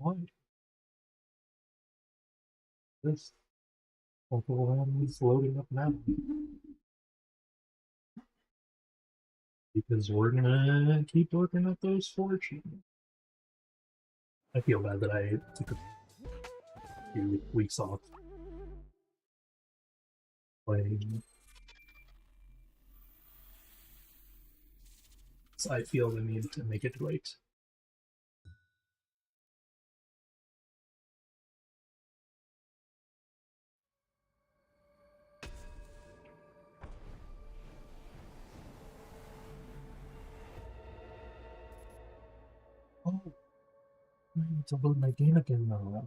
why. This Overwhelm is loading up now. Because we're gonna keep looking at those fortunes. I feel bad that I took a few weeks off playing. So I feel the need to make it right. Oh, I need to load my game again now.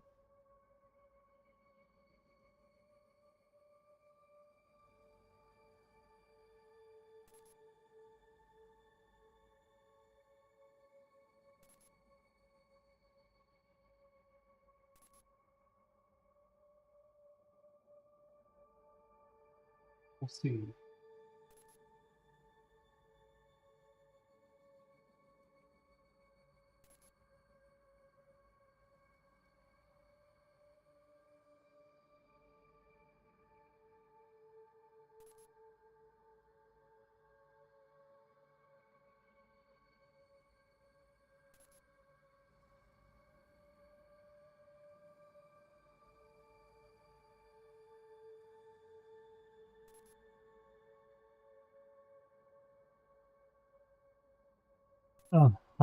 We'll see.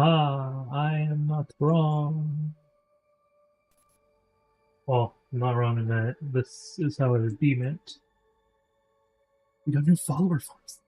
I am not wrong. Well, I'm not wrong in that this is how it would be meant. We got new follower forms.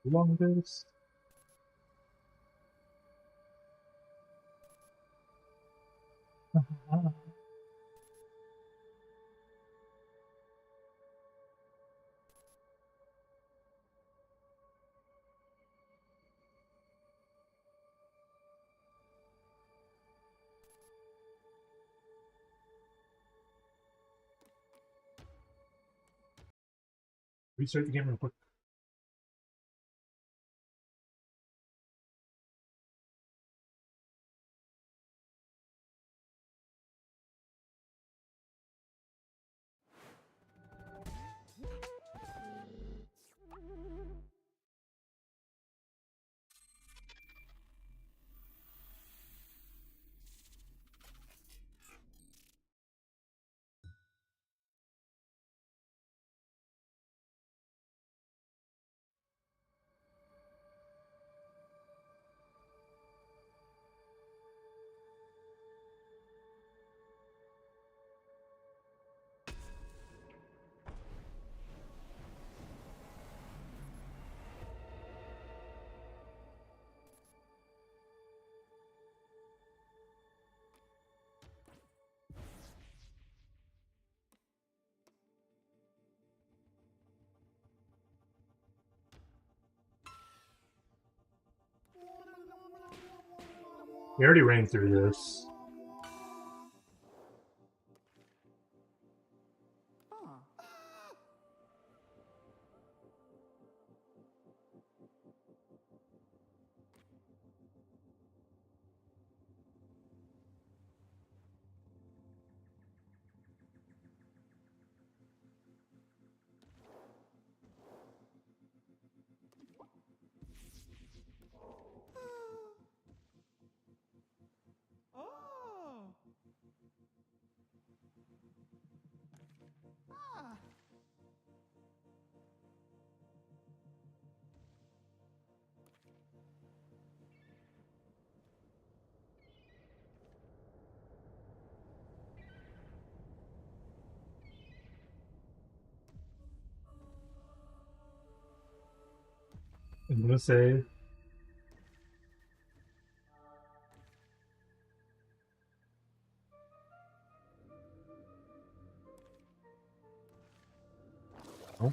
Longest. Restart the game real quick. We already ran through this. I'm gonna say Oh.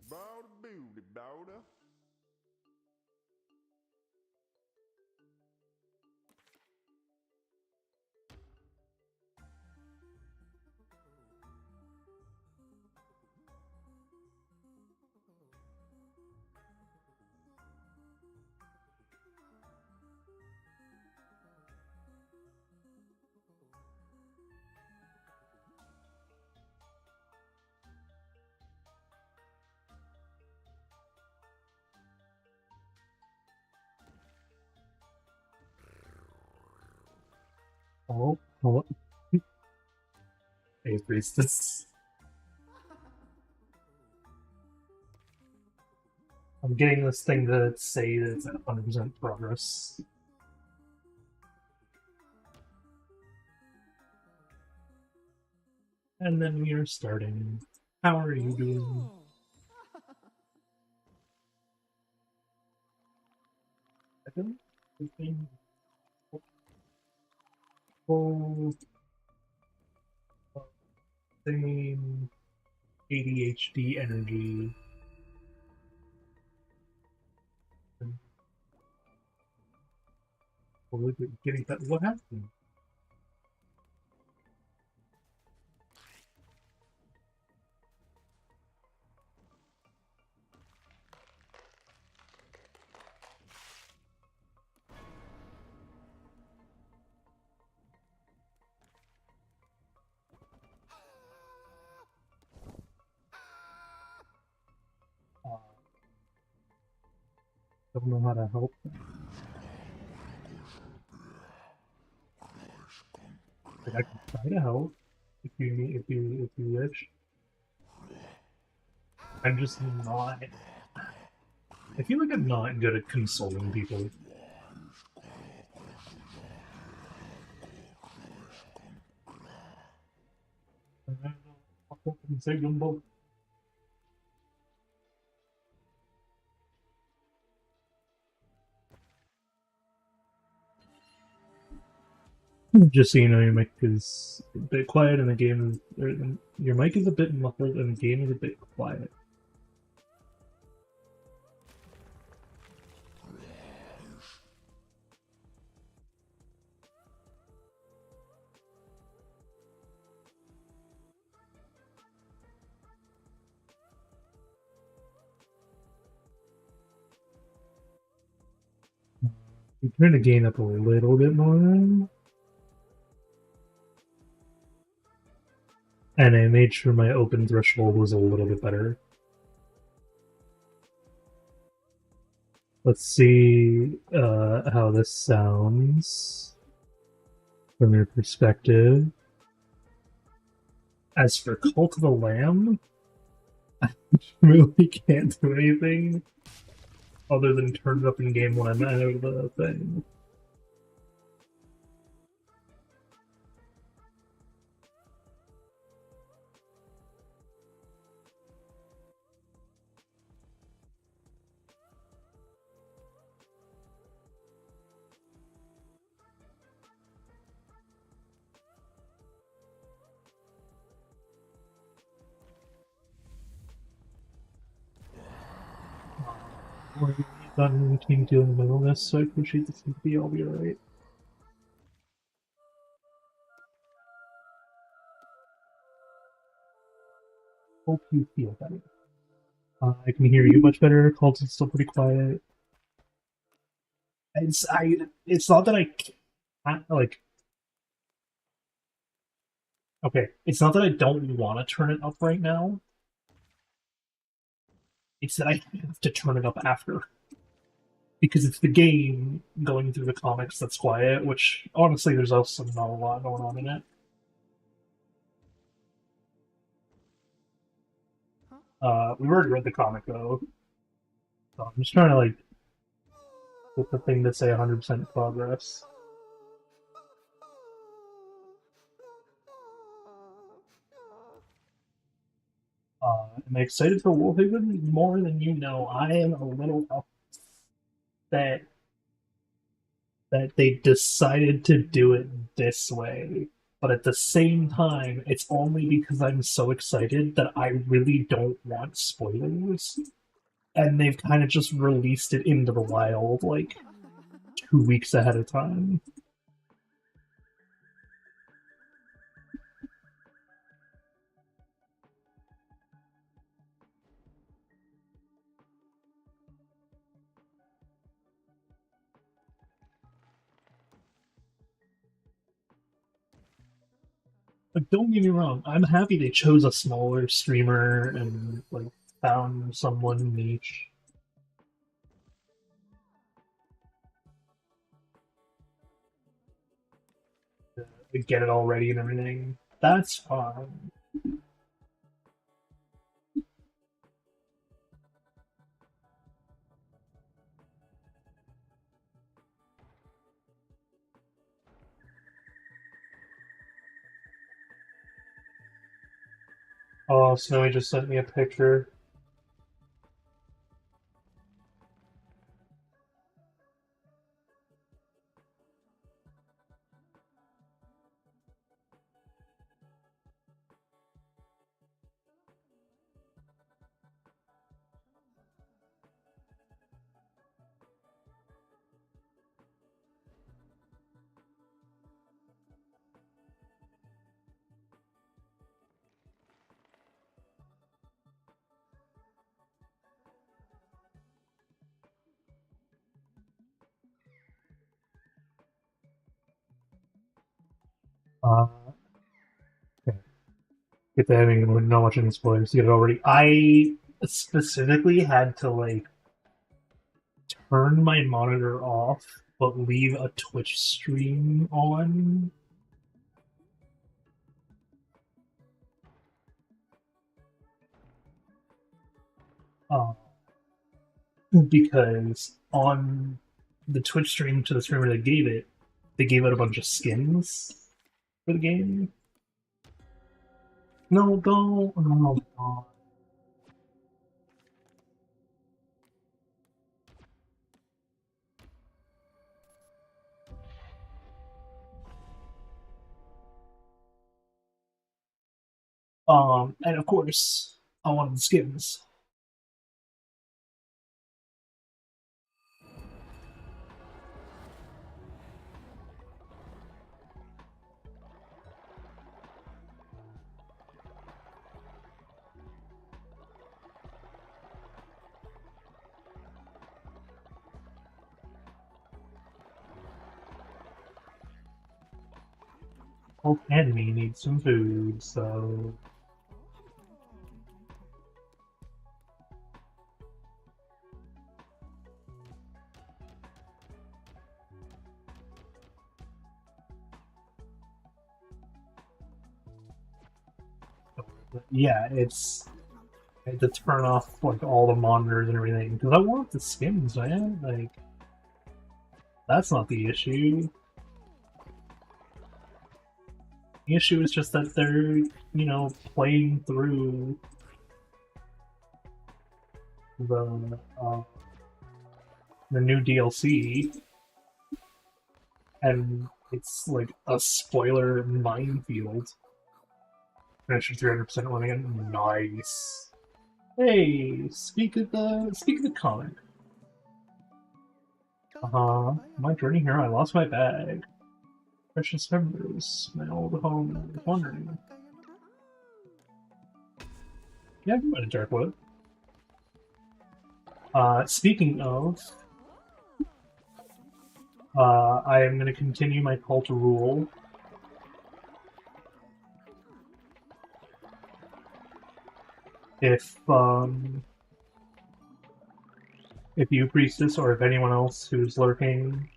Bowda booty bowda. Oh, oh. Hey, priestess. I'm getting this thing to say that it's at 100% progress. And then we are starting. How are you doing? I think it's been full same ADHD energy. Oh, look at getting that. What happened? Don't know how to help. Like, I can try to help if you need, if you wish. I'm just not. I feel like I'm not good at consoling people. Say Jumbo. Just so you know, your mic is a bit quiet and the game is. Or, your mic is a bit muffled and the game is a bit quiet. We turned the gain up a little bit more, and I made sure my open threshold was a little bit better. Let's see how this sounds from your perspective. As for Cult of the Lamb, I really can't do anything other than turn it up in game when I'm out of the thing. Or done team dealing with illness, so I appreciate the sympathy. I'll be alright. Hope you feel better. I can hear you much better. Cult is still pretty quiet. It's not that I can't, like. Okay, it's not that I don't want to turn it up right now. It's that I have to turn it up after. Because it's the game going through the comics that's quiet, which honestly there's also not a lot going on in it. We've already read the comic though. So I'm just trying to like get the thing to say 100% progress. Am I excited for Wolfhaven? More than you know. I am a little upset that they decided to do it this way. But at the same time, it's only because I'm so excited that I really don't want spoilers. And they've kind of just released it into the wild, like, 2 weeks ahead of time. Like, don't get me wrong, I'm happy they chose a smaller streamer and, like, found someone niche. to get it all ready and everything. That's fine. Oh, Snowy just sent me a picture. Uh, okay. Get that. I mean, not much in spoilers. Get it already. I specifically had to like turn my monitor off, but leave a Twitch stream on. Uh, because on the Twitch stream to the streamer that gave it, they gave out a bunch of skins for the game. No, don't. Oh, God. And of course, I wanted the skins. Whole enemy needs some food, so yeah, it's I had to turn off like all the monitors and everything because I want the skins, man. Like that's not the issue. The issue is just that they're, playing through uh, the new DLC, and it's like a spoiler minefield. Finished 300% running it. Nice. Hey, speak of the comic. My journey here, I lost my bag. Precious memories, my old home. I was wondering. Yeah, I can find a dark wood. Speaking of, I am going to continue my cult rule. If you, priestess, or if anyone else who's lurking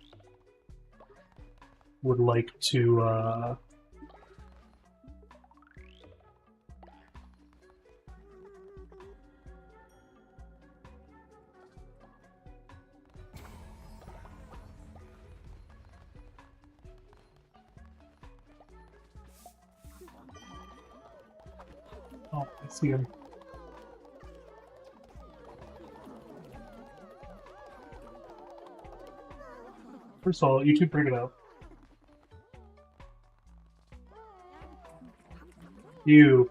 would like to, oh, I see him. First of all, YouTube, bring it up. You.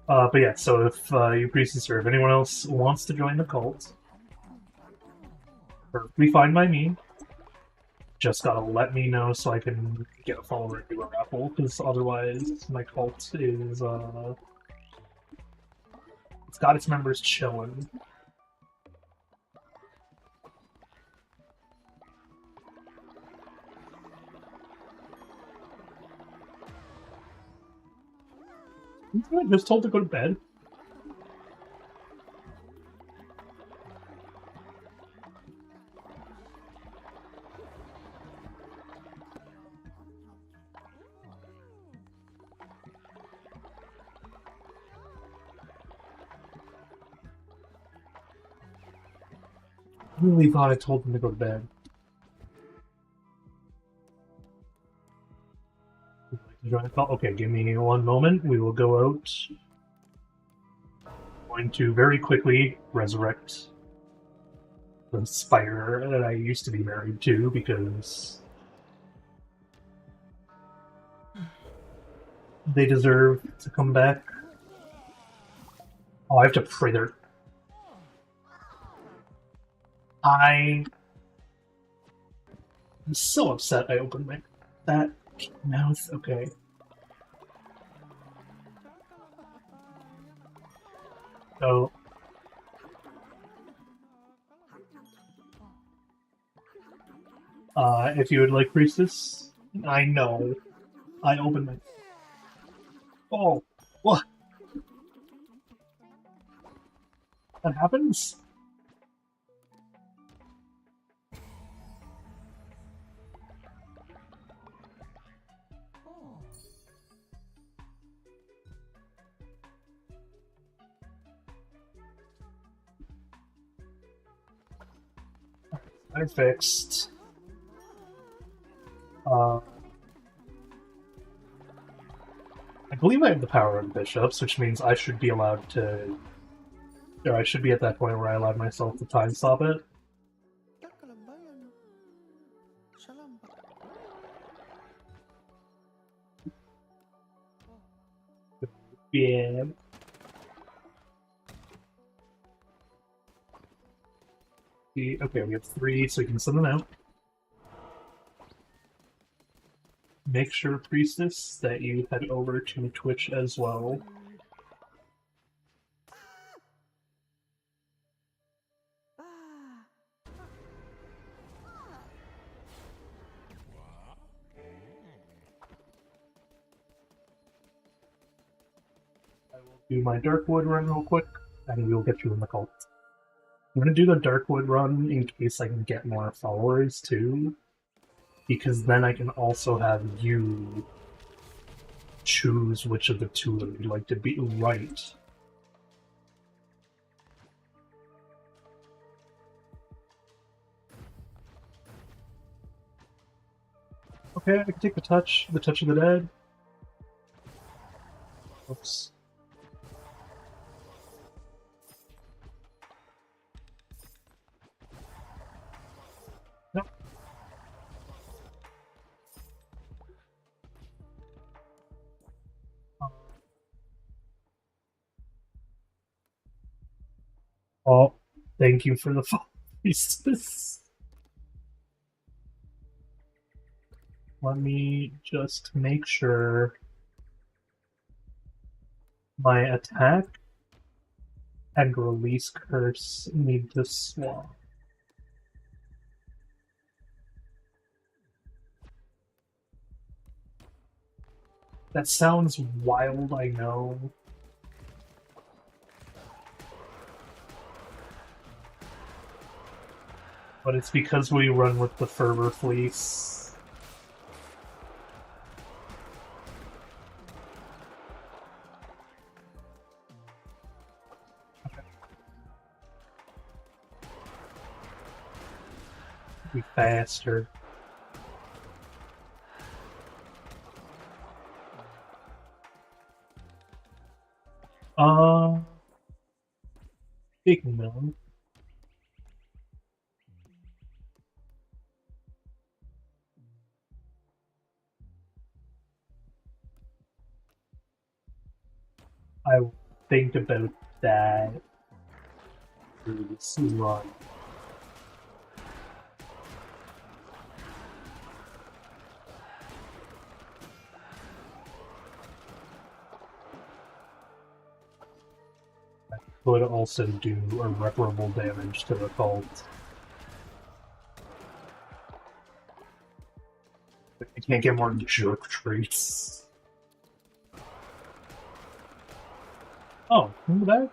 But yeah, so if you, priestess, or if anyone else wants to join the cult, perfectly fine by me. Just gotta let me know so I can get a follower and do a raffle, because otherwise my cult is, it's got its members chilling. I just told to go to bed. really thought I told them to go to bed. Would you like to join the call? Okay, give me one moment. We will go out. Going to very quickly resurrect the spider that I used to be married to because they deserve to come back. Oh, I have to pray there. I'm so upset I opened that mouth. Okay. So, if you would like priestess, I know. I opened my. Oh, what? That happens? I fixed. I believe I have the power of bishops, which means I should be allowed to. Or I should be at that point where I allowed myself to time stop it. Yeah. Okay, we have 3, so we can send them out. Make sure, priestess, that you head over to Twitch as well. I will do my Darkwood run real quick, and we will get you in the cult. I'm gonna do the Darkwood run in case I can get more followers too, because then I can also have you choose which of the 2 that you'd like to be right. Okay, I can take the touch of the dead. Oops. Nope. Oh, thank you for the follow, priestess. Let me just make sure my attack and release curse need to swap. That sounds wild, I know. But it's because we run with the Fervor Fleece. Okay. Be faster. Speaking of, I will think about that through this run. I could also do irreparable damage to the cult. I can't get more jerk traits. Oh, in the back?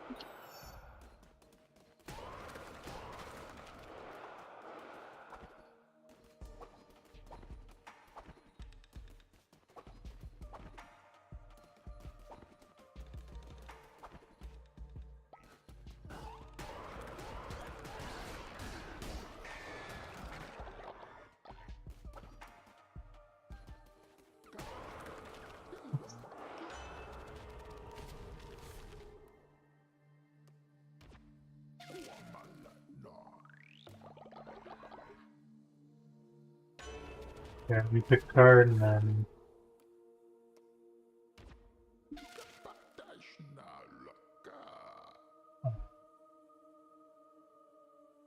Here, let me pick a card and then.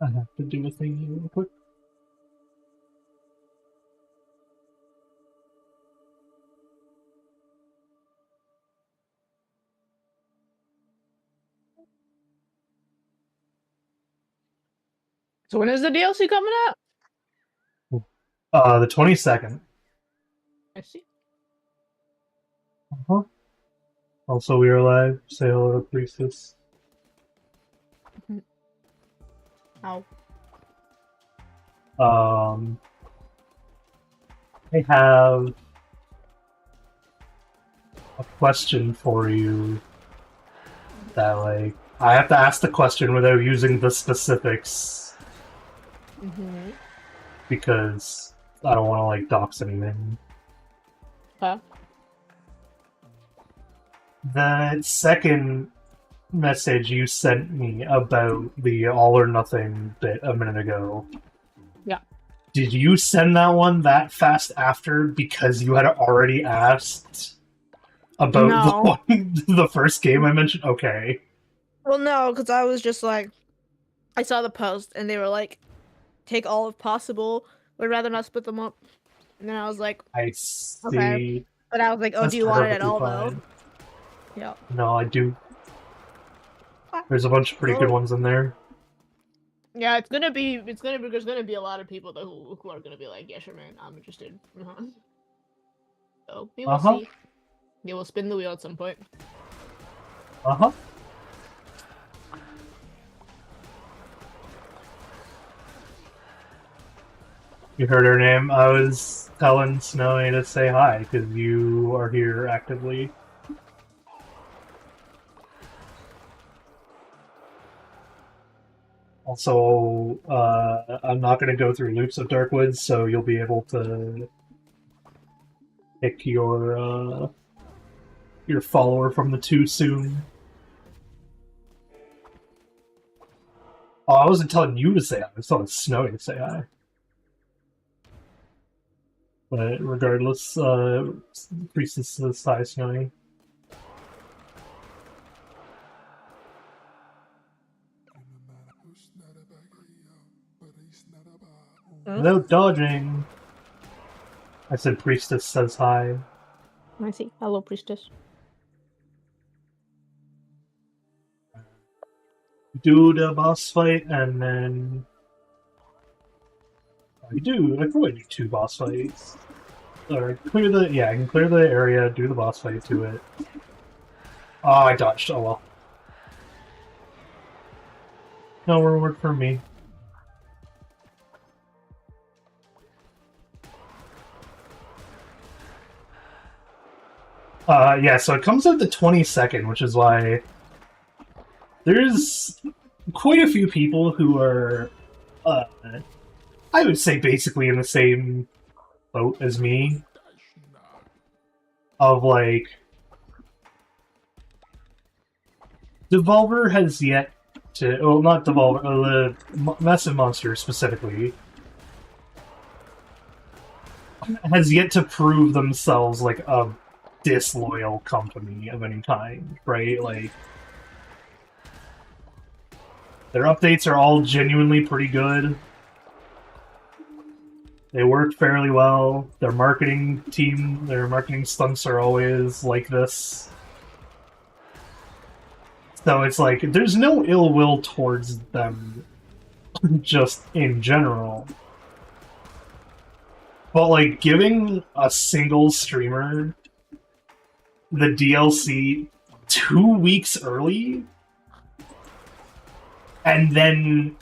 I have to do a thing real quick. So when is the DLC coming out? The 22nd. I see. Uh-huh. Also, we are live. Say hello to Priestess. How? I have a question for you that, like, I have to ask the question without using the specifics because I don't want to, like, dox anything. Okay. The second message you sent me about the all or nothing bit a minute ago. Yeah. Did you send that one that fast after because you had already asked about the first game I mentioned? Okay. Well, no, because I was just like, I saw the post and they were like, take all if possible. Would rather not split them up. And then I was like, I see. okay. But I was like, oh, That's do you want it at perfectly all fine. though? Yeah. No, I do. There's a bunch of pretty good ones in there. Yeah, there's gonna be a lot of people who are gonna be like, yeah, sure, man, I'm interested. So we will see. They will spin the wheel at some point. You heard her name. I was telling Snowy to say hi because you are here actively. Also, I'm not going to go through loops of Darkwoods, so you'll be able to pick your follower from the two soon. Oh, I wasn't telling you to say hi. I was telling Snowy to say hi. But regardless, Priestess says hi, Snowy. Without dodging. I said Priestess says hi. I see. Hello, Priestess. Do the boss fight, and then... I can probably do 2 boss fights. Or clear the... Yeah, I can clear the area, do the boss fight to it. Oh, I dodged. Oh, well. No reward for me. Yeah, so it comes out the 22nd, which is why there's quite a few people who are, I would say basically in the same boat as me. Of, like, Devolver has yet to, well, not Devolver, the Massive Monster specifically, has yet to prove themselves like a disloyal company of any kind, right? Like, their updates are all genuinely pretty good. They work fairly well. Their marketing team, their marketing stunts are always like this. So it's like, there's no ill will towards them, just in general. But, like, giving a single streamer the DLC 2 weeks early, and then,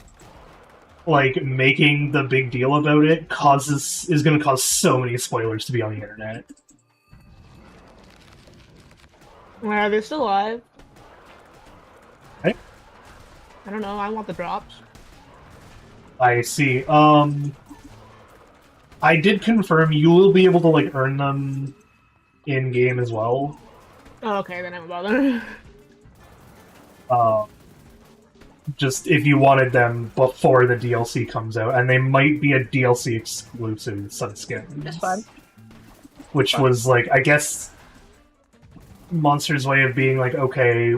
like, making the big deal about it is going to cause so many spoilers to be on the internet. Are they still alive? Hey? I don't know, I want the drops. I see. I did confirm you will be able to, like, earn them in-game as well. Oh, okay, then I'm bothered. just if you wanted them before the DLC comes out, and they might be a DLC exclusive set of skins. That's fine. Which was like, I guess, Monster's way of being like, okay,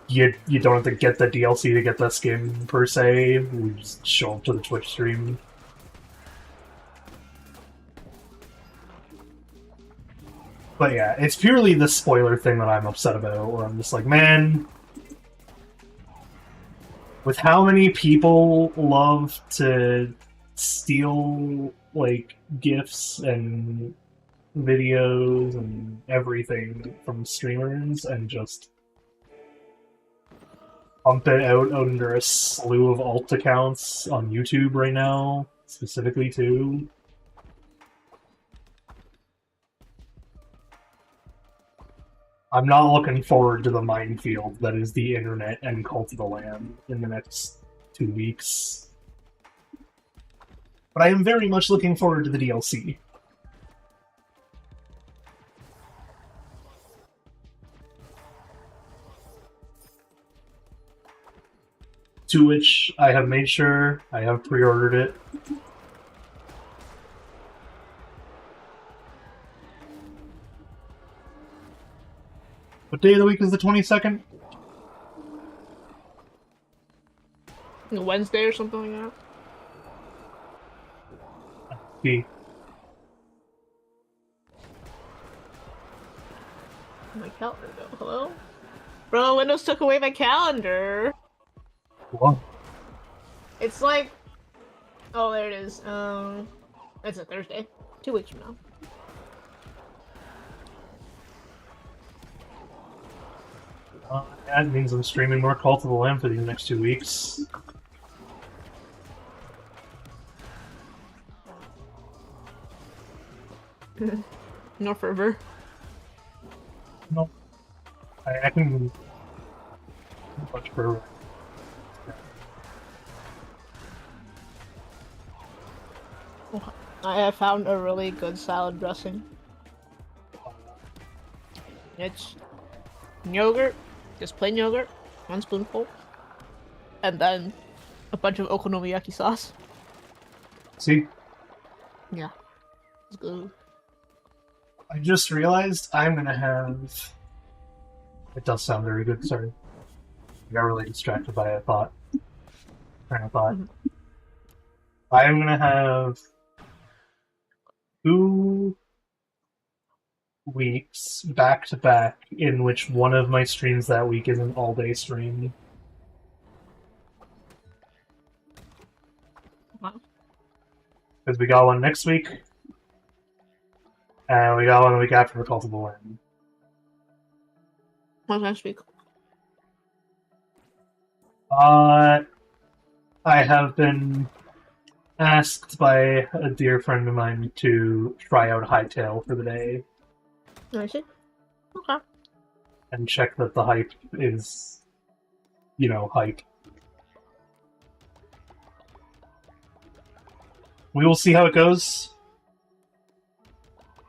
you don't have to get the DLC to get the skin per se. We just show up to the Twitch stream. But yeah, it's purely the spoiler thing that I'm upset about, where I'm just like, man, with how many people love to steal, like, GIFs and videos and everything from streamers and just pump it out under a slew of alt accounts on YouTube right now, specifically too. I'm not looking forward to the minefield that is the internet and Cult of the Lamb in the next 2 weeks. But I am very much looking forward to the DLC. To which I have made sure I have pre-ordered it. What day of the week is the 22nd? Wednesday or something like that. Okay. My calendar though. Hello? Bro, Windows took away my calendar. What? It's like, oh, there it is. It's a Thursday. 2 weeks from now. That means I'm streaming more Cult of the Lamb for these next 2 weeks. No fervor. No. I can... much for... I have found a really good salad dressing. It's yogurt, just plain yogurt, 1 spoonful, and then a bunch of okonomiyaki sauce. See? Yeah, it's good. I just realized I'm gonna have... It does sound very good, sorry. I got really distracted by a thought. Train of thought. I'm gonna have 2 weeks back to back in which one of my streams that week is an all-day stream. Wow. Because we got one next week, and we got one the week after for Cult of the Lamb. What's next week? I have been asked by a dear friend of mine to try out Hytail for the day. I see. Okay. And check that the hype is, you know, hype. We will see how it goes.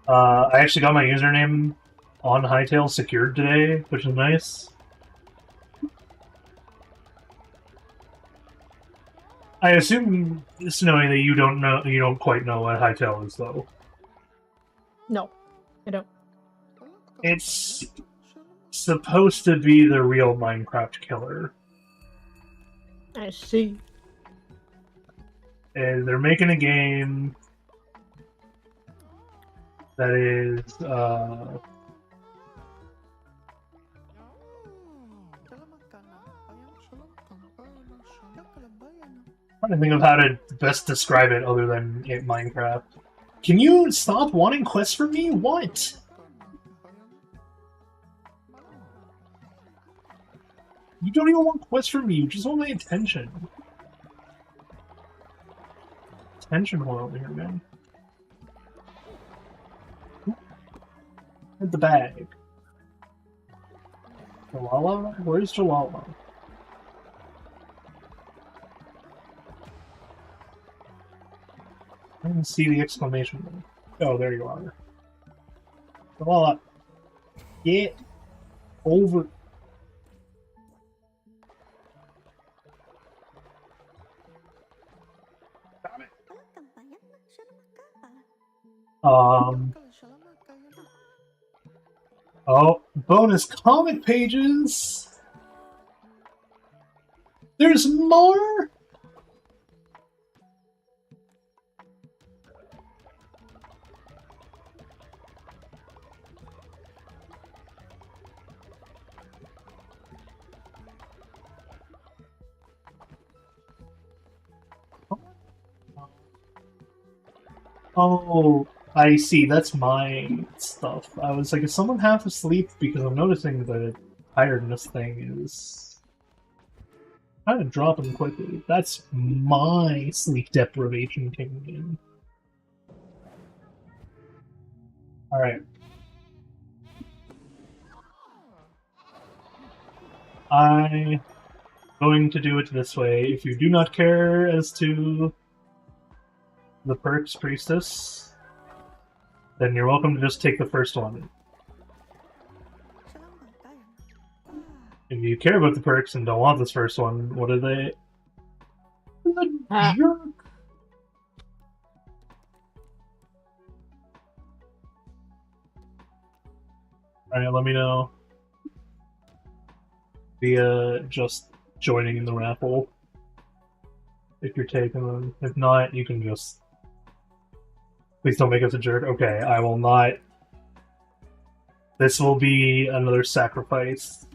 I actually got my username on Hytail secured today, which is nice. I assume, Snowy, that you don't quite know what Hytail is, though. No, I don't. It's supposed to be the real Minecraft killer. I see. And they're making a game that is, trying to think of how to best describe it other than it Minecraft. Can you stop wanting quests from me? What? You don't even want quests from me, you just want my attention. Attention whore over here, man. At the bag. Jalala? Where's Jalala? I didn't see the exclamation mark. Oh, there you are. Jalala. Get over. Oh, bonus comic pages! There's more? Oh, I see. That's my stuff. I was like, is someone half asleep? Because I'm noticing the tiredness thing is kind of dropping quickly. That's my sleep deprivation kicking in. Alright. I'm going to do it this way. If you do not care as to the perks, Priestess, then you're welcome to just take the first one. If you care about the perks and don't want this first one, what are they? The jerk! Alright, let me know via just joining in the raffle if you're taking them. If not, you can just... Please don't make us a jerk. Okay, I will not... This will be another sacrifice.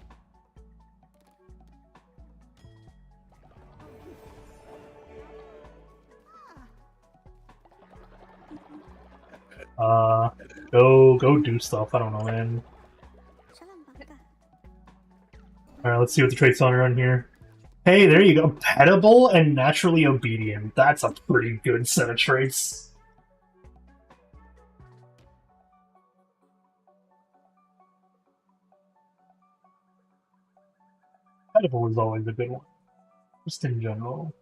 Go do stuff. I don't know, man. Alright, let's see what the traits are on here. Hey, there you go. Petable and naturally obedient. That's a pretty good set of traits. Petable is always a good one. Just in general.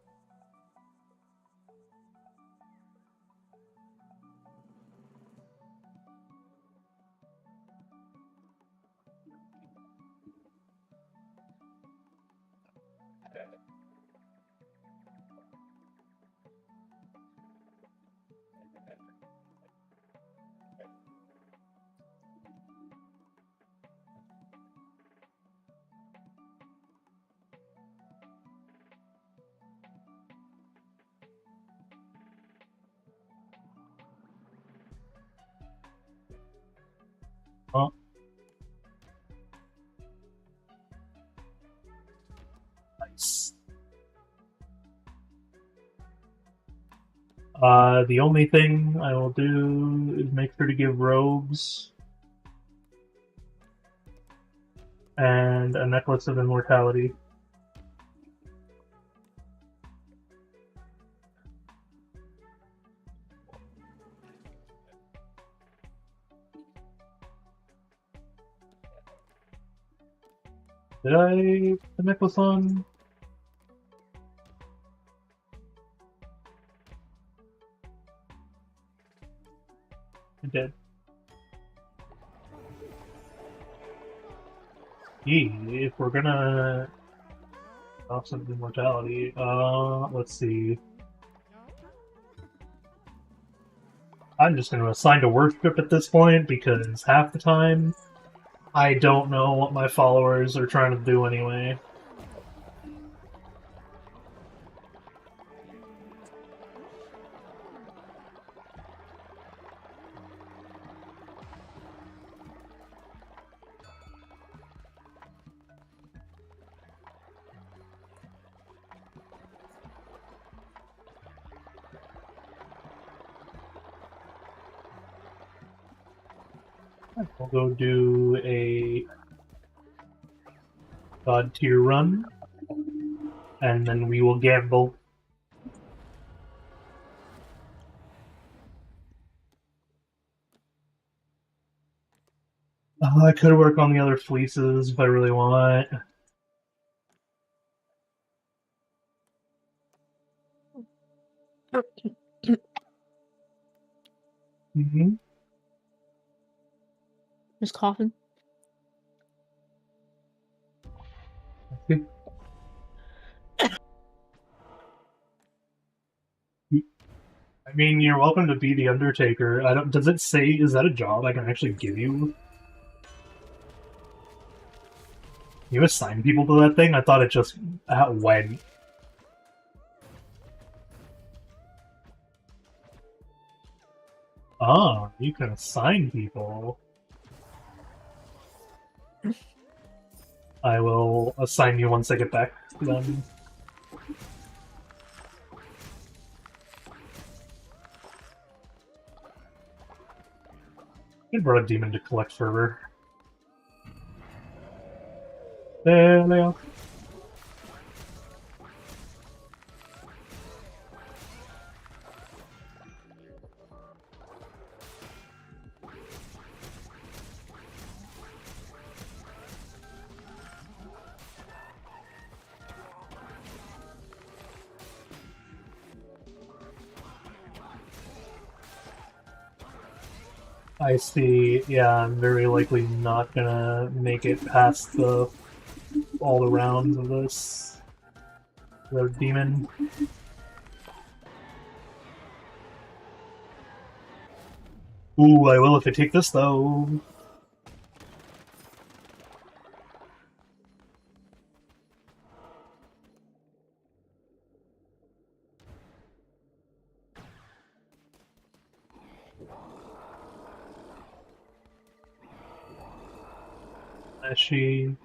Huh? Nice. The only thing I will do is make sure to give robes and a necklace of immortality. Did I put the necklace on? I did. If we're gonna offset the immortality, let's see. I'm just gonna assign to worship at this point because half the time I don't know what my followers are trying to do anyway. We'll go do a God tier run, and then we will gamble. I could work on the other fleeces if I really want. Mm-hmm. Just coughing. Okay. I mean, you're welcome to be the Undertaker. I don't. Does it say? Is that a job I can actually give you? You assign people to that thing? I thought it just went. Ah, you can assign people. I will assign you once I get back to them. I brought a demon to collect fervor. There they are. I see. Yeah, I'm very likely not gonna make it past all the rounds of this. The demon. Ooh, I will if I take this though. She.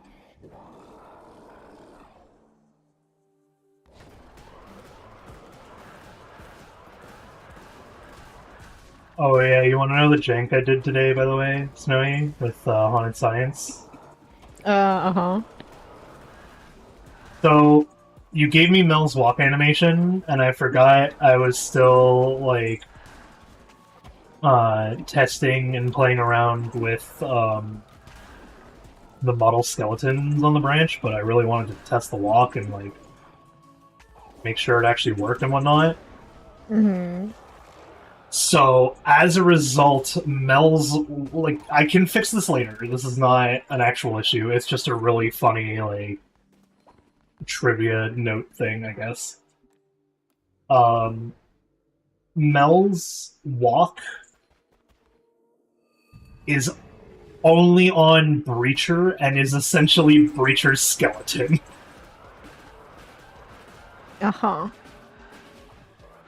Oh yeah, you want to know the jank I did today, by the way, Snowy, with Haunted Science? Uh-huh. So, you gave me Mel's walk animation, and I forgot I was still, like, testing and playing around with, the model skeletons on the branch, but I really wanted to test the walk and, like, make sure it actually worked and whatnot. Mm-hmm. So, as a result, Mel's, like, I can fix this later. This is not an actual issue. It's just a really funny, like, trivia note thing, I guess. Mel's walk is only on Breacher and is essentially Breacher's skeleton. Uh-huh.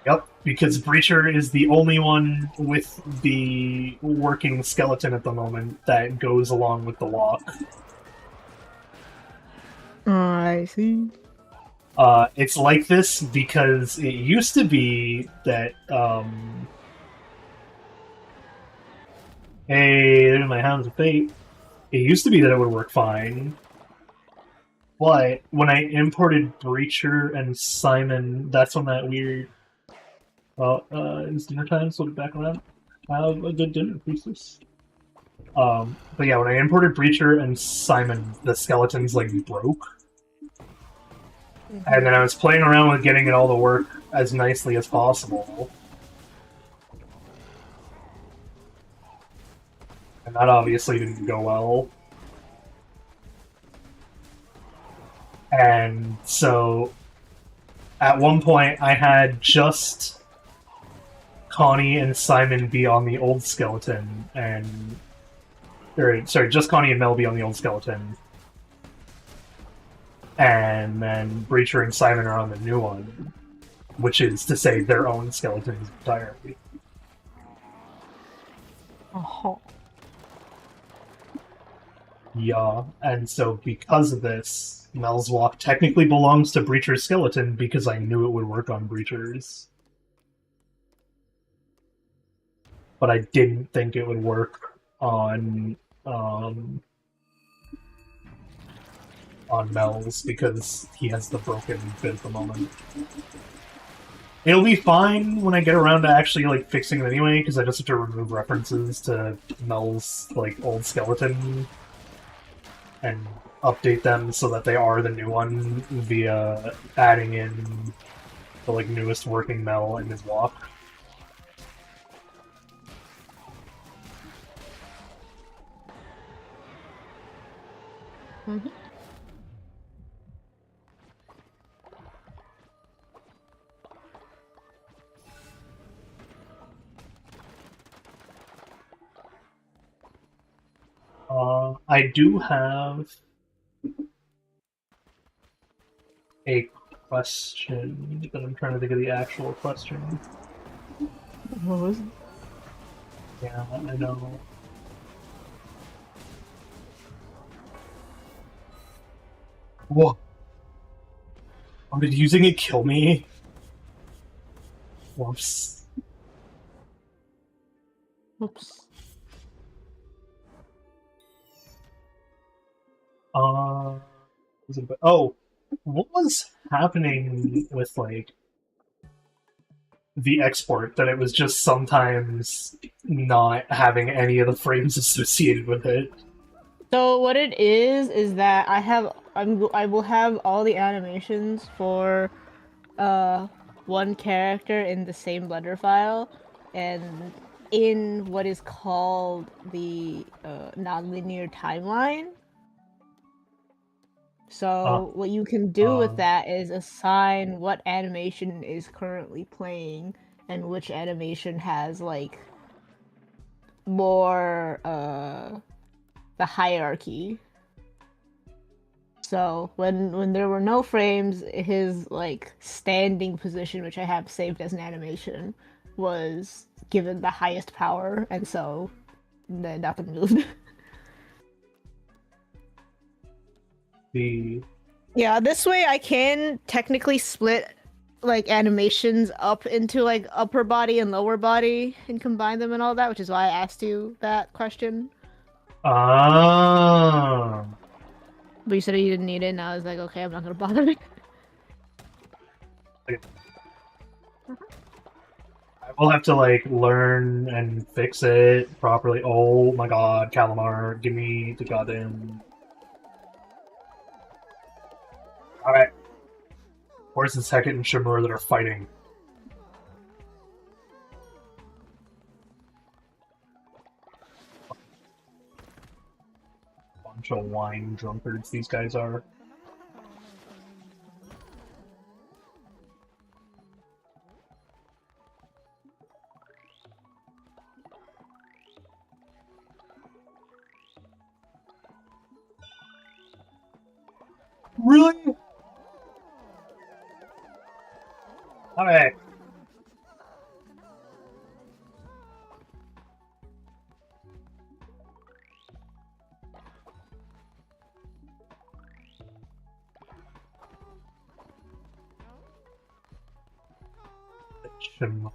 Yep, because Breacher is the only one with the working skeleton at the moment that goes along with the walk. I see. It's like this because it used to be that, hey, there's my Hounds of Fate. It used to be that it would work fine, but when I imported Breacher and Simon, that's when that weird... Well, it's dinner time, so we'll be back around. Have a good dinner, priestess. But yeah, when I imported Breacher and Simon, the skeletons, like, broke. Mm-hmm. And then I was playing around with getting it all to work as nicely as possible. And that obviously didn't go well. And so, at one point, I had just Connie and Simon be on the old skeleton, and... Or, sorry, just Connie and Mel be on the old skeleton. And then Breacher and Simon are on the new one, which is to say their own skeletons entirely. Uh-huh. Yeah, and so because of this, Mel's walk technically belongs to Breacher's skeleton because I knew it would work on Breacher's. But I didn't think it would work on Mel's because he has the broken bit at the moment. It'll be fine when I get around to actually, like, fixing it anyway, because I just have to remove references to Mel's, like, old skeleton and update them so that they are the new one via adding in the, like, newest working Mel in his walk. Mm-hmm. I do have a question, but I'm trying to think of the actual question. What was it? Yeah, I know. Whoa! Oh, did using it kill me? Whoops. Oops. Oh, what was happening with like the export that it was just sometimes not having any of the frames associated with it? So what it is that I will have all the animations for uh one character in the same blender file, and in what is called the nonlinear timeline. Uh, So what you can do with uh, that is assign what animation is currently playing and which animation has like more the hierarchy. So when there were no frames, his like standing position, which I have saved as an animation, was given the highest power, and so nothing moved. the Yeah, this way I can technically split like animations up into like upper body and lower body and combine them and all that, which is why I asked you that question. ah, But you said you didn't need it, and I was like, okay, I'm not gonna bother. I will have to like learn and fix it properly. Oh my god, Calamar, give me the goddamn. Alright, where's the second and Shimura that are fighting? Bunch of wine drunkards these guys are. Really? Alright. Shimura.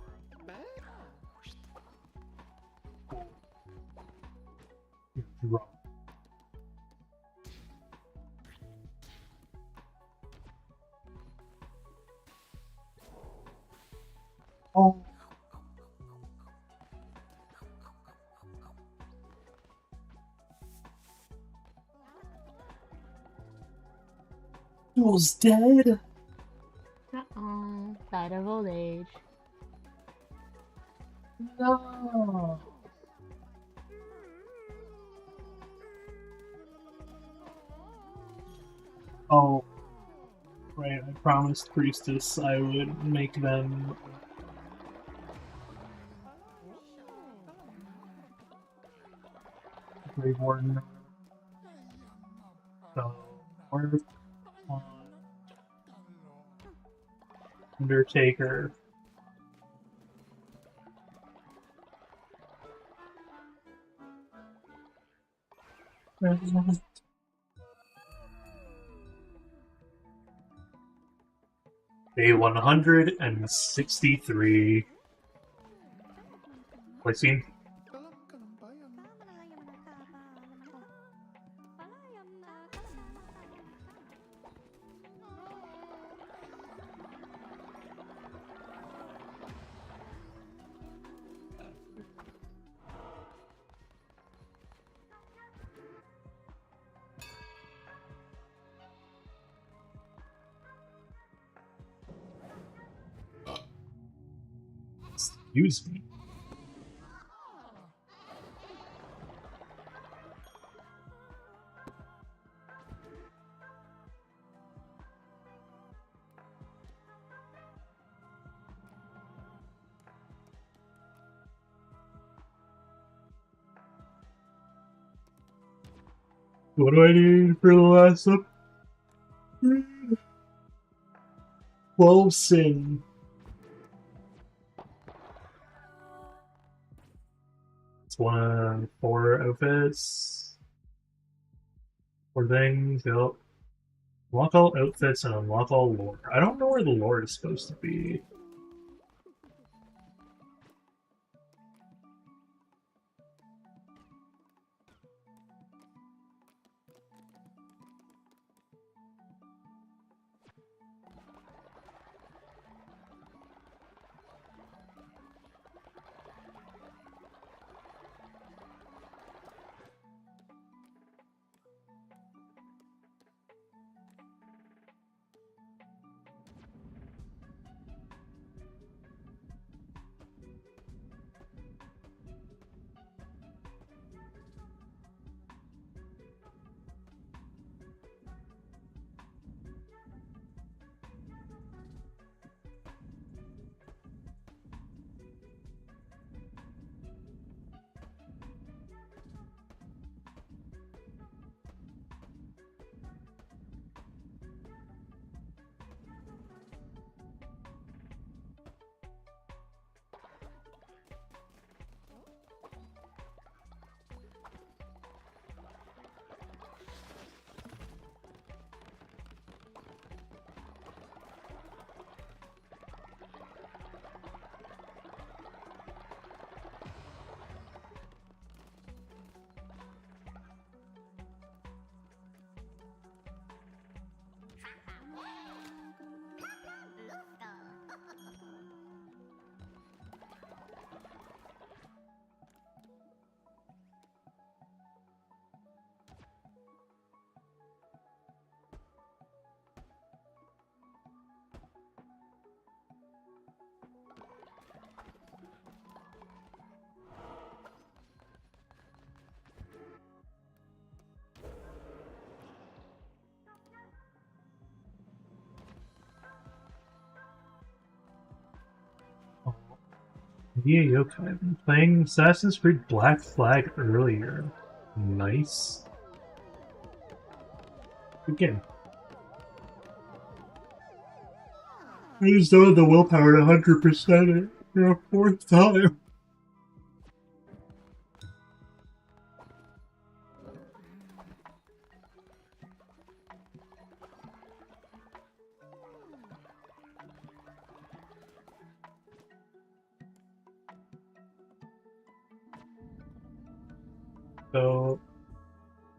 You're drunk. Oh. Duel's dead? Uh-oh, died of old age. No. Oh, right, I promised Priestess I would make them Grave Warden. So, work on Undertaker. Day 163. Placing. Excuse me. What do I need for the last up? 12 sin. It's 4 outfits. 4 things, yep. Unlock all outfits and unlock all lore. I don't know where the lore is supposed to be. Yeah, okay. I've been playing Assassin's Creed Black Flag earlier. Nice. Good game. I just don't have the willpower to 100% it for a 4th time. So,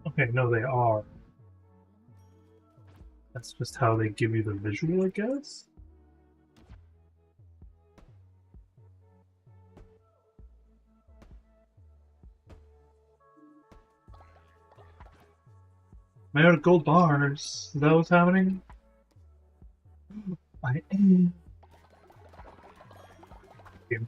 okay, no, they are. That's just how they give you the visual, I guess? Am I out of gold bars? Is that what's happening? I am. Okay.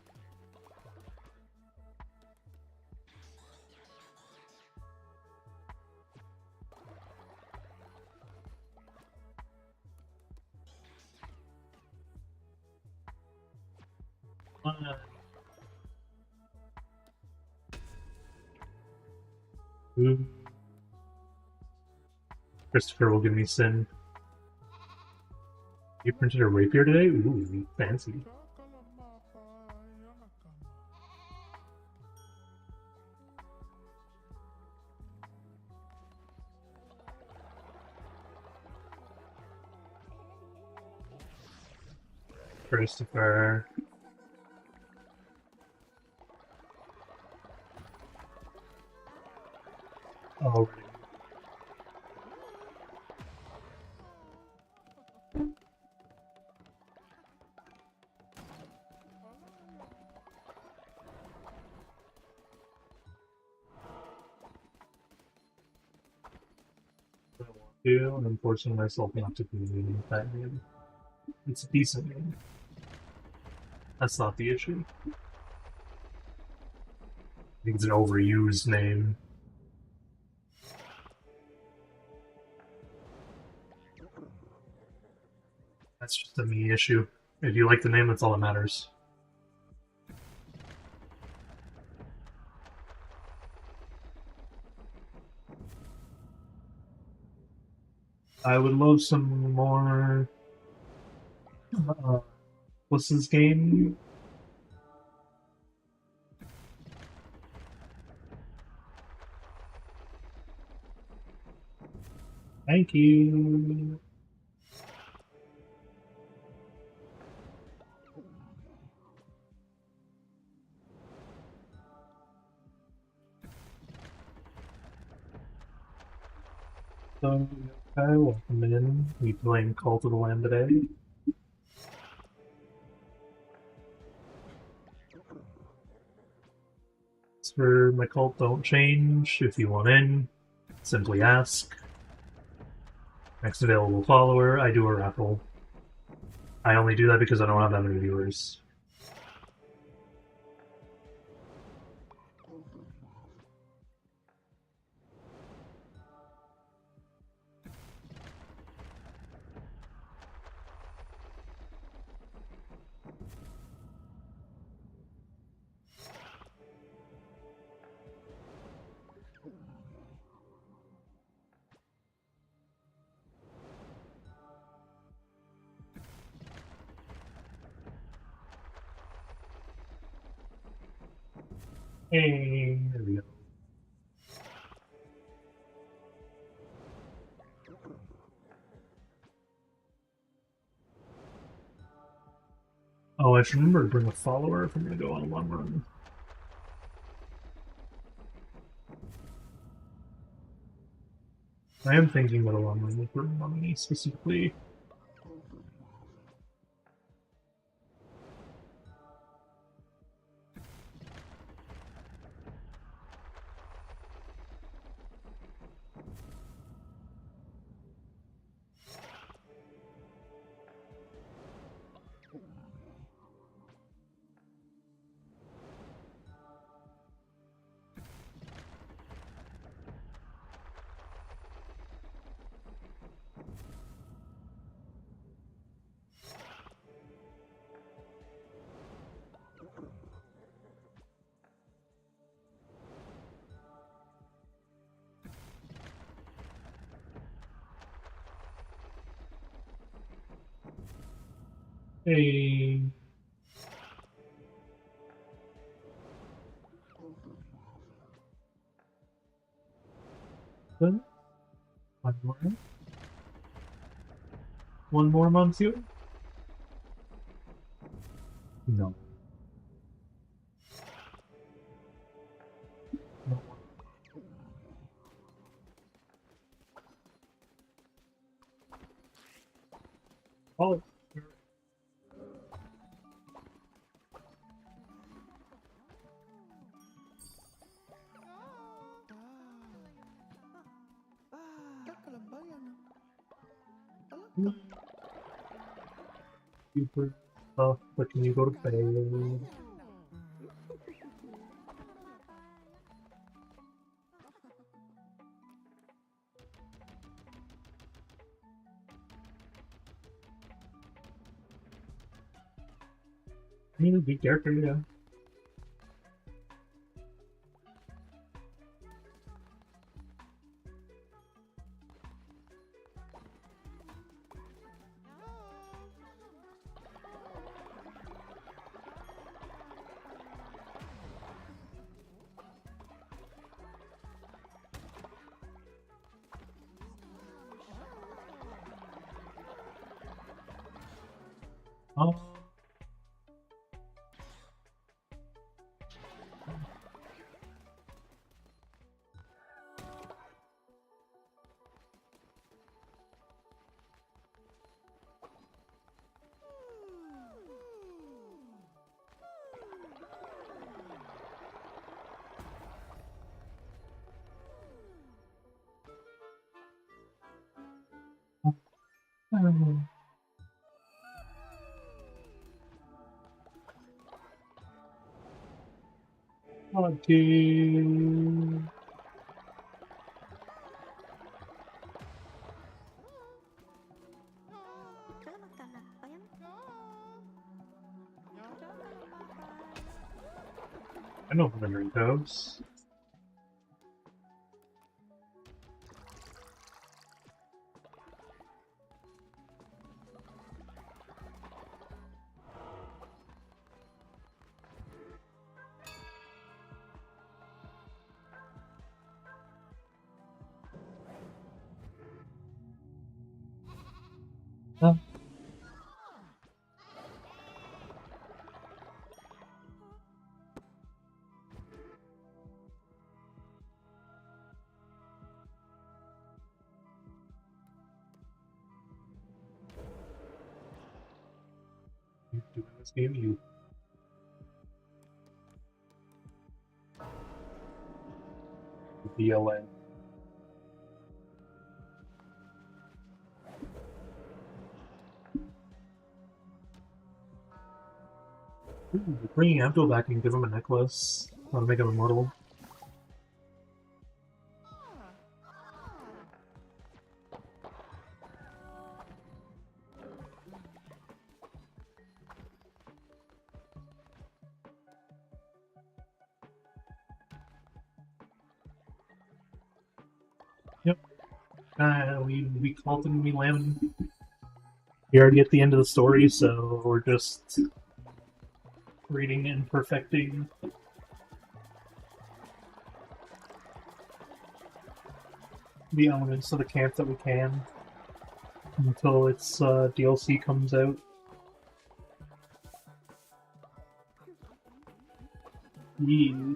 Ooh. Christopher will give me sin. You printed a rapier today? Ooh, fancy. Christopher. Oh, I want to, and I'm forcing myself not to be that game. It's a decent game. That's not the issue. I think it's an overused name. That's just a me issue. If you like the name, that's all that matters. I would love some more. What's this game? Thank you. So, okay, welcome in. We playing Cult of the Lamb today. As for my cult, don't change. If you want in, simply ask. Next available follower, I do a raffle. I only do that because I don't have that many viewers. Hey, there we go. Oh, I should remember to bring a follower if I'm gonna go on a long run. I am thinking about a long run for money specifically. Hey. Then, one more. One more month here? No. No. Oh. Super stuff, but can you go to bed? I mean, be careful, yeah. Oh. Okay. I know the Doritos. Oh. You doing this game, you. DLA. Ooh, bringing Abdul back and give him a necklace. I want to make him immortal. Yep. We called him, we landed. You're already at the end of the story, so we're just reading and perfecting the elements of the camp that we can until its DLC comes out. Yeah.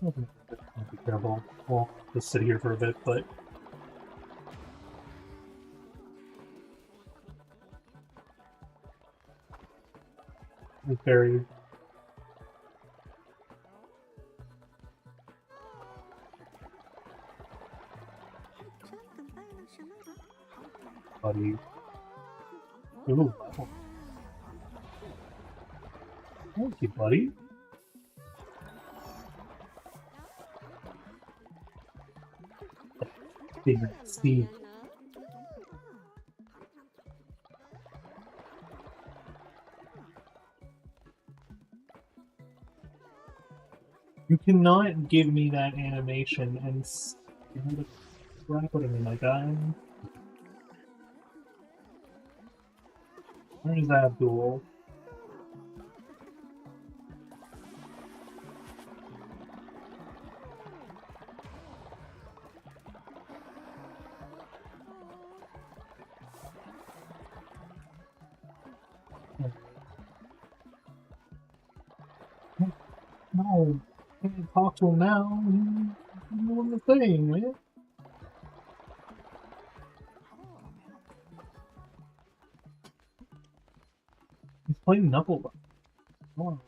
Okay. I'll be careful. We'll just sit here for a bit, but it's very buddy. Ooh, wow. Thank you, buddy. Steve. You cannot give me that animation and scare the crap out of me, my guy. Where is Abdul? No, I can't talk to him now. He's doing the thing, man. He's playing knuckle. Oh.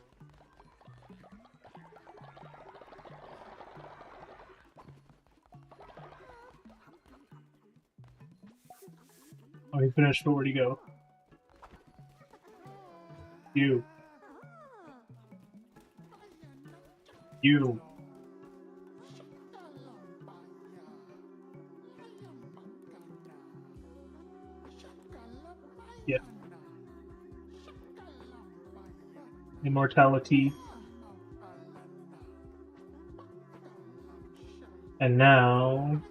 Oh, he finished, but where'd he go? You. You. Yeah. Immortality. And now...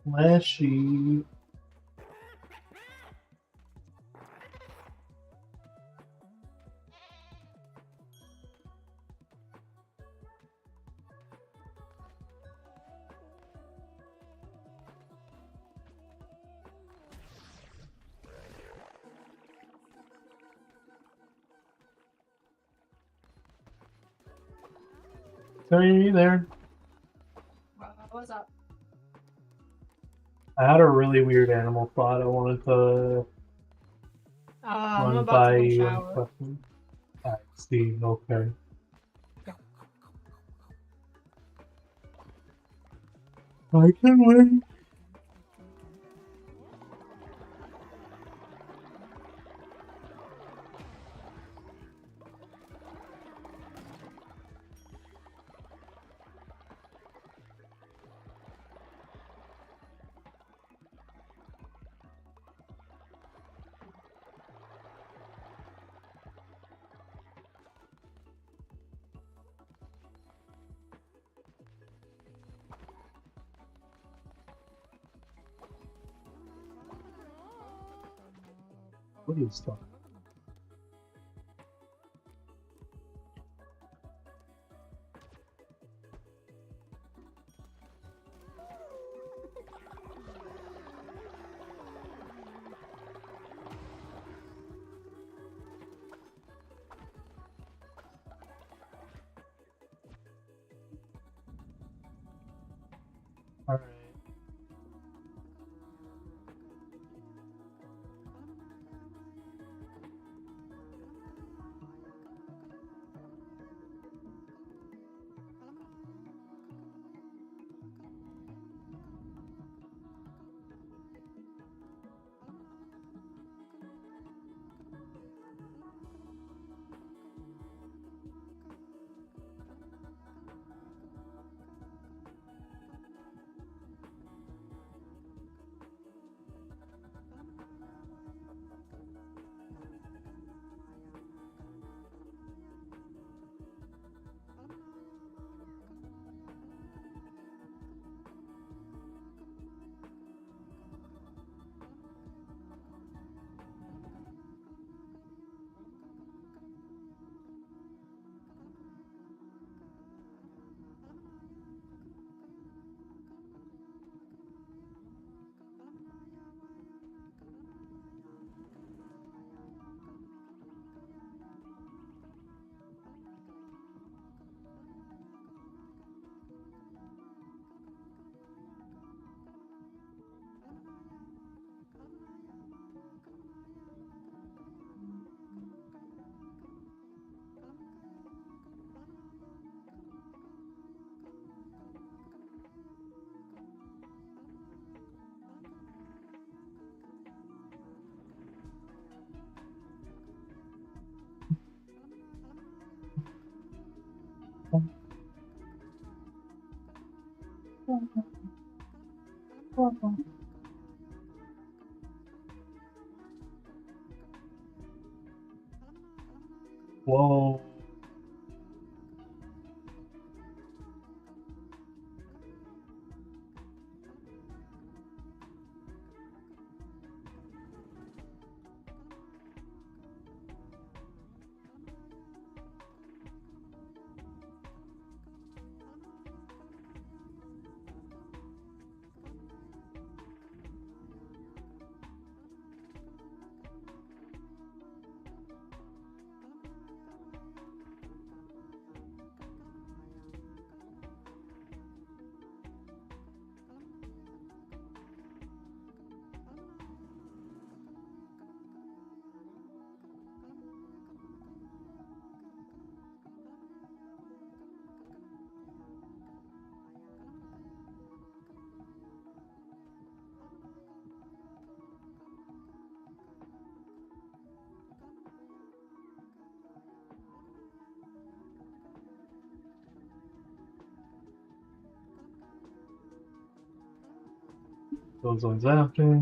Flashy. So are you there? What's up? I had a really weird animal thought I wanted to I'm run about by to go you and shower. question. I see, okay. I can wait. What is that? All right. Whoa. Those ones after.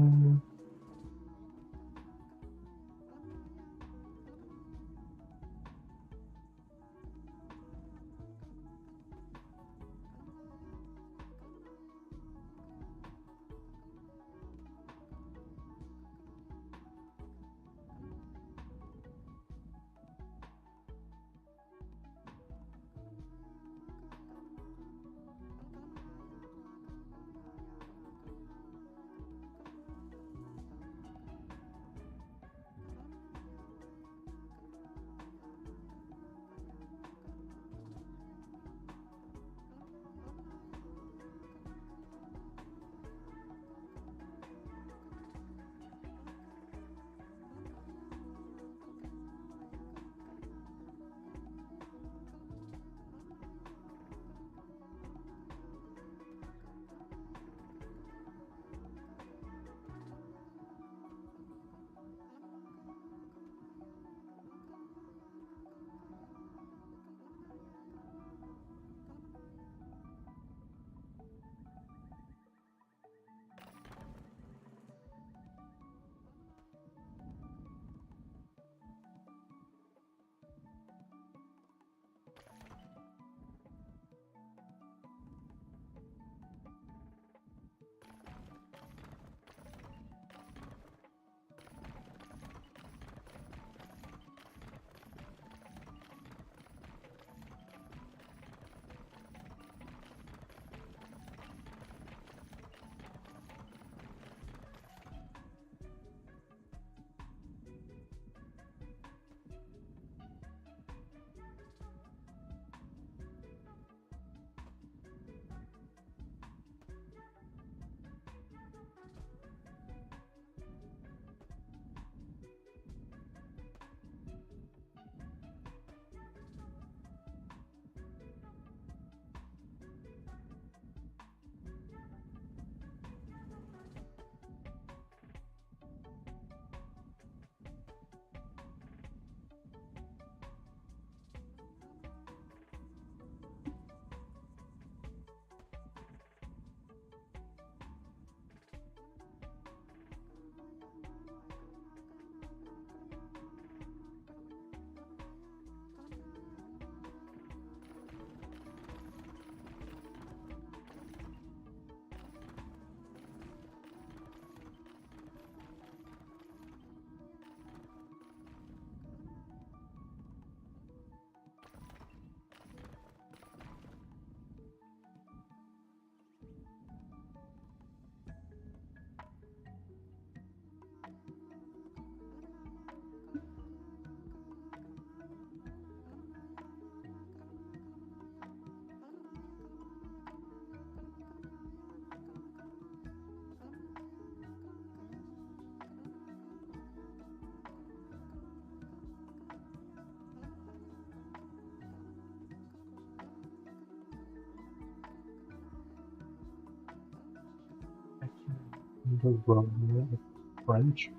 French.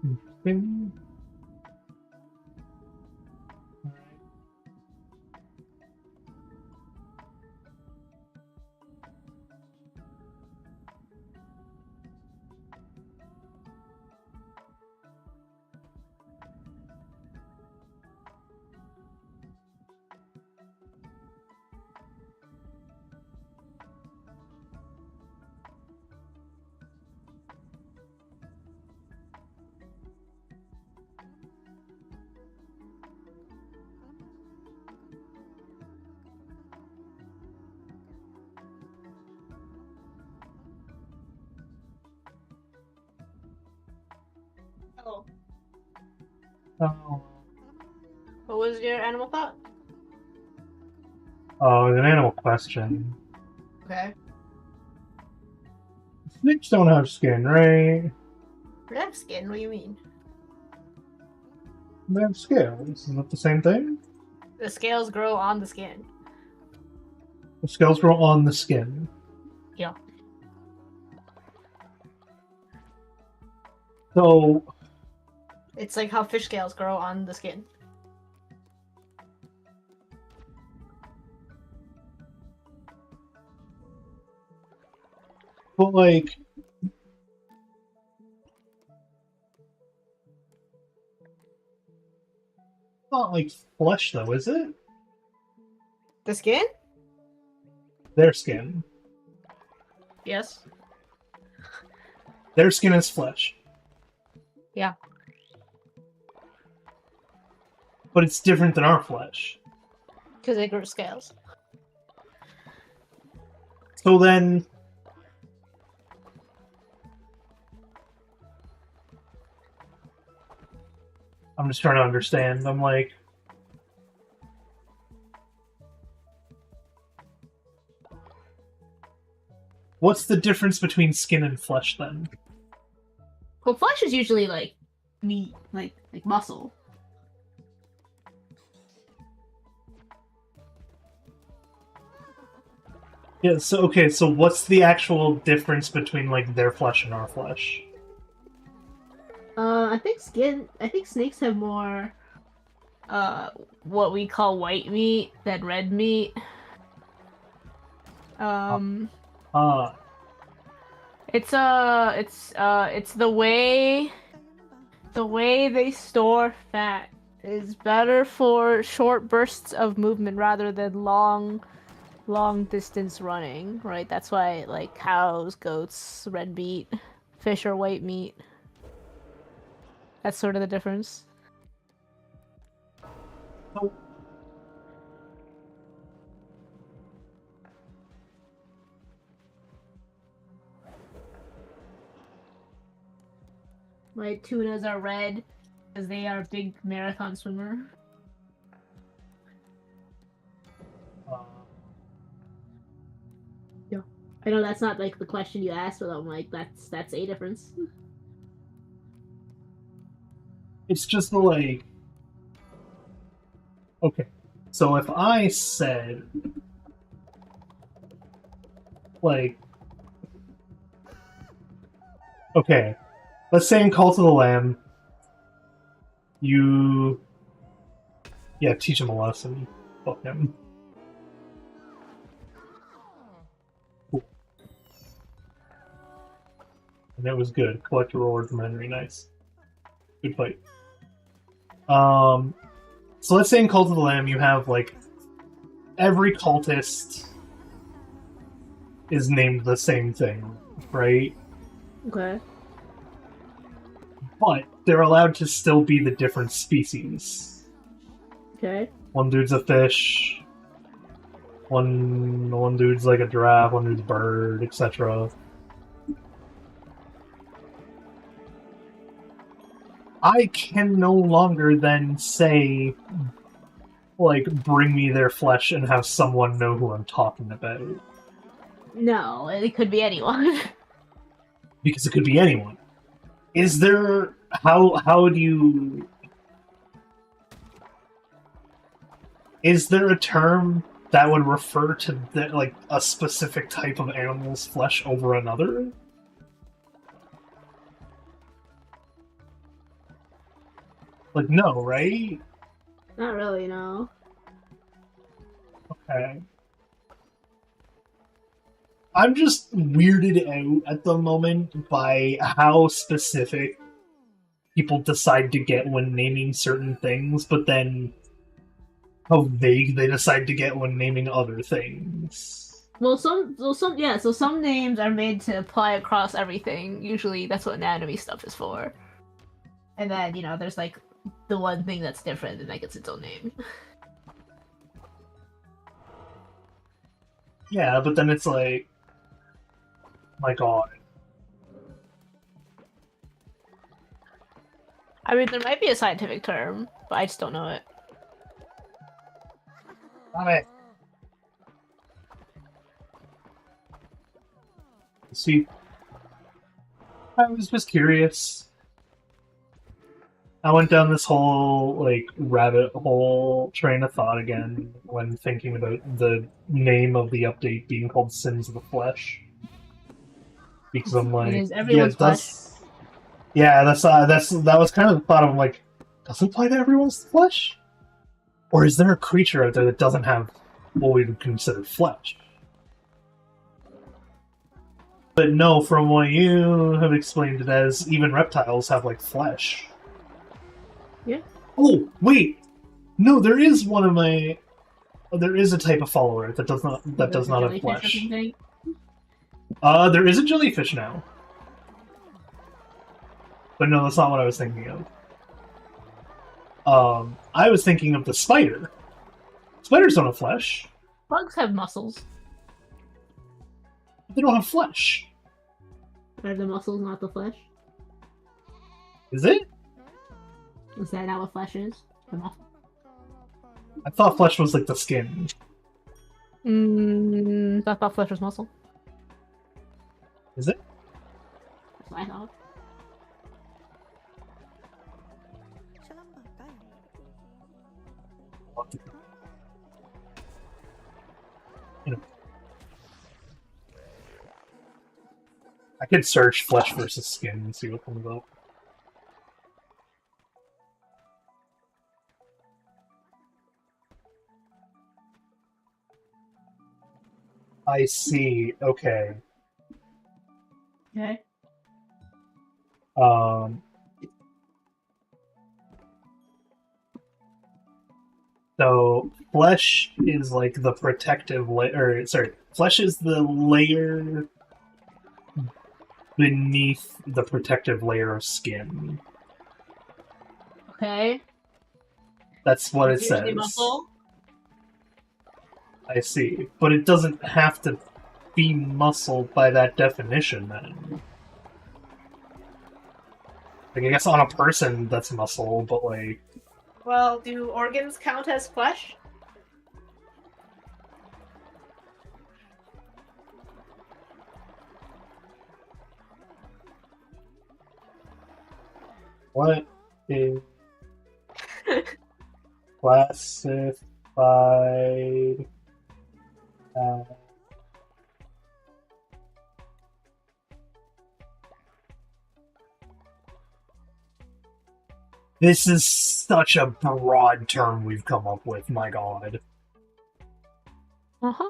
Interesting. Oh. Oh. What was your animal thought? Oh, an animal question. Okay. Snakes don't have skin, right? They have skin, what do you mean? They have scales. Isn't that the same thing? The scales grow on the skin. The scales grow on the skin. Yeah. So, It's like how fish scales grow on the skin. but like, not like flesh though, is it? The skin? Their skin. Yes. Their skin is flesh. Yeah. But it's different than our flesh. Because they grow scales. So then, I'm just trying to understand. I'm like, what's the difference between skin and flesh then? Well, flesh is usually like meat, like muscle. Yeah, so okay, so what's the actual difference between like their flesh and our flesh? I think snakes have more what we call white meat than red meat. It's the way they store fat is better for short bursts of movement rather than long distance running, right? That's why like cows, goats, red meat, fish are white meat. That's sort of the difference. So, Right, tunas are red because they are a big marathon swimmer. Yeah, I know that's not like the question you asked, but I'm like, that's a difference. it's just like, okay, so if I said, like, okay, let's say in Cult of the Lamb, you, yeah, teach him a lesson. Fuck him. Cool. And it was good. Collect rewards from Henry. Nice. Good fight. So let's say in Cult of the Lamb you have, like, every cultist is named the same thing, right? Okay. But they're allowed to still be the different species. Okay. One dude's a fish, one dude's like a giraffe, one dude's a bird, etc. I can no longer then say, like, bring me their flesh and have someone know who I'm talking about. No, it could be anyone. Because it could be anyone. Is there... How do you... Is there a term that would refer to, like, a specific type of animal's flesh over another? Like, no, right? Not really, no. Okay. I'm just weirded out at the moment by how specific people decide to get when naming certain things, but then how vague they decide to get when naming other things. So some names are made to apply across everything. Usually, that's what anatomy stuff is for. And then, there's like the one thing that's different and that gets its own name. Yeah, but then it's like, my god. I mean, there might be a scientific term, but I just don't know it. Damn it. See, I was just curious. I went down this whole, like, rabbit hole train of thought again when thinking about the name of the update being called Sins of the Flesh. Because I'm It like, is yeah, everyone's it flesh. does. Yeah, that was kind of the thought of, like, does it apply to everyone's flesh? Or is there a creature out there that doesn't have what we would consider flesh? But no, from what you have explained it as, even reptiles have, like, flesh. Yeah. Oh, wait! No, there is one of my... There is a type of follower that does not have flesh. There is a jellyfish now. But no, that's not what I was thinking of. I was thinking of the spider. Spiders don't have flesh. Bugs have muscles. They don't have flesh. Are the muscles not the flesh? Is it? Is that not what flesh is? The muscle? I thought flesh was like the skin. I thought flesh was muscle. Is it? That's what I thought. You know, I could search flesh versus skin and see what comes up. I see. Okay. Okay. So flesh is like the protective layer. Sorry, flesh is the layer beneath the protective layer of skin. Okay. That's what it It's usually says. muscle. I see, but it doesn't have to be muscle by that definition. Then, like, I guess on a person that's muscle, but like. Well, do organs count as flesh? What is classified as... This is such a broad term we've come up with, my god. Uh-huh.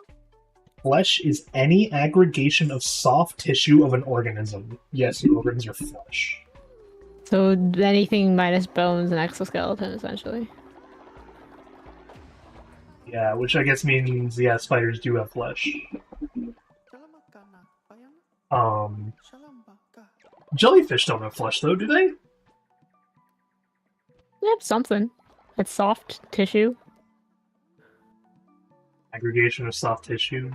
Flesh is any aggregation of soft tissue of an organism. Yes, your organs are flesh. So anything minus bones and exoskeleton, essentially. Yeah, which I guess means, yeah, spiders do have flesh. Jellyfish don't have flesh, though, do they? They have something. It's soft tissue. Aggregation of soft tissue.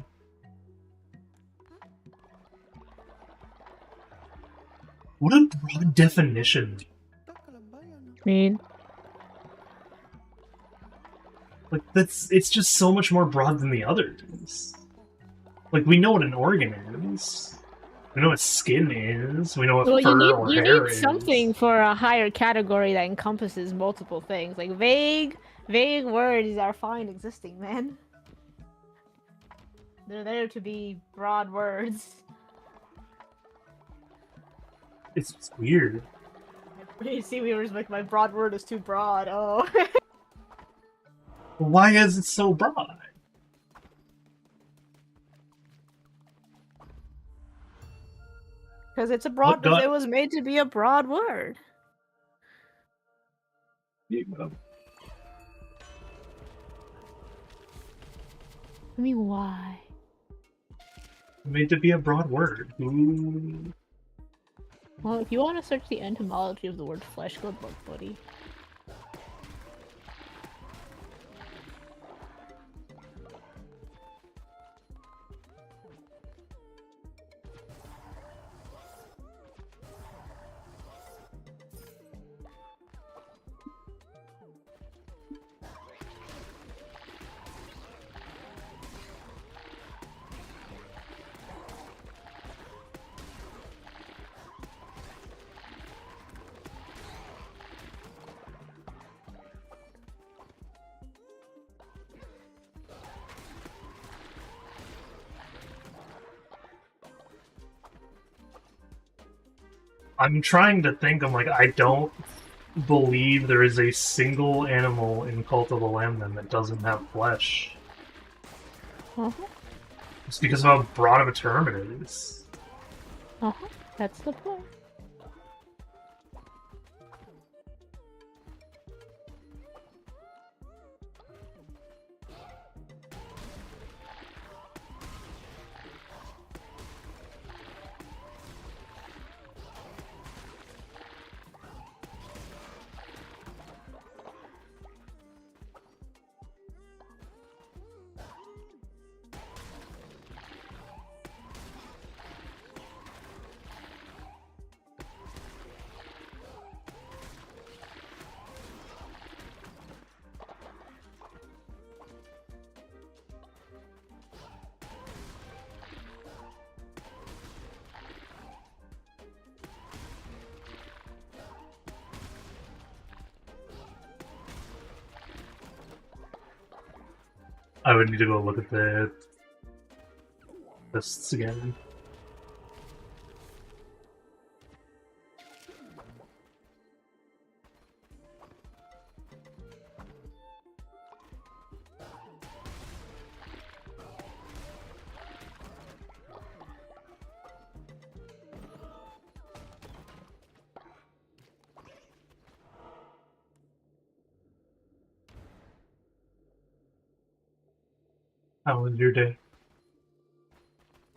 What a broad definition. I mean, Like, it's just so much more broad than the others. Like, we know what an organ is. We know what skin is. We know what fur or hair is. You need something for a higher category that encompasses multiple things. Like vague words are fine existing, man. They're there to be broad words. It's weird. Seaweaver's like, my broad word is too broad. Oh. Why is it so broad? Because it's a broad. What It was made to be a broad word. I mean, why? Made to be a broad word. Ooh. Well, if you want to search the etymology of the word flesh, good luck, buddy. I'm trying to think. I'm like, I don't believe there is a single animal in Cult of the Lambman that doesn't have flesh. It's because of how broad of a term it is. That's the point. I would need to go look at the lists again. How was your day?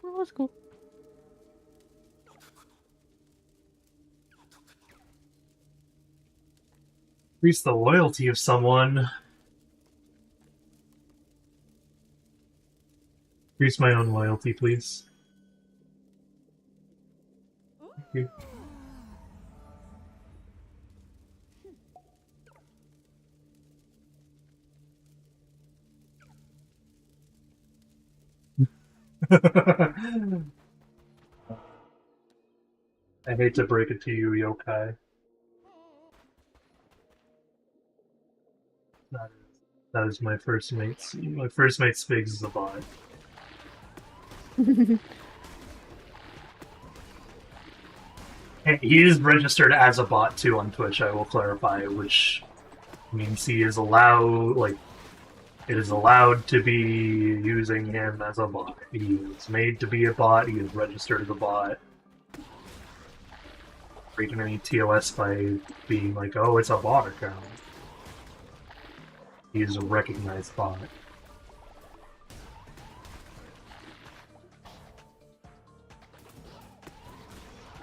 That was cool. Increase the loyalty of someone. Increase my own loyalty, please. Thank you. I hate to break it to you, yokai. That is my first mate's. My first mate Spigs is a bot. And he is registered as a bot too on Twitch, I will clarify, which means he is allowed, like, it is allowed to be using him as a bot. He is made to be a bot, he is registered as a bot. Breaking any TOS by being like, oh, it's a bot account. He is a recognized bot.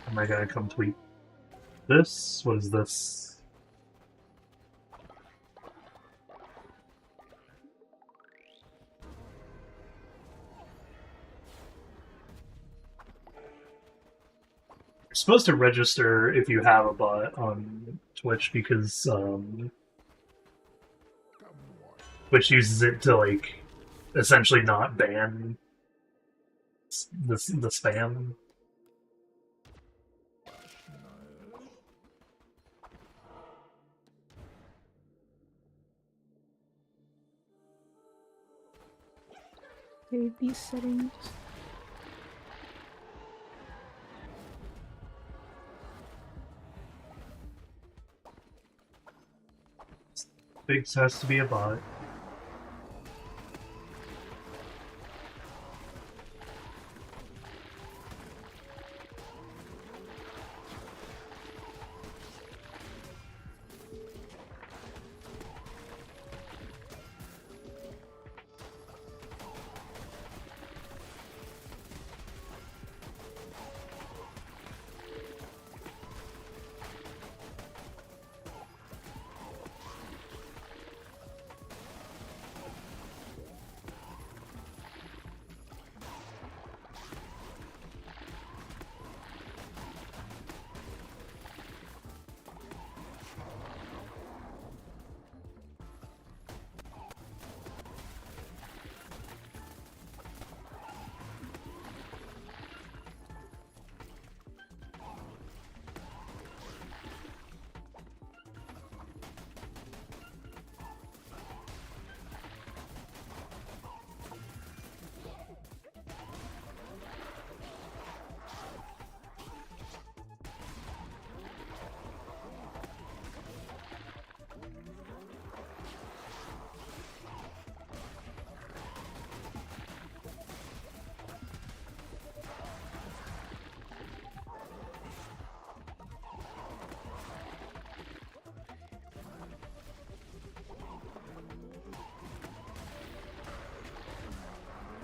Am I gonna complete this? What is this? You're supposed to register if you have a bot on Twitch because Twitch uses it to, like, essentially not ban the spam. Save these settings. Biggs has to be a bot.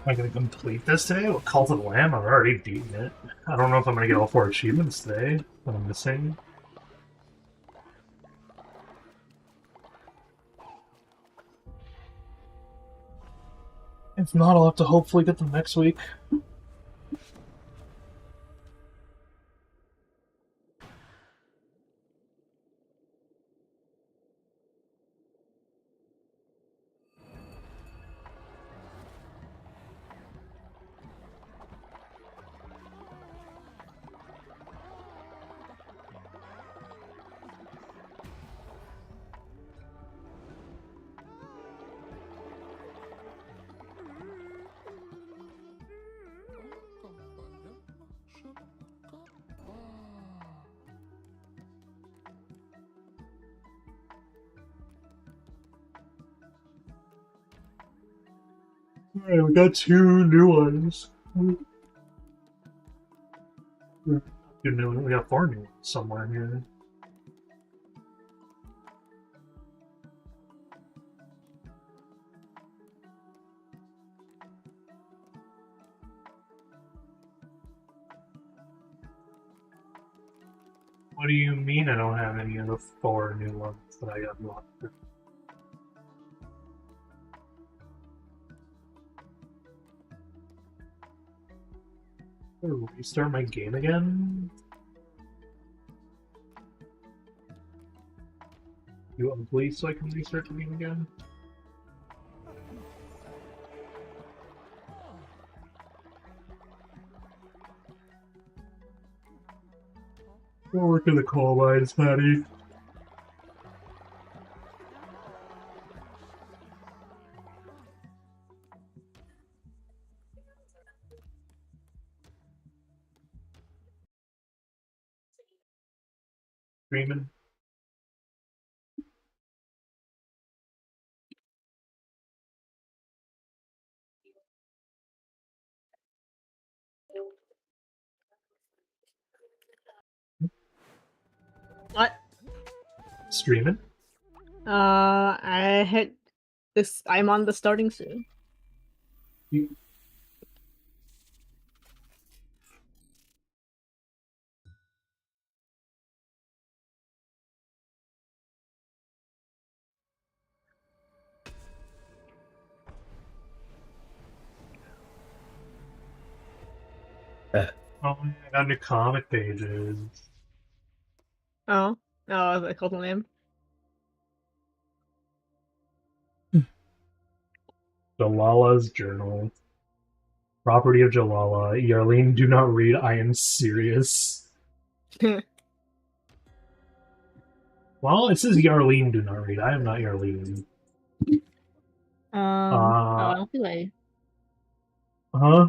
Am I gonna complete this today? With Cult of the Lamb? I've already beaten it. I don't know if I'm gonna get all 4 achievements today that I'm missing. If not, I'll have to hopefully get them next week. Alright, we got 2 new ones. We got 4 new ones somewhere here. What do you mean I don't have any of the 4 new ones that I got locked? Restart my game again? You ugly so I can restart the game again? We'll work in the coal mines, Patty. Dreaming. What? Streaming? I hit this. I'm on the starting soon. You... Oh, I got new comic pages. Oh, oh, I called my name. Jalala's journal. Property of Jalala. Yarlene, do not read. I am serious. Well, it says Yarlene, do not read. I am not Yarlene. Oh, I don't feel like. Huh?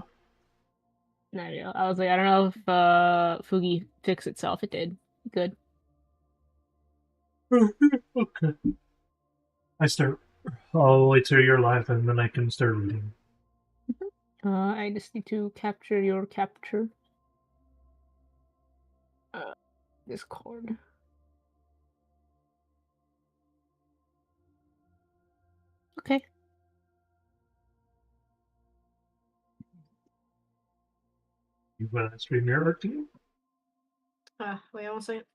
No, I was like, I don't know if Fugi fixed itself. It did. Good. Okay. I'll wait till you're live and then I can start reading. I just need to capture your capture. Discord. Okay. You want to stream your art team? Wait, I want to say it.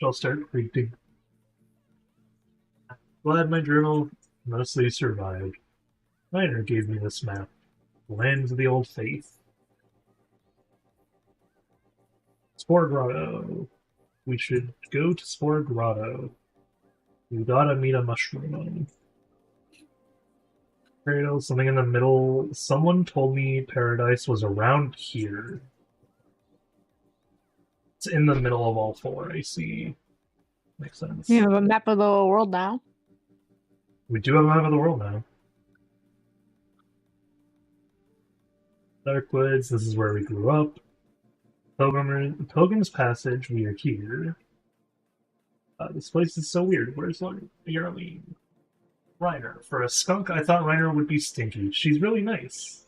I'll start reading. Glad my journal mostly survived. Miner gave me this map. Lands of the Old Faith. Spore Grotto. We should go to Spore Grotto. We gotta meet a mushroom. Cradle, something in the middle. Someone told me paradise was around here. It's in the middle of all four, I see. Makes sense. You have a map of the world now. We do have a map of the world now. Darkwoods, this is where we grew up. Pilgrim's Passage, we are here. This place is so weird. Where's Yarleen? Reiner. For a skunk, I thought Reiner would be stinky. She's really nice.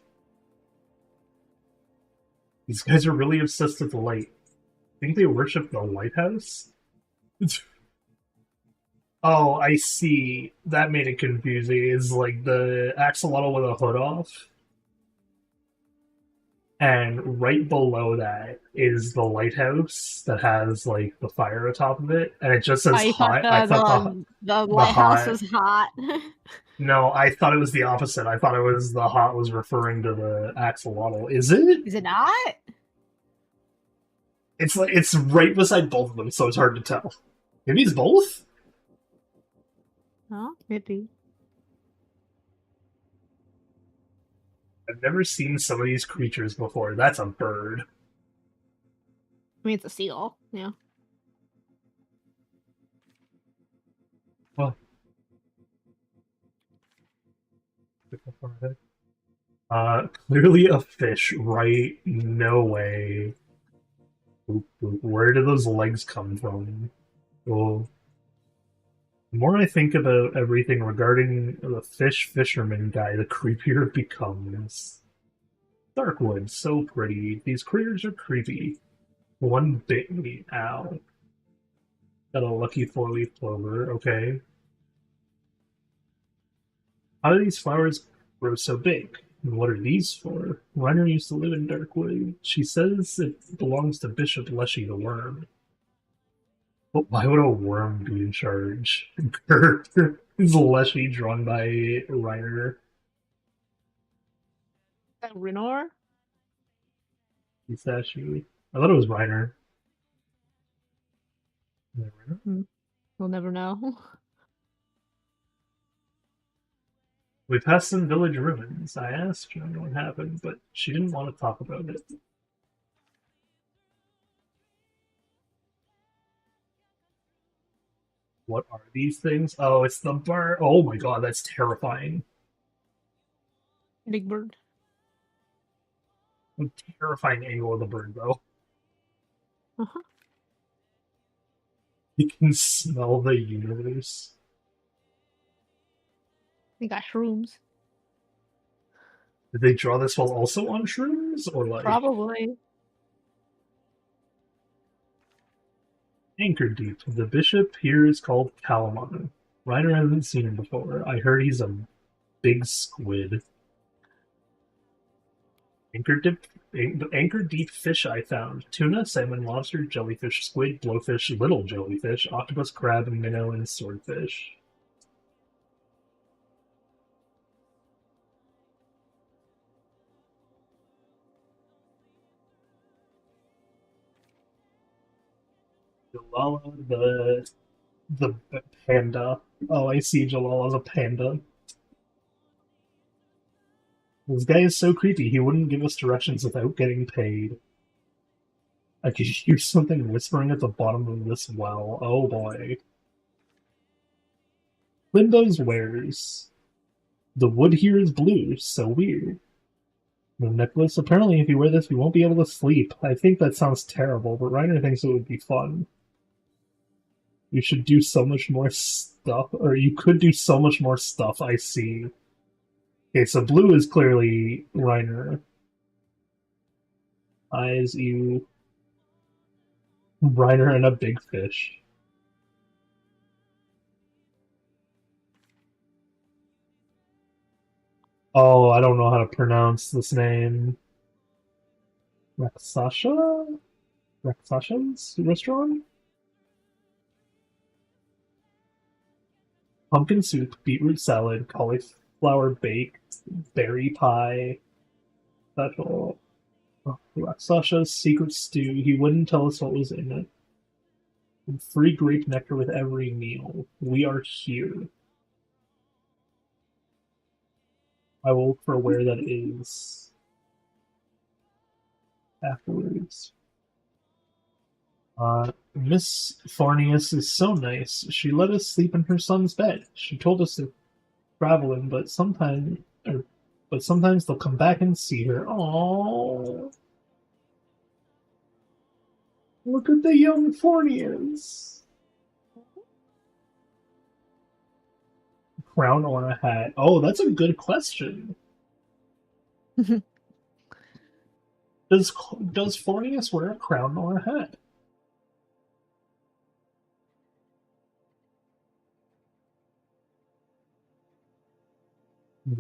These guys are really obsessed with the light. Think they worship the lighthouse? Oh, I see. That made it confusing. Is like the axolotl with a hood off. And right below that is the lighthouse that has like the fire atop of it, and it just says hot. I thought the lighthouse hot was hot. No, I thought it was the opposite. I thought it was the hot was referring to the axolotl. Is it? Is it not? It's like it's right beside both of them, so it's hard to tell. Maybe it's both. Oh, maybe. I've never seen some of these creatures before. That's a bird. I mean, it's a seagull. Yeah. Well, clearly a fish, right? No way. Where do those legs come from? Well, the more I think about everything regarding the fisherman guy, the creepier it becomes. Darkwood, so pretty. These critters are creepy. One bit me. Ow. Got a lucky four-leaf clover. Okay. How do these flowers grow so big? And what are these for? Reiner used to live in Darkwood. She says it belongs to Bishop Leshy the Worm. But why would a worm be in charge? Is Leshy drawn by Reiner? That Renor? Statue. I thought it was Reiner. We'll never know. We passed some village ruins. I asked her what happened, but she didn't want to talk about it. What are these things? Oh, it's the bird. Oh my god, that's terrifying. Big bird. A terrifying angle of the bird, though. Uh-huh. You can smell the universe. They got shrooms. Did they draw this while also on shrooms? Or like Probably. Anchor Deep. The bishop here is called Calamon. Reiner hasn't seen him before. I heard he's a big squid. Anchor deep fish I found. Tuna, salmon, lobster, jellyfish, squid, blowfish, little jellyfish, octopus, crab, minnow, and swordfish. Jalala, the panda. Oh, I see Jalala's a panda. This guy is so creepy. He wouldn't give us directions without getting paid. I could hear something whispering at the bottom of this well. Oh boy. Windows wares. The wood here is blue, so weird. The necklace, apparently if you wear this you won't be able to sleep. I think that sounds terrible, but Reiner thinks it would be fun. You should do so much more stuff, or you could do so much more stuff, I see. Okay, so blue is clearly Reiner. Eyes, you. Reiner and a big fish. Oh, I don't know how to pronounce this name. Raksasha? Raksasha's restaurant? Pumpkin soup, beetroot salad, cauliflower baked, berry pie, special. Raksasha's secret stew. He wouldn't tell us what was in it. And free grape nectar with every meal. We are here. I will look for where that is afterwards. Miss Farnius is so nice. She let us sleep in her son's bed. She told us to travel in, but sometimes they'll come back and see her. Oh, look at the young Farnius. Crown or a hat? Oh, that's a good question. Does Farnius wear a crown or a hat?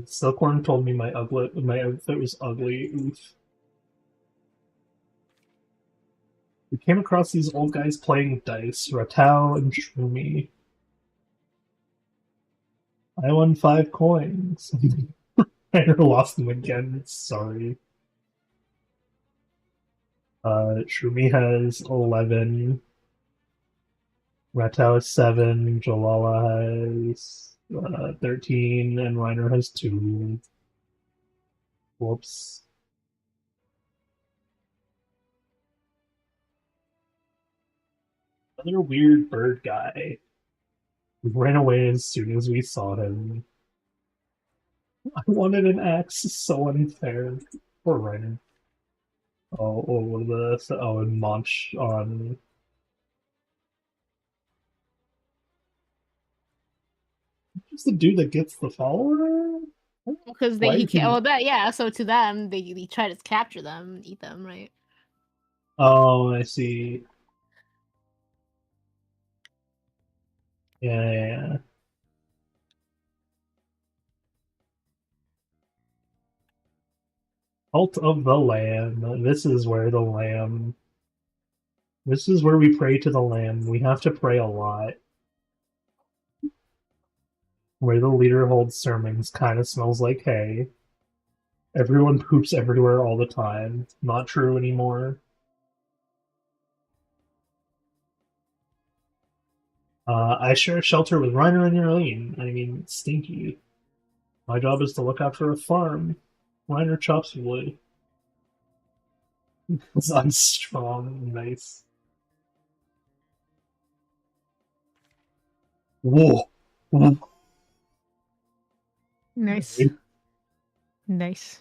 Silkworm told me my outfit was ugly. Oof. We came across these old guys playing dice, Ratau and Shroomy. I won 5 coins. I lost them again. Sorry. Shroomy has 11. Ratau has 7. Jalala has 13, and Reiner has 2. Whoops. Another weird bird guy. We ran away as soon as we saw him. I wanted an axe, so unfair. Poor Reiner. Oh, what are the... Oh, and Monch on... Just the dude that gets the follower? Because they oh that yeah, so to them they try to capture them, eat them, right? Oh, I see. Yeah. Cult of the Lamb. This is where the lamb. This is where we pray to the lamb. We have to pray a lot. Where the leader holds sermons kind of smells like hay. Everyone poops everywhere all the time. Not true anymore. I share a shelter with Reiner and Yarlene. I mean, Stinky. My job is to look after a farm. Reiner chops wood. I'm strong. Nice. Whoa. Nice. Nice.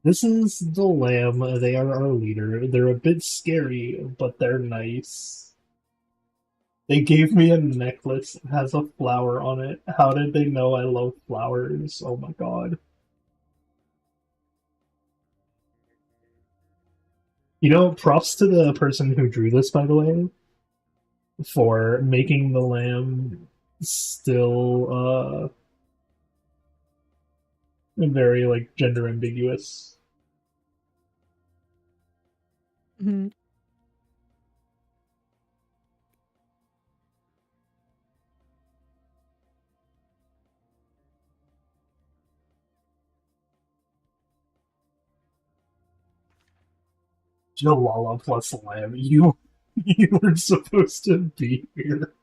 This is the lamb. They are our leader. They're a bit scary, but they're nice. They gave me a necklace that has a flower on it. How did they know I love flowers? Oh my god. You know, props to the person who drew this, by the way, for making the lamb still, very, like, gender ambiguous. Mm-hmm. Jalala plus lamb. You were supposed to be here.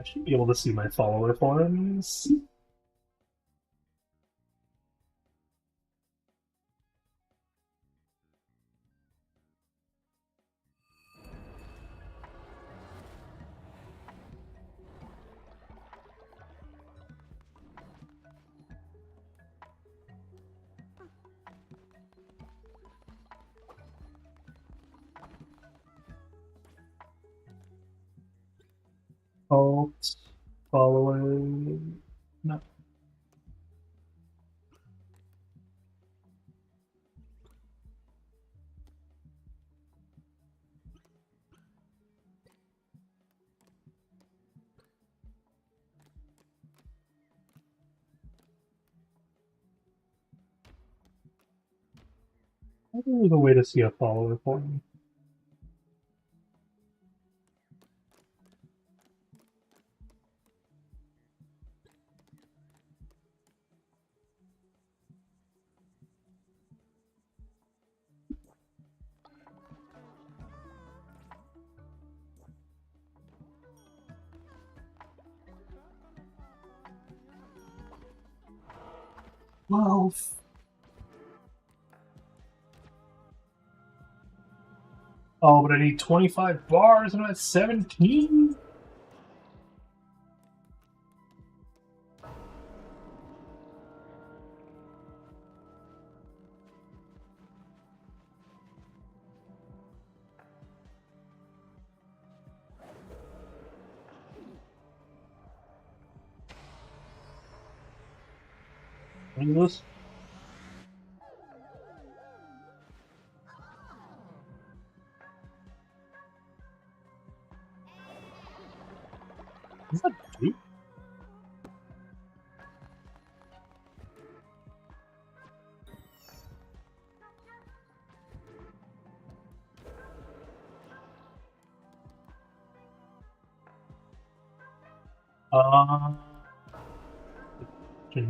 should be able to see my follower forms. Alt, following, no. I think there's a way to see a follower form. Well, oh, but I need 25 bars and I'm at 17? What is this? Is that deep?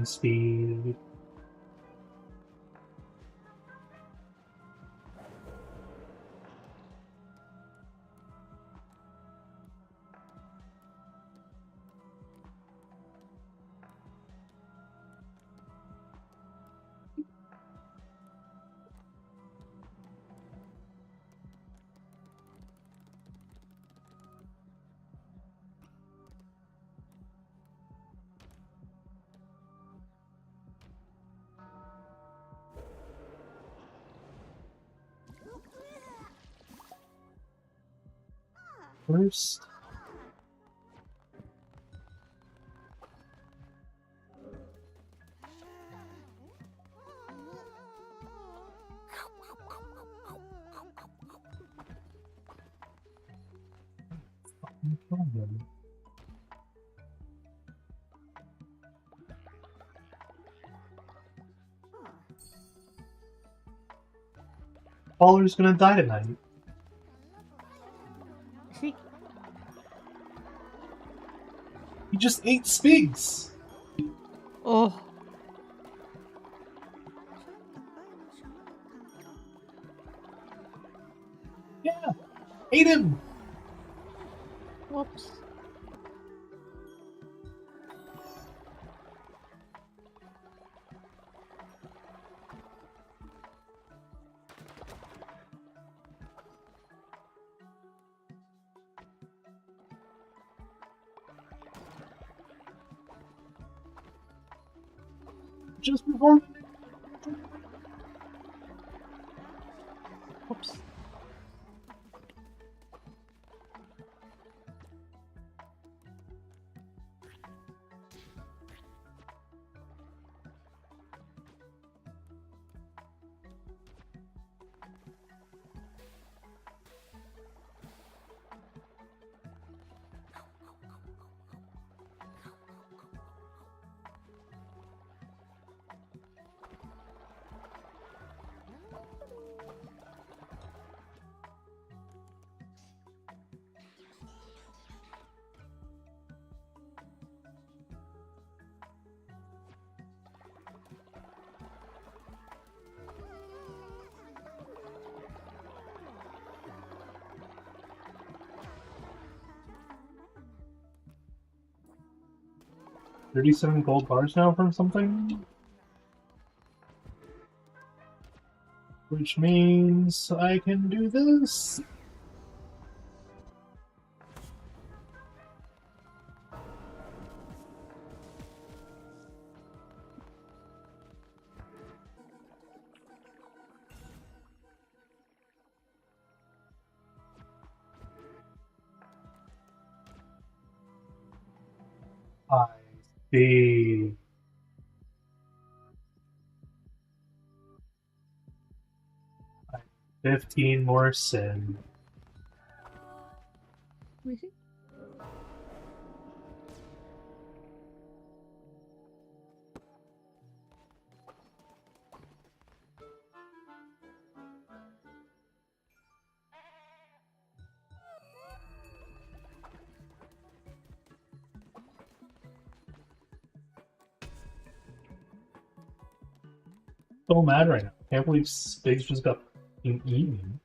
Speed. First. Problem. Baller's gonna die tonight. See? He just ate Spigs! Oh. Yeah! Ate him! Whoops. Just before. Whoops. 37 gold bars now from something. Which means I can do this. I see. I 15 more sin. Let me see. So mad right now. Can't believe Spigs just got eaten.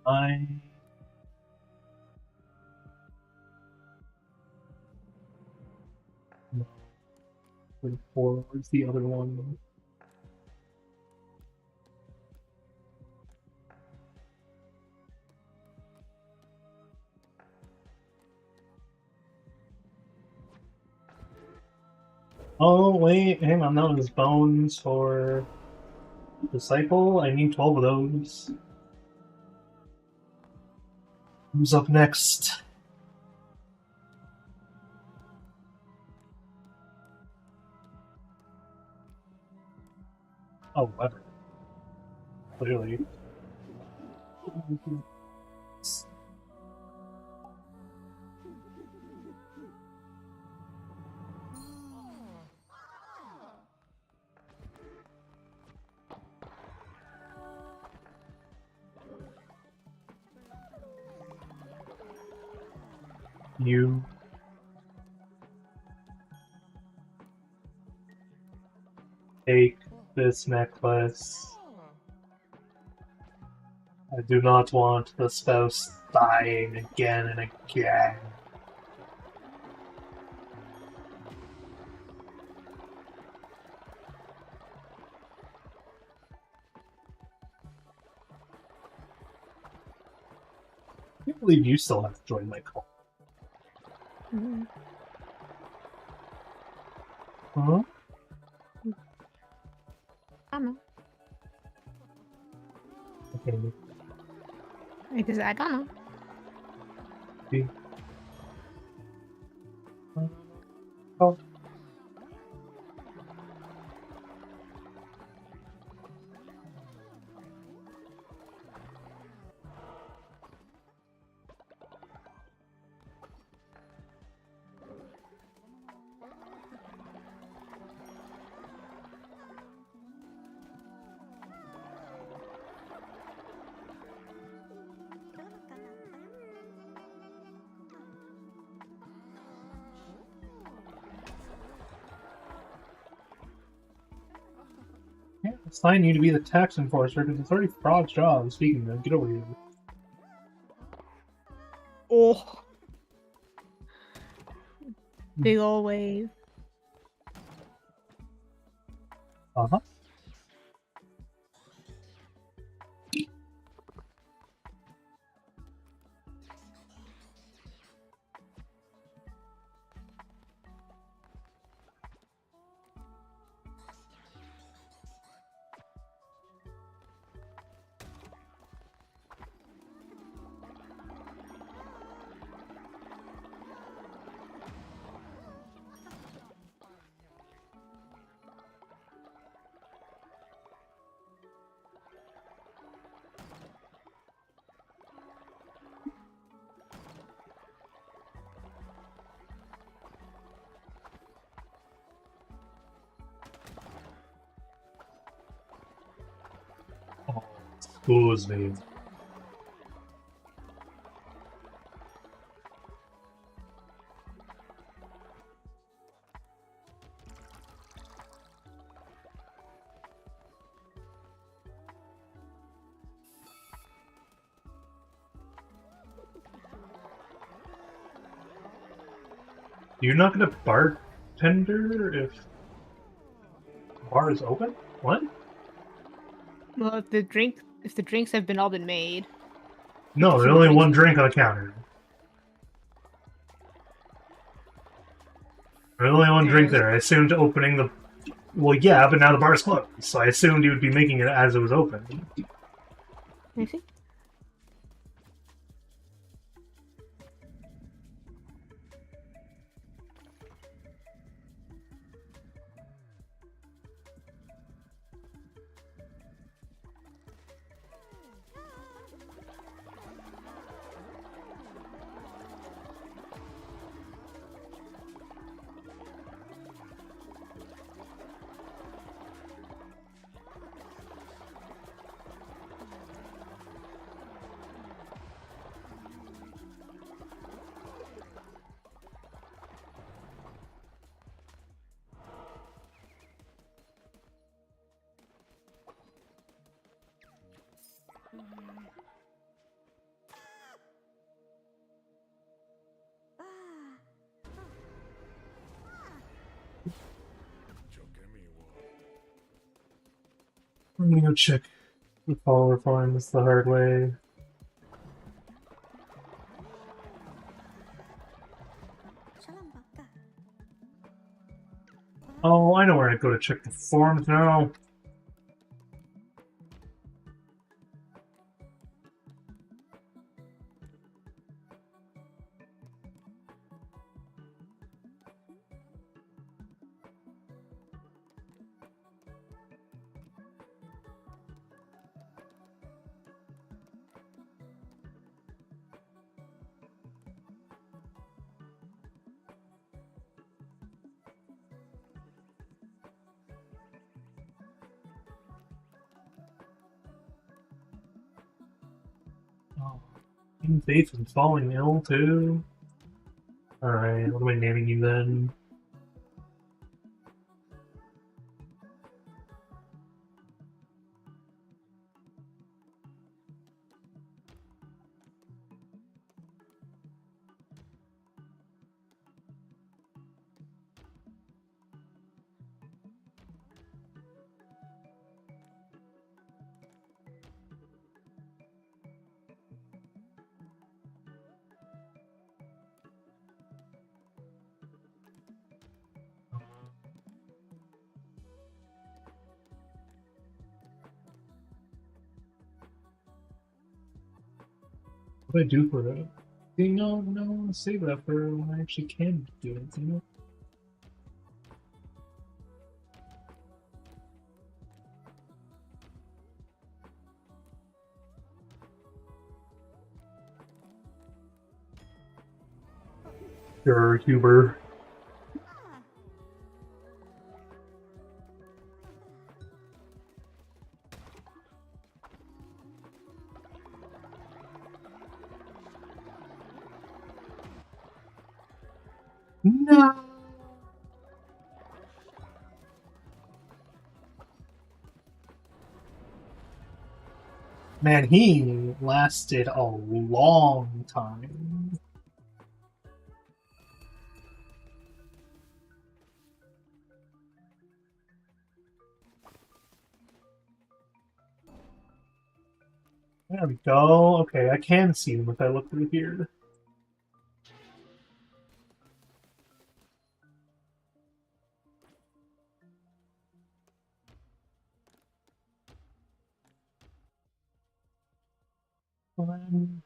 I... No. Where's the other one? Oh, wait, hang on, that was bones for Disciple. I need 12 of those. Who's up next? Oh, Weber. Clearly. You take this necklace. I do not want the spouse dying again and again. I can't believe you still have to join my call. Mm-hmm. Huh? I don't know. Okay. Because I don't know. See? Oh. Can't assign you to be the tax enforcer because it's already Frog's job. Speaking of, get over here. Oh. Big ol' wave. Uh-huh. Excuse me. You're not gonna bartender if the bar is open? What? Well, if the drinks have all been made. No, there's only one drink on the counter. There's only one drink there. I assumed opening the... Well, yeah, but now the bar's closed, so I assumed you would be making it as it was open. I see. I'm gonna go check the follower farms the hard way. Oh, I know where I go to check the forms now. Oh, in faith and falling ill too. Alright, what am I naming you then? What do I do for that? You know, no, I want to save that for when I actually can do it, you know? Sure, Huber. No! Man, he lasted a long time. There we go. Okay, I can see them if I look through here. Um,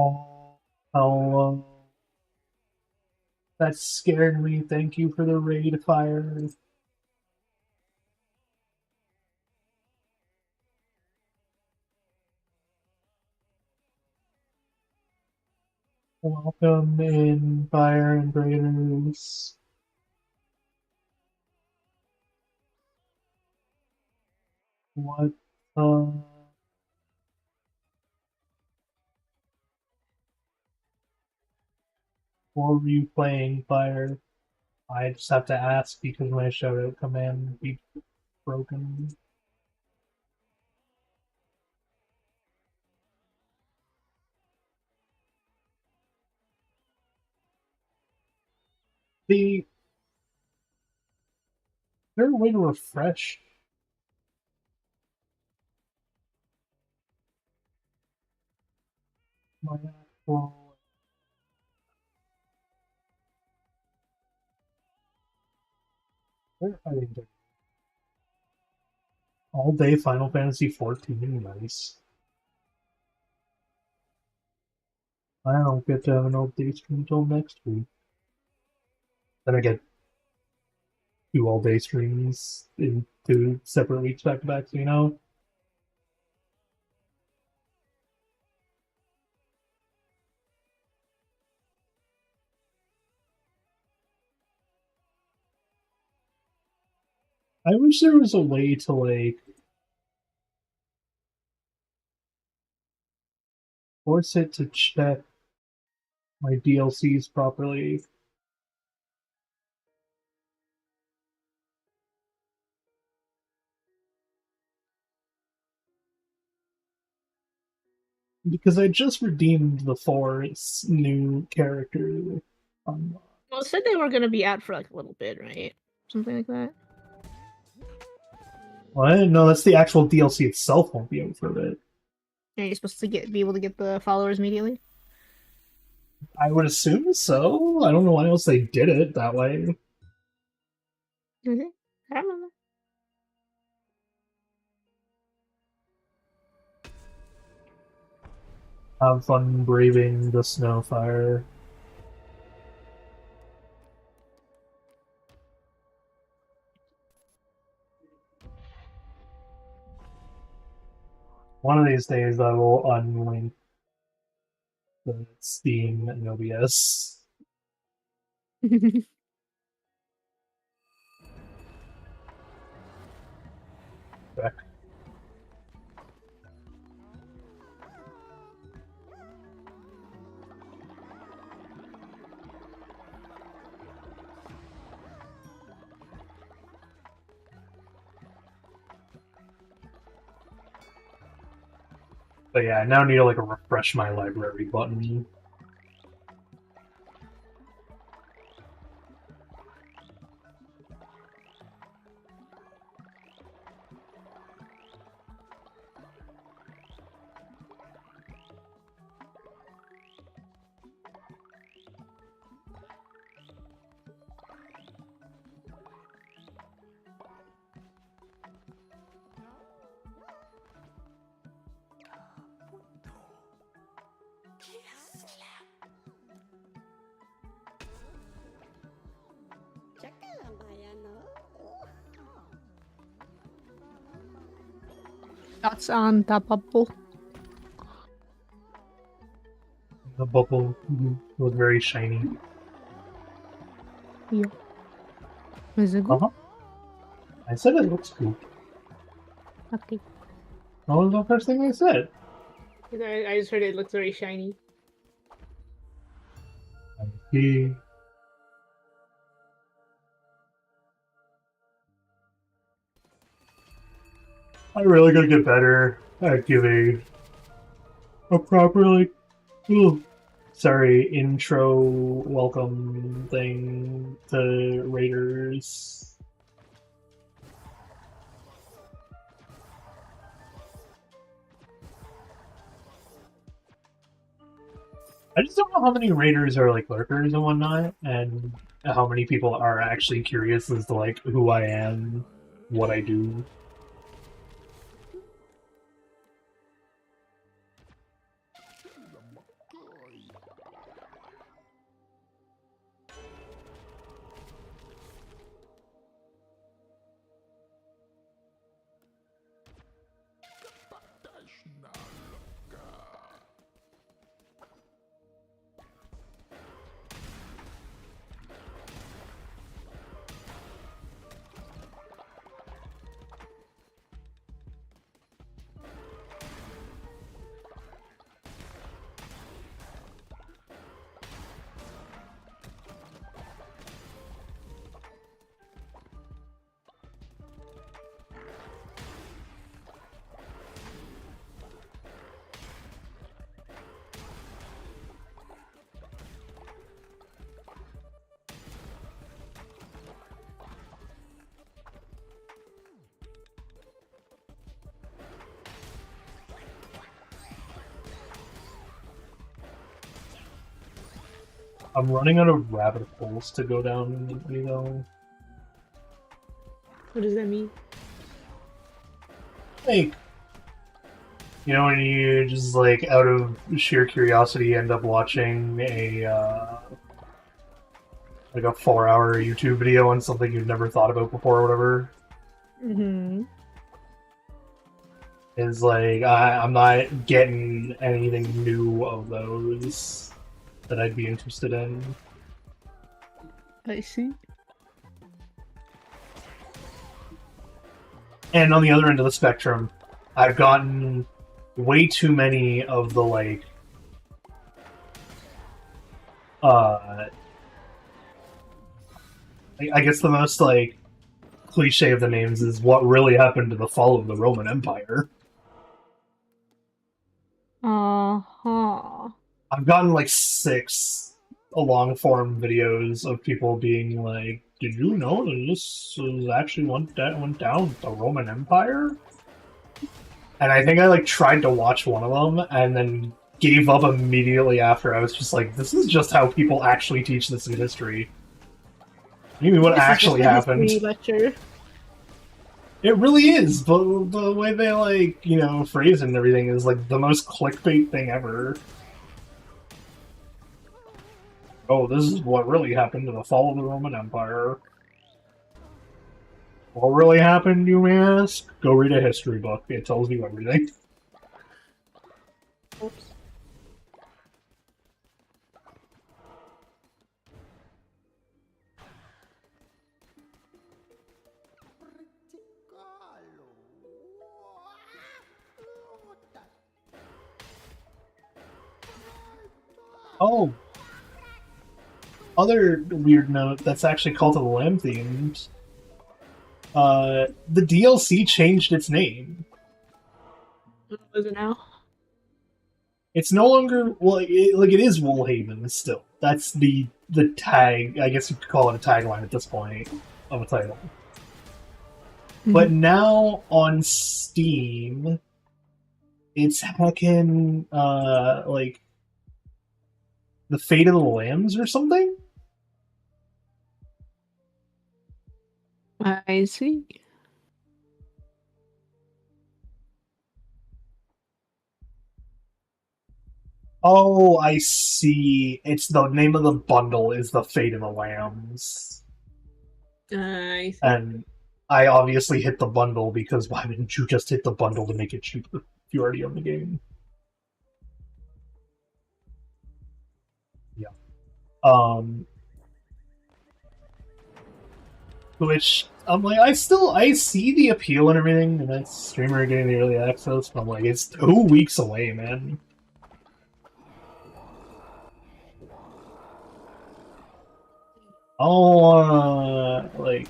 Oh, hello. That scared me. Thank you for the raid fire. Welcome in, fire invaders. What what were you playing, fire? I just have to ask because my shoutout command would be broken. Is there a way to refresh my actual? Where are they? All day Final Fantasy 14, nice. I don't get to have an update stream until next week. Then I get 2 all-day streams in 2 separate weeks back to back, so you know. I wish there was a way to, like, force it to check my DLCs properly. Because I just redeemed the 4 new character. Well, it said they were gonna be out for like a little bit, right? Something like that. Well, I didn't know that's the actual DLC itself won't be out for a bit. Are you supposed to be able to get the followers immediately? I would assume so. I don't know why else they did it that way. Mm-hmm. I don't know. Have fun braving the snow fire. One of these days I will unlink the Steam and OBS. Back. But yeah, I now need to like refresh my library button. That's on the bubble. The bubble was very shiny. Yeah. Is it good? Uh-huh. I said it looks cool. Okay. That was the first thing I said. I just heard it looks very shiny. Okay. I really gotta get better at giving a proper, like, intro welcome thing to raiders. I just don't know how many raiders are like lurkers and whatnot, and how many people are actually curious as to like who I am, what I do. I'm running out of rabbit holes to go down, you know. What does that mean? Like, you know, when you just, like, out of sheer curiosity end up watching like a 4-hour YouTube video on something you've never thought about before or whatever. Mm-hmm. Is like, I'm not getting anything new of those that I'd be interested in. I see. And on the other end of the spectrum, I've gotten way too many of the, like, I guess the most, like, cliche of the names is what really happened to the fall of the Roman Empire. Uh-huh. I've gotten, like, 6 long-form videos of people being like, did you know that this was actually went down with the Roman Empire? And I think I, like, tried to watch one of them, and then gave up immediately after. I was just like, this is just how people actually teach this in history. Maybe what actually happened. Lecture. It really is, but the way they, like, you know, phrase it and everything is, like, the most clickbait thing ever. Oh, this is what really happened to the fall of the Roman Empire. What really happened, you may ask? Go read a history book. It tells you everything. Oops. Oh! Other weird note that's actually Cult of the Lamb themed. The DLC changed its name. What is it now? It's no longer, well, it is Woolhaven still. That's the tag, I guess you could call it a tagline at this point of a title. Mm-hmm. But now on Steam, it's heckin', like, the Fate of the Lambs or something? I see. Oh, I see. It's the name of the bundle is the Fate of the Lambs. I see. And I obviously hit the bundle because why didn't you just hit the bundle to make it cheaper if you already own the game? Yeah. Which I'm like, I see the appeal and everything, and that streamer getting the early access, but I'm like, it's 2 weeks away, man. Like,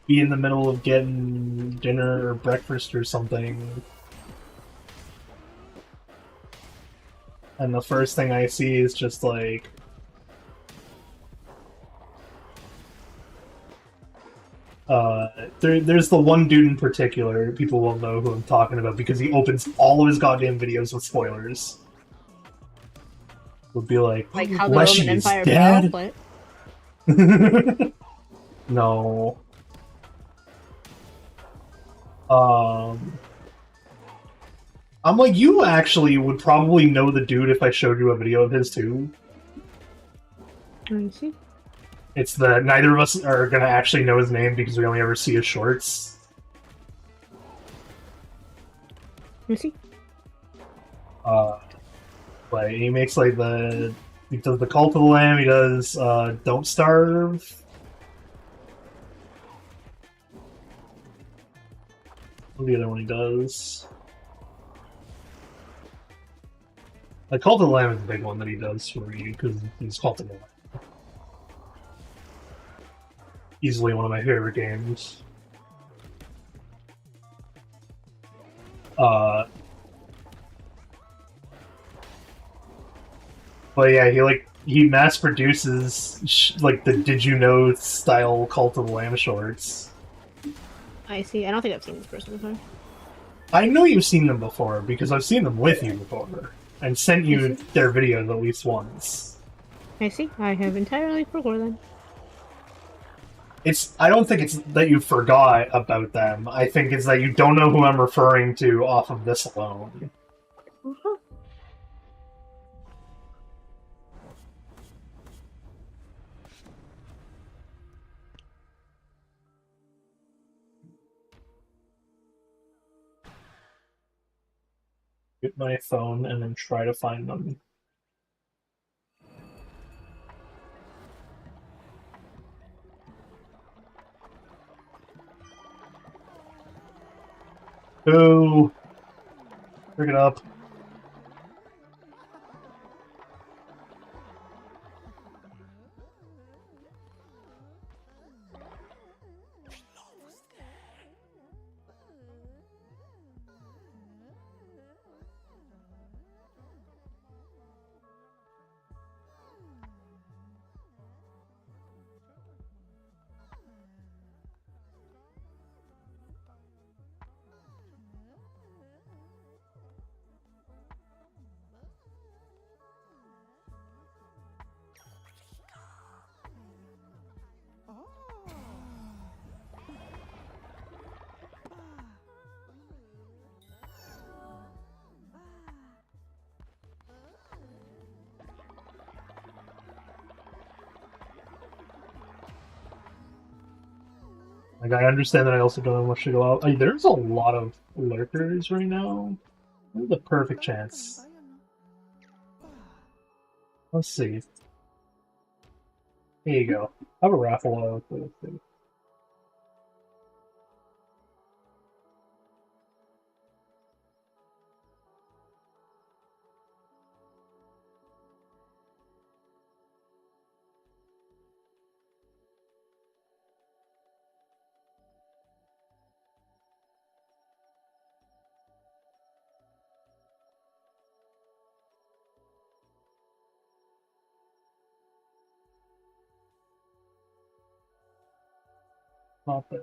be in the middle of getting dinner or breakfast or something, and the first thing I see is just like, there's the one dude in particular, people will know who I'm talking about because he opens all of his goddamn videos with spoilers. Would be like how the Roman Empire dead? No. I'm like, you actually would probably know the dude if I showed you a video of his too. I see. It's that neither of us are gonna actually know his name because we only ever see his shorts. I see. Like, he makes like he does the Cult of the Lamb, he does Don't Starve. What's the other one he does? The Cult of the Lamb is the big one that he does for you because he's Cult of the Lamb. Easily one of my favorite games. But yeah, he mass produces like the Did You Know style Cult of the Lamb shorts. I see. I don't think I've seen this person before. I know you've seen them before because I've seen them with you before. and sent you their videos at least once. I see. I have entirely forgotten. I don't think it's that you forgot about them. I think it's that you don't know who I'm referring to off of this alone. Uh-huh. Get my phone and then try to find them. Who? Pick it up. Like, I understand that I also don't have much to go out. Like, there's a lot of lurkers right now. This is the perfect chance. Let's see. Here you go. I have a raffle out for this thing. Not this.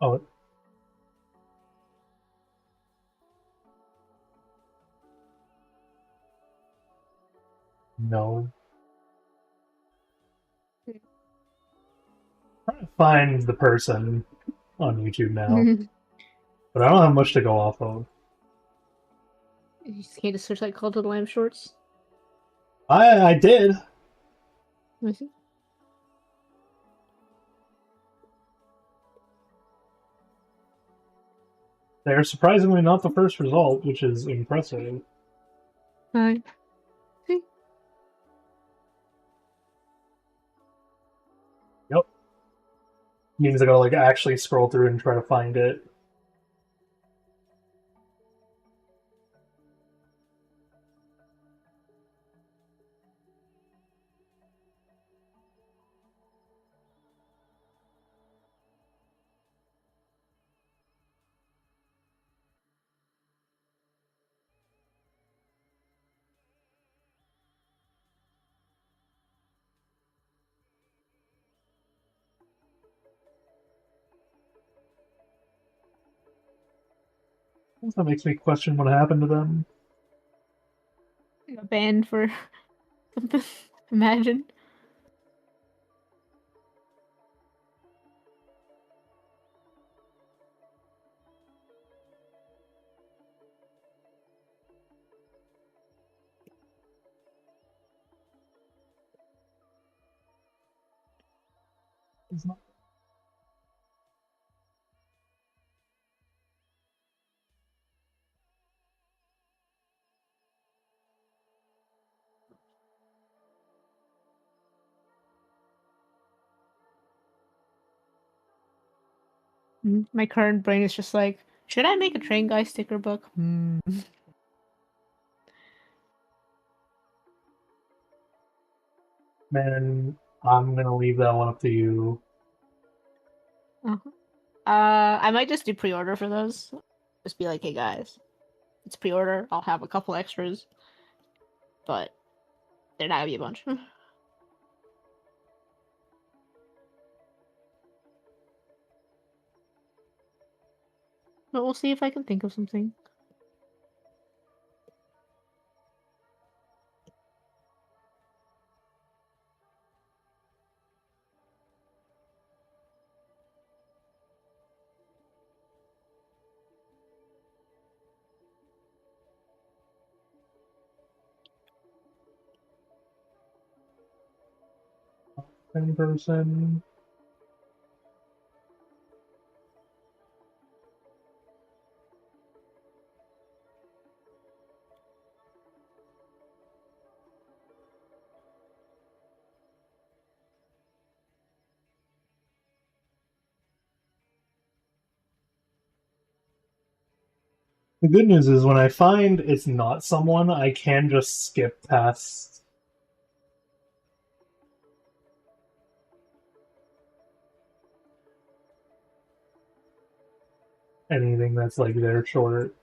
Oh, no. I'm trying to find the person on YouTube now, but I don't have much to go off of. You just can't just search like Call to the Lamb shorts. I did. I see. They're surprisingly not the first result, which is impressive. I see. Yep. Means I gotta like actually scroll through and try to find it. That makes me question what happened to them. A band for something. Imagine. It's not... My current brain is just like, should I make a train guy sticker book? Man, I'm gonna leave that one up to you. Uh-huh. I might just do pre-order for those. Just be like, hey guys, it's pre-order. I'll have a couple extras, but they're not gonna be a bunch. But we'll see if I can think of something. In person. The good news is when I find it's not someone, I can just skip past anything that's like their short.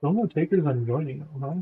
Don't know takers I'm joining them, huh?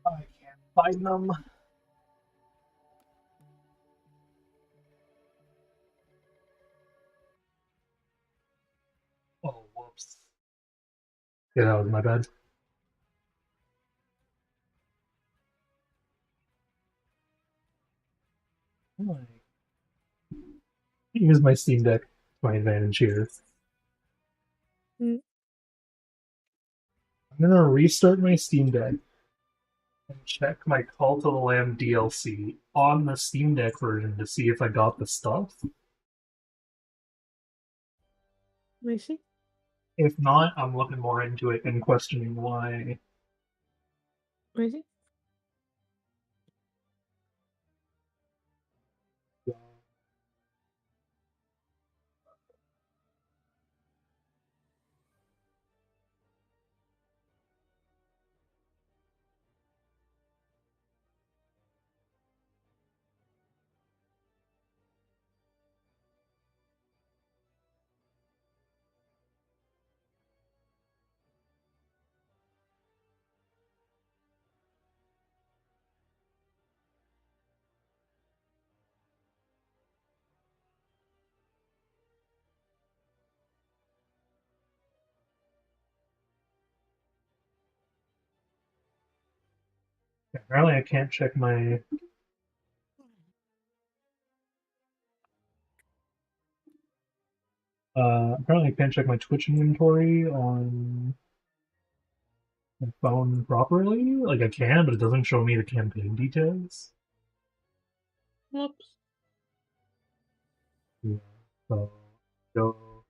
I can't find them. Oh, whoops. Yeah, that was my bad. Use my Steam Deck to my advantage here. Mm. I'm gonna restart my Steam Deck and check my Call to the Lamb DLC on the Steam Deck version to see if I got the stuff. Let me see. If not, I'm looking more into it and questioning why. Let me see. Apparently I can't check my apparently I can't check my Twitch inventory on my phone properly. Like I can, but it doesn't show me the campaign details. Whoops. Yeah. So go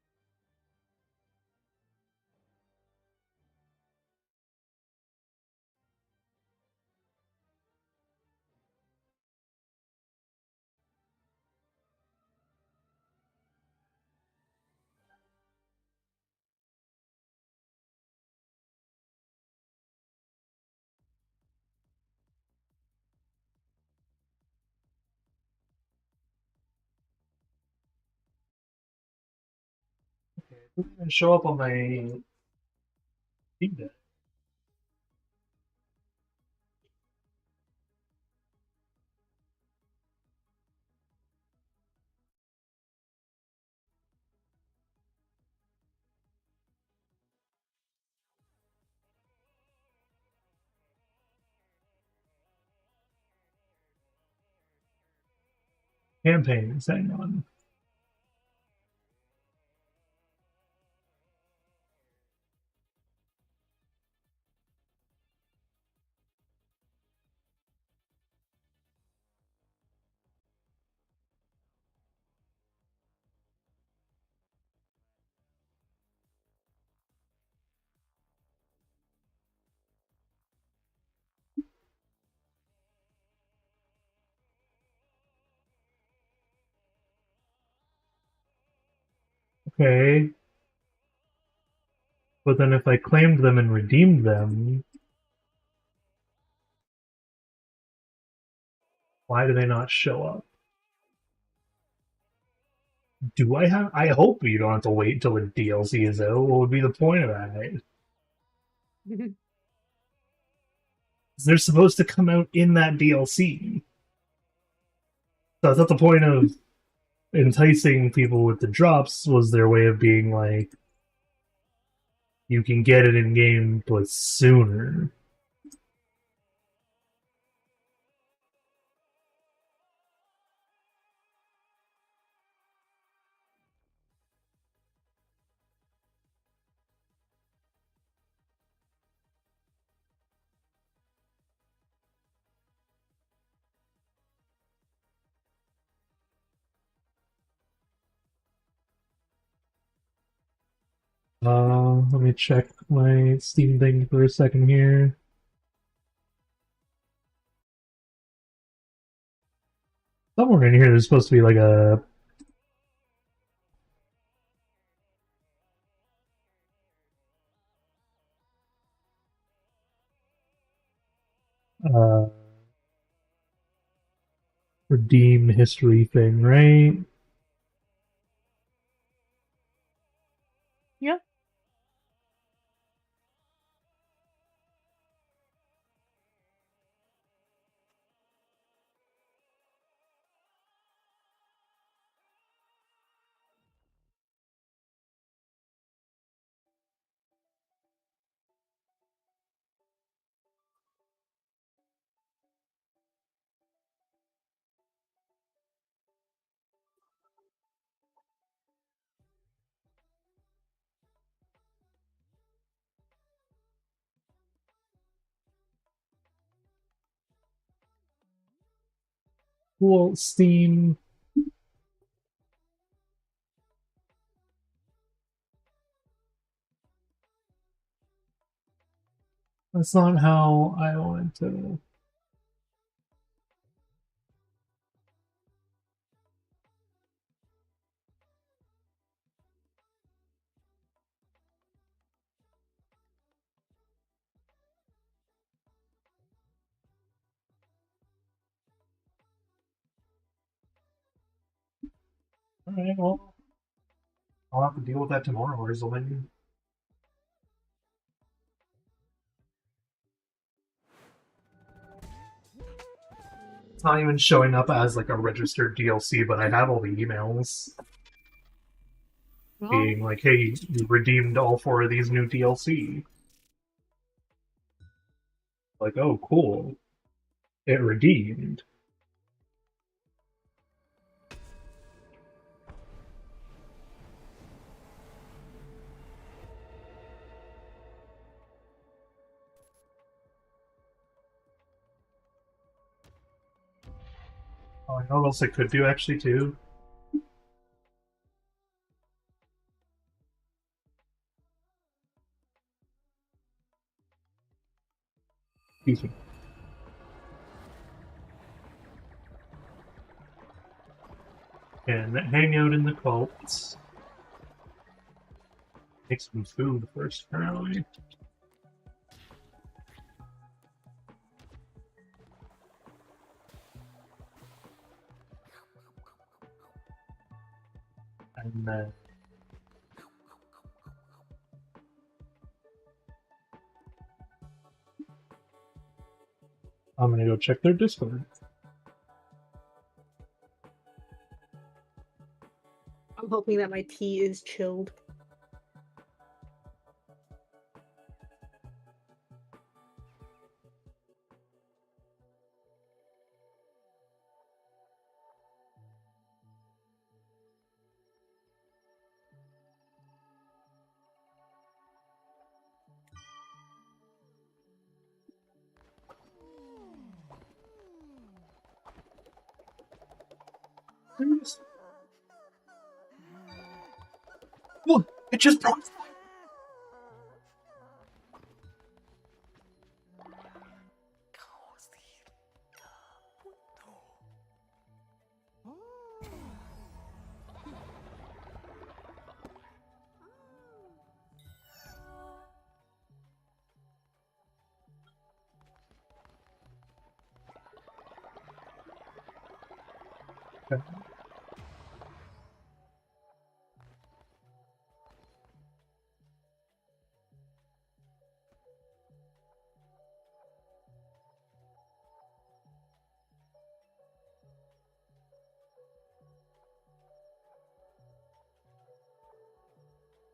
okay. It doesn't even show up on my Steam Deck. Campaigns, hang on. Okay. But then if I claimed them and redeemed them, why do they not show up? Do I have? I hope you don't have to wait until the DLC is out. What would be the point of that? They're supposed to come out in that DLC. So I thought the point of enticing people with the drops was their way of being like, you can get it in game, but sooner. Let me check my Steam thing for a second here. Somewhere in here, there's supposed to be like a uh, redeem history thing, right? Yeah. Cool, Steam. That's not how I want to. Alright, well, I'll have to deal with that tomorrow or something. It's not even showing up as like a registered DLC, but I have all the emails being like, hey, you redeemed all 4 of these new DLC. Like, oh, cool. it redeemed. Oh, I know what else I could do actually too. Excuse me. And hang out in the cult. Make some food first, apparently. And then I'm gonna go check their Discord. I'm hoping that my tea is chilled. Look, it just broke.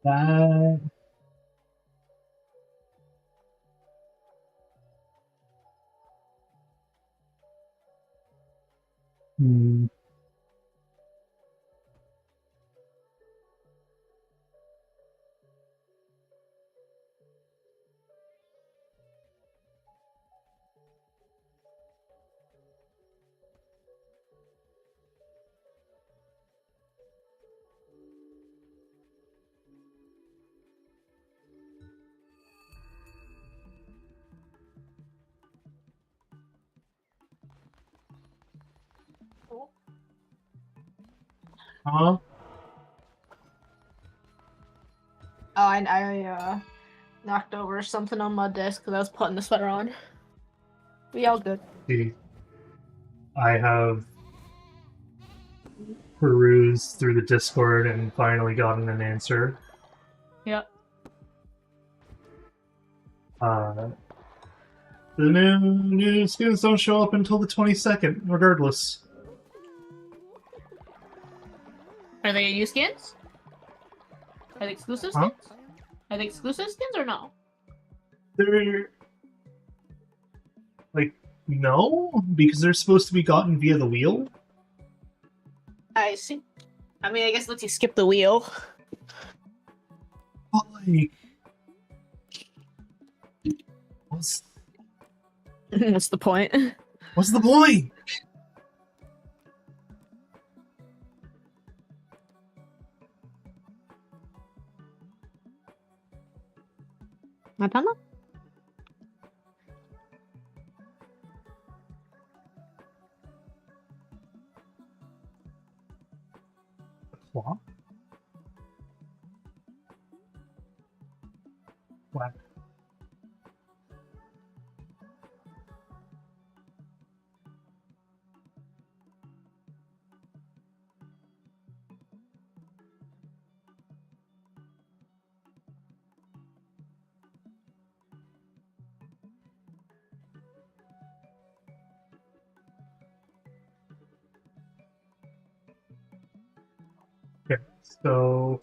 That. Hmm. Huh? Oh, I knocked over something on my desk because I was putting the sweater on. We all good. See, I have perused through the Discord and finally gotten an answer. Yep. The new skins don't show up until the 22nd, regardless. Are they new skins? Are they exclusive Huh? skins? Are they exclusive skins or no? They're like no, because they're supposed to be gotten via the wheel. I see. I mean, I guess lets you skip the wheel. But like, what's What's the point? what's the point? My panda? What? What? Okay, so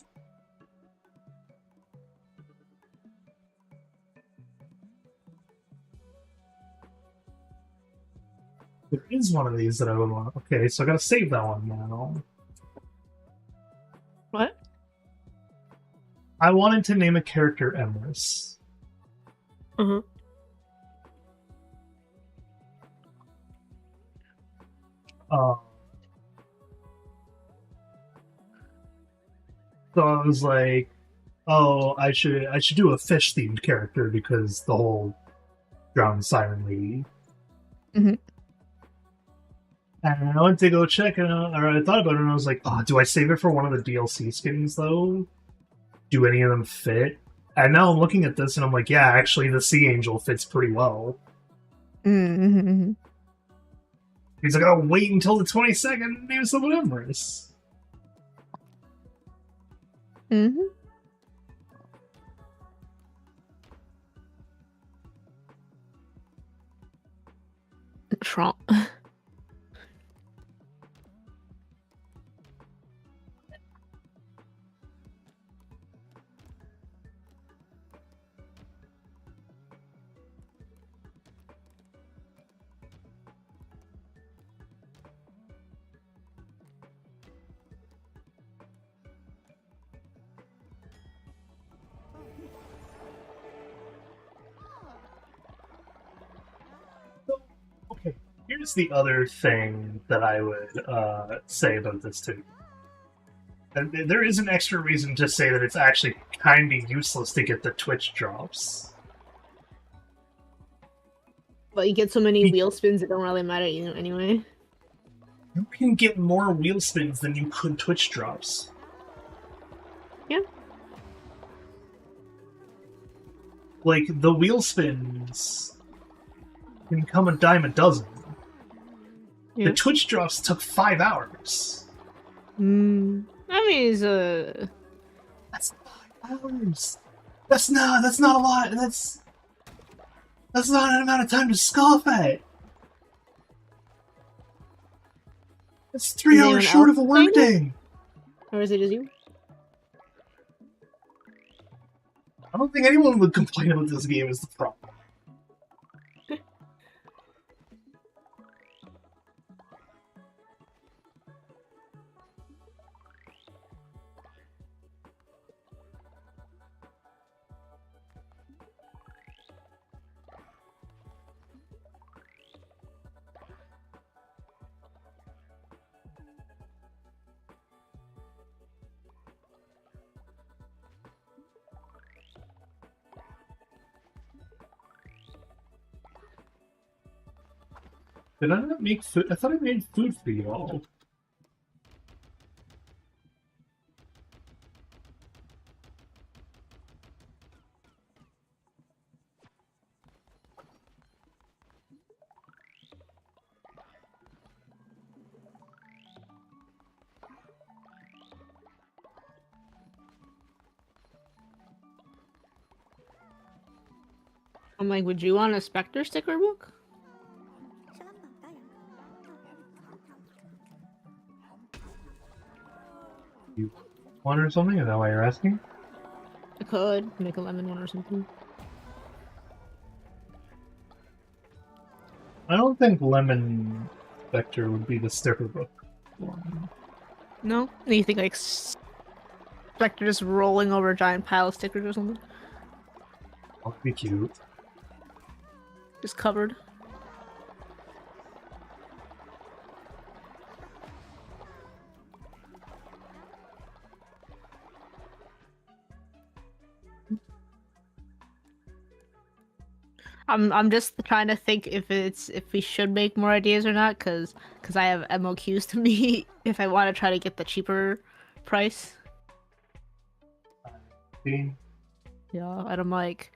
There is one of these that I would want. Okay, so I gotta save that one now. What? I wanted to name a character Emrys. Uh-huh. Uh, so I was like, oh, I should do a fish themed character because the whole drowned siren lady. Mhm. And I went to go check, or I thought about it, and I was like, oh, do I save it for one of the DLC skins though? Do any of them fit? And now I'm looking at this, and I'm like, yeah, actually, the Sea Angel fits pretty well. Mm-hmm. He's like, oh, wait until the 22nd and name someone Emrys. Mm-hmm. Trump. Okay, here's the other thing that I would say about this too. And there is an extra reason to say that it's actually kind of useless to get the Twitch drops. But you get so many wheel spins, it don't really matter anyway. You can get more wheel spins than you could Twitch drops. Yeah. Like, the wheel spins can come a dime a dozen. Yeah. The Twitch drops took 5 hours. I mean, it's That's 5 hours. That's not a lot. That's not an amount of time to scoff at. That's 3 hours short of a workday. Or is it just you? I don't think anyone would complain about this game is the problem. Did I not make food? I thought I made food for you all. I'm like, would you want a Spectre sticker book? You want or something? Is that why you're asking? I could make a lemon one or something. I don't think Lemon Spectre would be the sticker book one. No? You think like Spectre just rolling over a giant pile of stickers or something? That would be cute. Just covered. I'm just trying to think if we should make more ideas or not, cause I have MOQs to meet if I want to try to get the cheaper price. See? Yeah, and I'm like,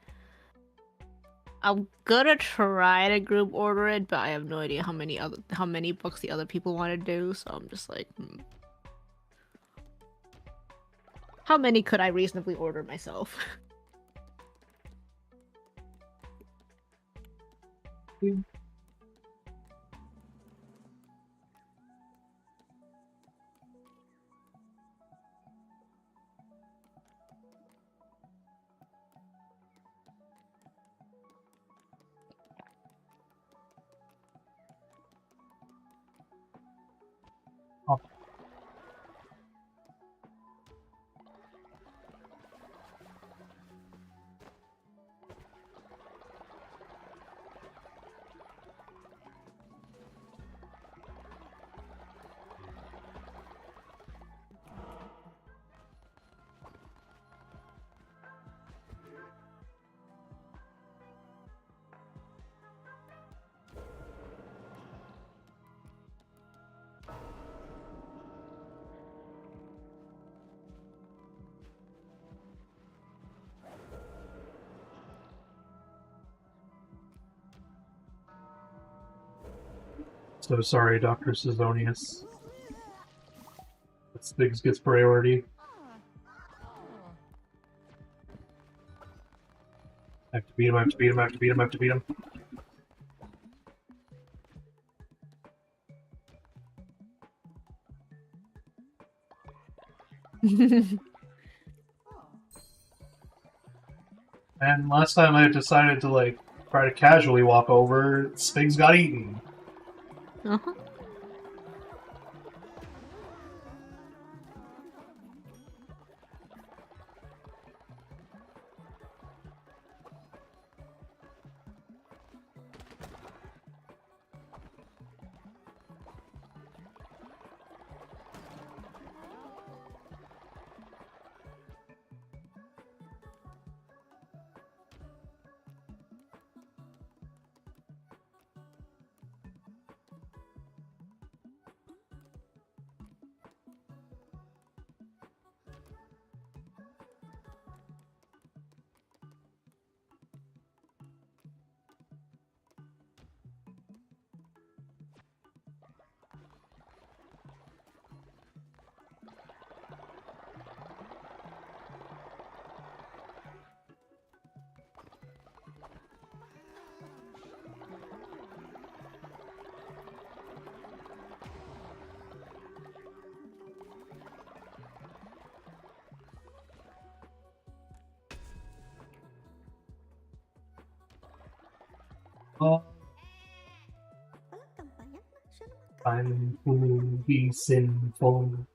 I'm gonna try to group order it, but I have no idea how many books the other people want to do, so I'm just like, how many could I reasonably order myself? So sorry, Dr. Sizonius. But Spigs gets priority. I have to beat him, I have to beat him, I have to beat him, I have to beat him. And last time I decided to, like, try to casually walk over, Spigs got eaten. Uh-huh. Time to be sinful.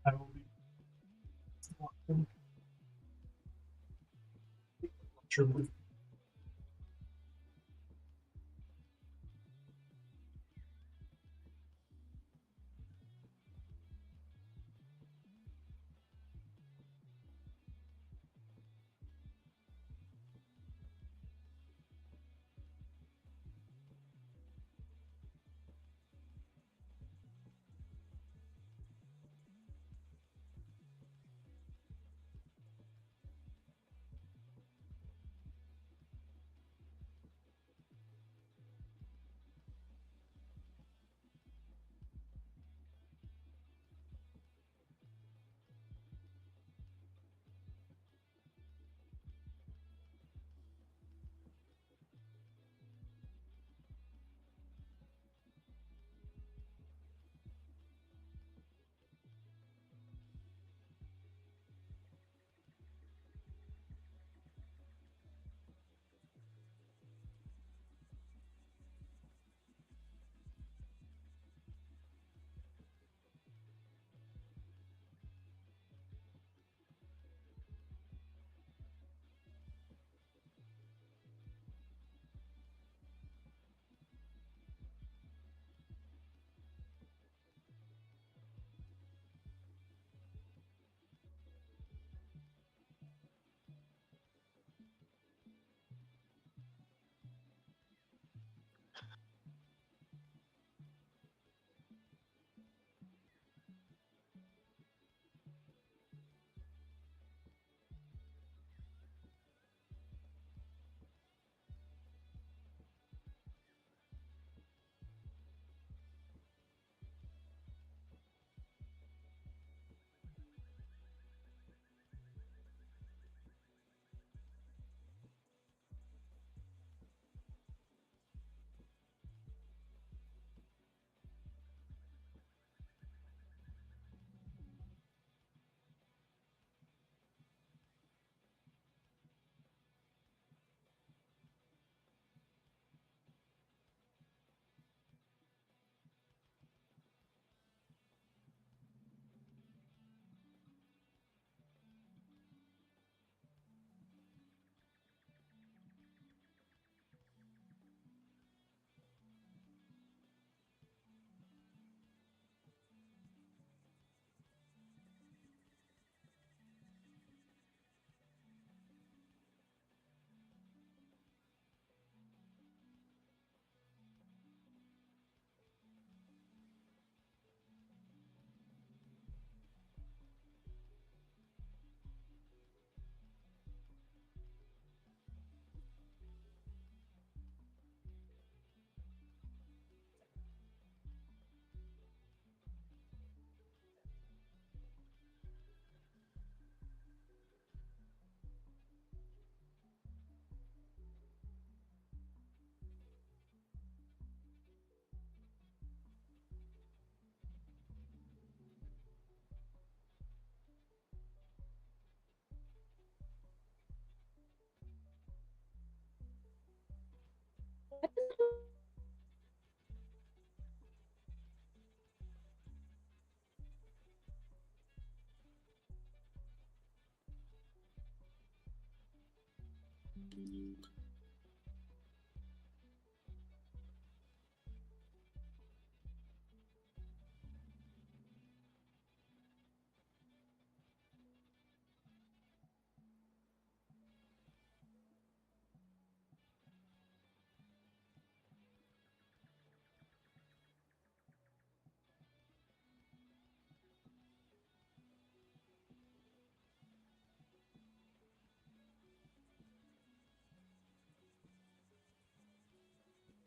I will be watching.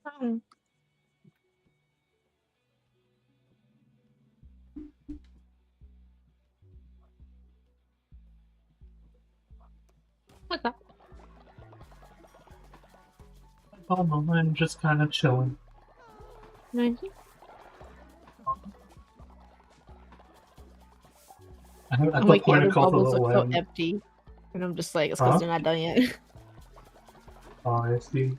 Um, okay. Oh no, I'm just kind of chilling. Nice. At I'm the like, the point of other bubbles look so Cooldown, empty. And I'm just like, it's because huh? they're not done yet. Oh, I see.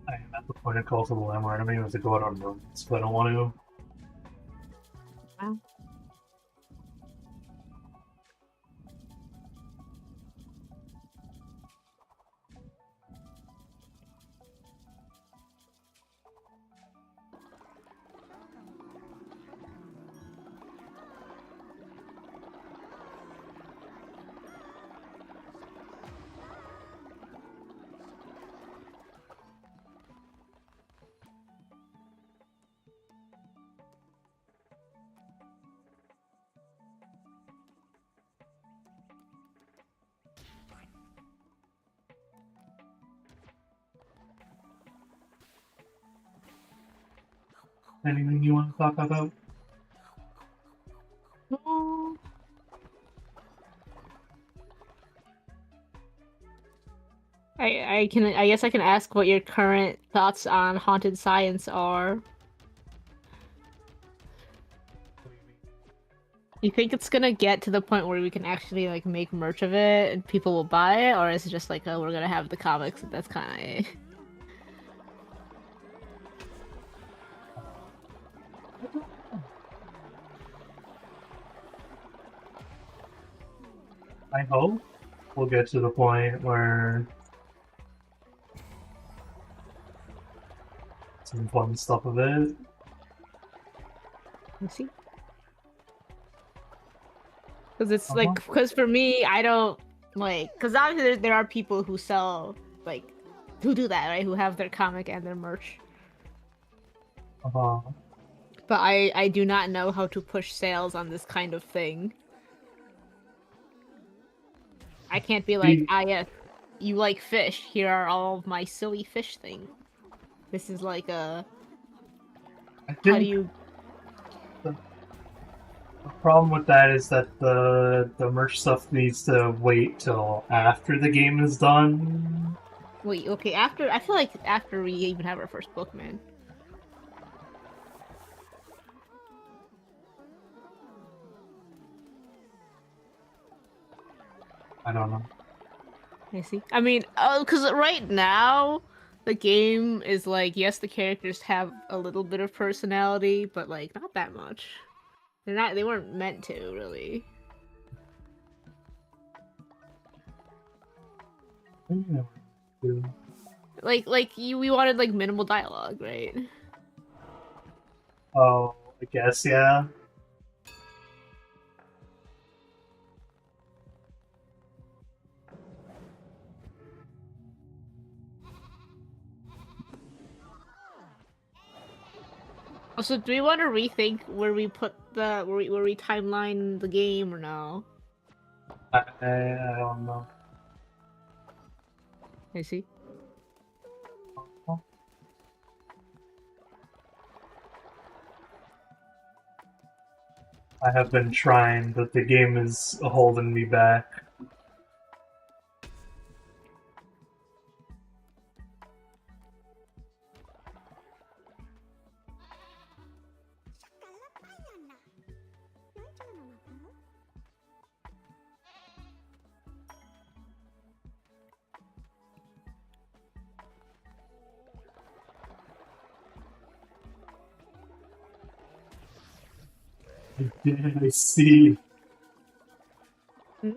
I am at the point of Cooldown where I don't even have to go out on runs, but I don't want to. Wow. Anything you want to talk about? Mm, I guess I can ask what your current thoughts on haunted science are. You think it's gonna get to the point where we can actually like make merch of it and people will buy it, or is it just like, oh, we're gonna have the comics and that's kind of I hope we'll get to the point where some fun stuff of it. Let's see. Because it's Uh-huh. like, because for me, I don't like, because obviously there are people who sell like, who do that, right? Who have their comic and their merch. Uh-huh. But I do not know how to push sales on this kind of thing. I can't be like, See, ah, yes, you like fish. Here are all of my silly fish things. This is like a, I how do think you? the problem with that is that the merch stuff needs to wait till after the game is done. Wait, okay. After I feel like after we even have our first book, man. I don't know. I see. I mean, oh, because right now the game is like, yes, the characters have a little bit of personality, but like not that much. They're not. They weren't meant to really. Like you, we wanted like minimal dialogue, right? Oh, I guess, yeah. Also, do we want to rethink where we put the where we timeline the game or no? I don't know. I see. I have been trying, but the game is holding me back. I see. Hmm?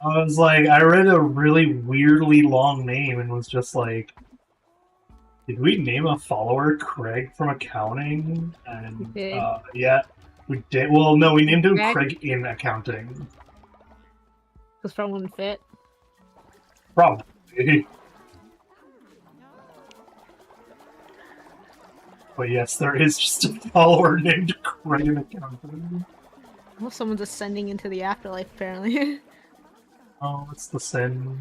I was like, I read a really weirdly long name and was just like, Did we name a follower Craig from accounting? And We did. yeah, we did. Well, no, we named him Craig? Craig in accounting. Because from one fit. Probably. But yes, there is just a follower named Craig in accounting. Well, someone's ascending into the afterlife, apparently. Oh, it's the sin.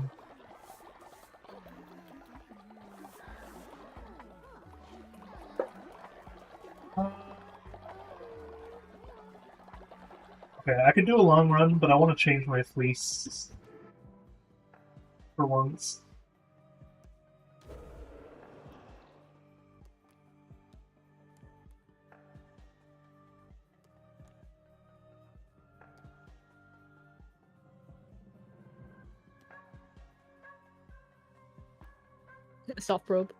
Okay, I could do a long run, but I want to change my fleece for once. Soft probe.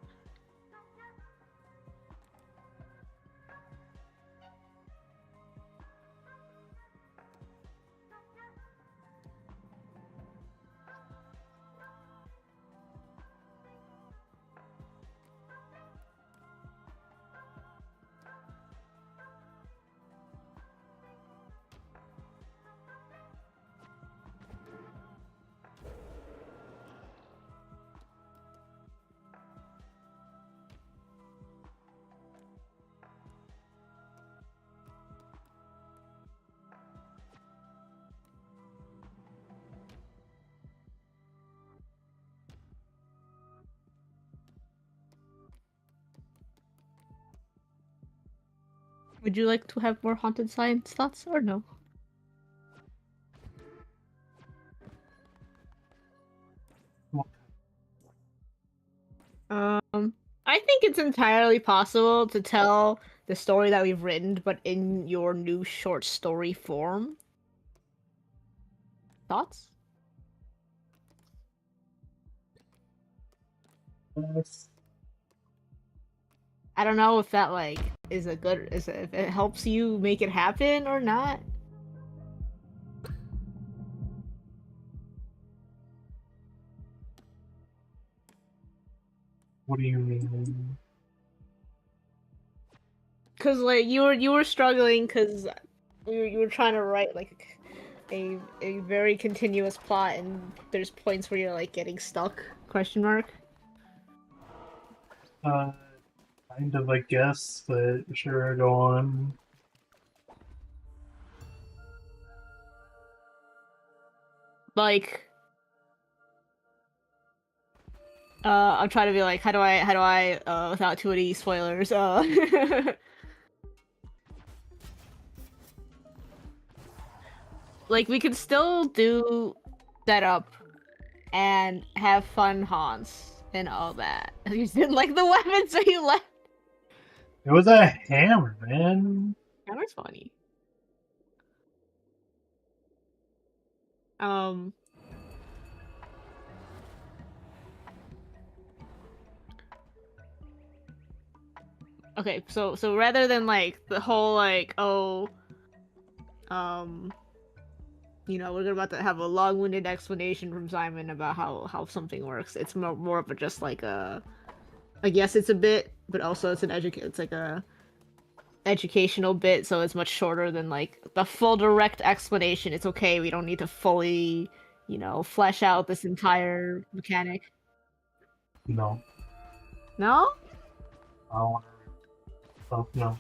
Would you like to have more haunted science thoughts or no? I think it's entirely possible to tell the story that we've written, but in your new short story form. Thoughts? Yes. I don't know if that like is a good if it helps you make it happen or not. What do you mean? Cause like you were struggling because you were trying to write like a very continuous plot and there's points where you're like getting stuck? Question mark. Kind of, I guess, but sure, go on. Like I'm trying to be like, how do I without too many spoilers like we could still do setup and have fun haunts and all that. You didn't like the weapon, so you left. It was a hammer, man. Hammer's funny. Um. Okay, so rather than like the whole like you know, we're about to have a long-winded explanation from Simon about how something works. It's more of a just like a, I guess it's a bit, but also it's it's like a educational bit, so it's much shorter than like the full direct explanation. It's okay, we don't need to fully, you know, flesh out this entire mechanic. No. No? I don't want to. Oh, no.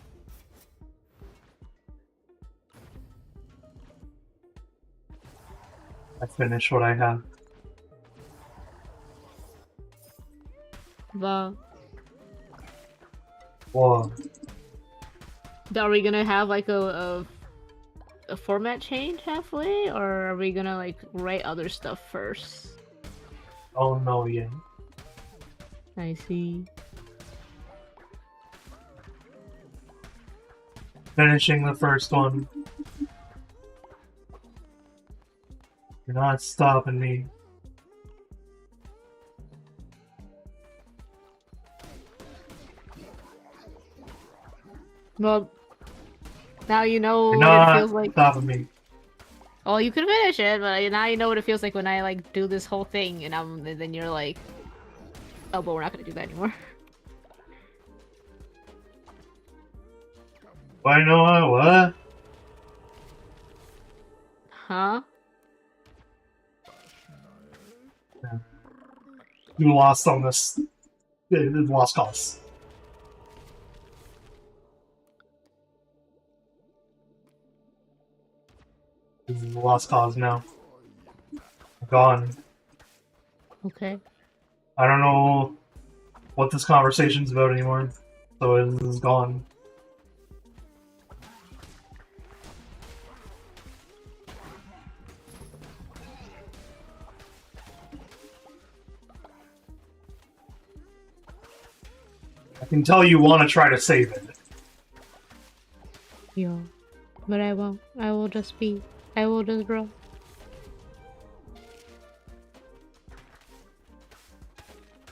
I finished what I had. Well, Whoa. are we gonna have like a format change halfway, or are we gonna like write other stuff first? Oh, no, yeah. I see. Finishing the first one. You're not stopping me. Well, now you know You're what not it feels like. stopping me. Well, you can finish it, but now you know what it feels like when I like do this whole thing, and then you're like, oh, but we're not gonna do that anymore. I know what? Huh? You lost on this. Lost calls. This is a lost cause now. Gone. Okay. I don't know what this conversation's about anymore, so it is gone. I can tell you want to try to save it. Yeah. But I won't. I will just run.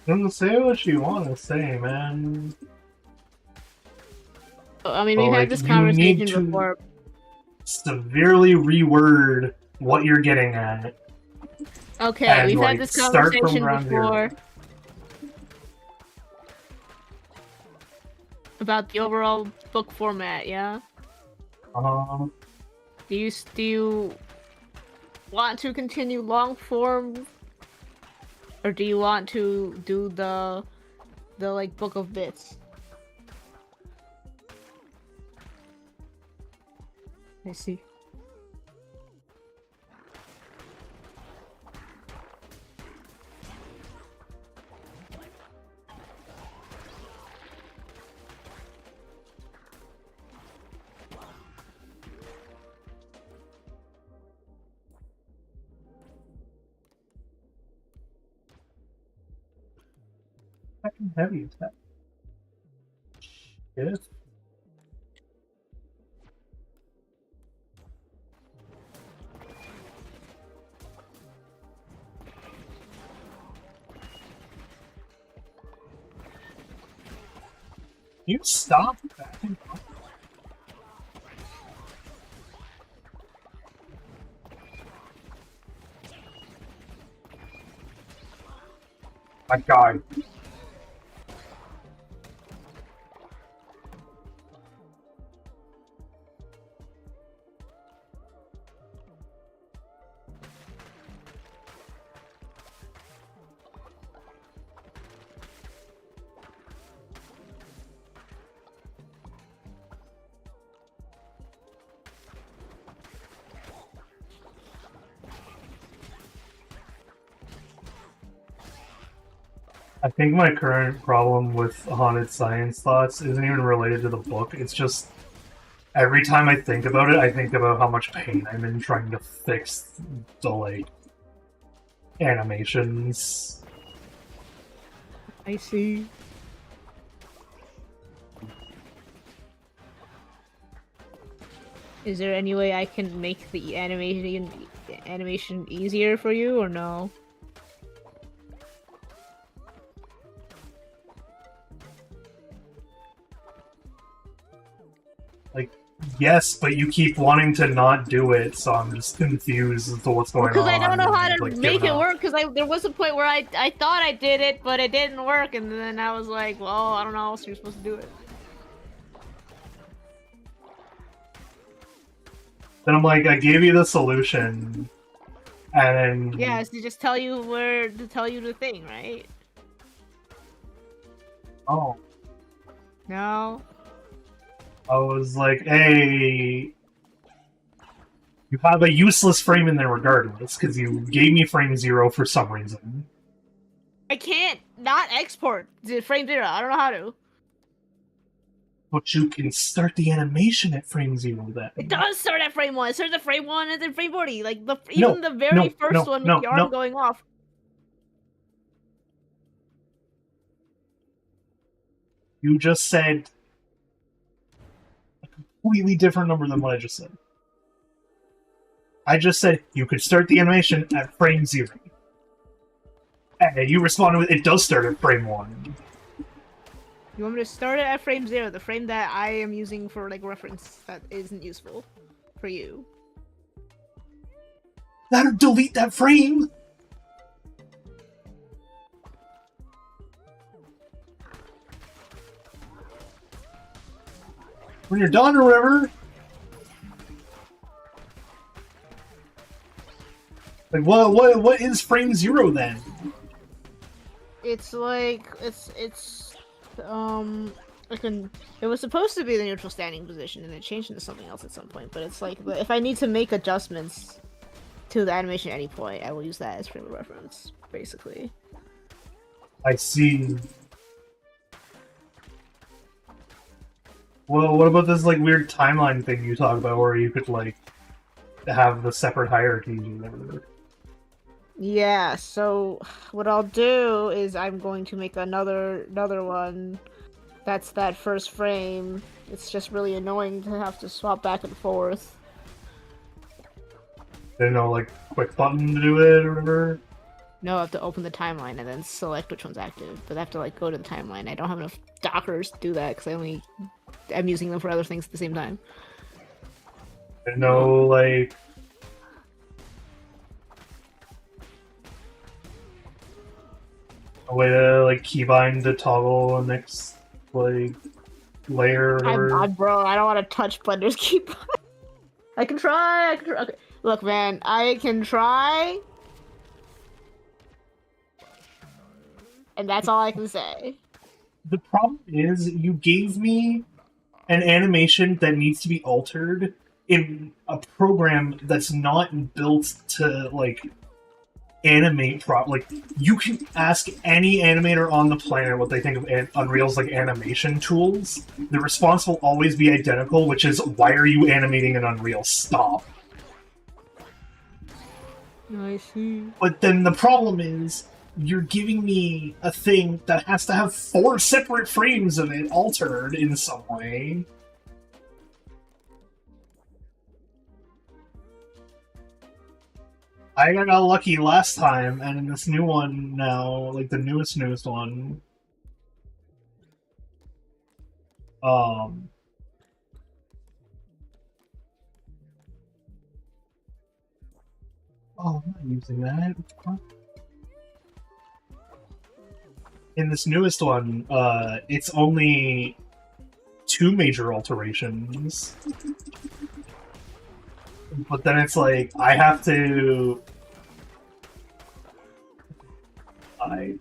Don't say what you want to say, man. I mean, But, we've like, had this you need conversation to before. severely reword what you're getting at. Okay, And, we've like, had this start from conversation ground before. zero. About the overall book format, yeah? Do you want to continue long form, or do you want to do the like book of bits? I see. Second heavy attack. Yes. You stop backing up. My God. I think my current problem with Haunted Science Thoughts isn't even related to the book. It's just every time I think about it, I think about how much pain I'm in trying to fix the, like, animations. I see. Is there any way I can make the animation easier for you, or no? Like, yes, but you keep wanting to not do it, so I'm just confused as to what's going on. Because I don't know how and, to like, make giving it up. work, because there was a point where I thought I did it, but it didn't work, and then I was like, well, I don't know how else you're supposed to do it. Then I'm like, I gave you the solution, and then... Yeah, so just tell you the thing, right? Oh. No? I was like, hey... You have a useless frame in there regardless, because you gave me frame 0 for some reason. I can't not export to frame 0. I don't know how to. But you can start the animation at frame 0 then. It does start at frame 1. It starts at frame 1 and then frame 40. Like, even the very first one with the arm going off. You just said a completely different number than what I just said. I just said you could start the animation at frame 0. And you responded with, it does start at frame 1. You want me to start it at frame 0, the frame that I am using for, like, reference that isn't useful for you? That'll delete that frame! When you're done or whatever. Like, what is frame 0 then? It's like like it was supposed to be the neutral standing position, and it changed into something else at some point. But it's like if I need to make adjustments to the animation at any point, I will use that as frame of reference, basically. I see. Well, what about this like weird timeline thing you talk about, where you could like have the separate hierarchies or whatever? Yeah. So what I'll do is I'm going to make another one. That's that first frame. It's just really annoying to have to swap back and forth. There's no like quick button to do it or whatever. No, I have to open the timeline and then select which one's active. But I have to like go to the timeline. I don't have enough dockers to do that because I'm using them for other things at the same time. There's no like. A way to like keybind to toggle the next like layer or whatever. Bro, I don't want to touch Blender's keybind. I can try. Okay. Look, man, I can try. And that's all I can say. The problem is, you gave me an animation that needs to be altered in a program that's not built to, like, animate like, you can ask any animator on the planet what they think of Unreal's, like, animation tools. The response will always be identical, which is, why are you animating in Unreal? Stop. I see. But then the problem is, you're giving me a thing that has to have 4 separate frames of it altered in some way. I got lucky last time, and in this new one now, like the newest one, oh, I'm not using that. What? In this newest one, it's only 2 major alterations. But then it's like, I have to... I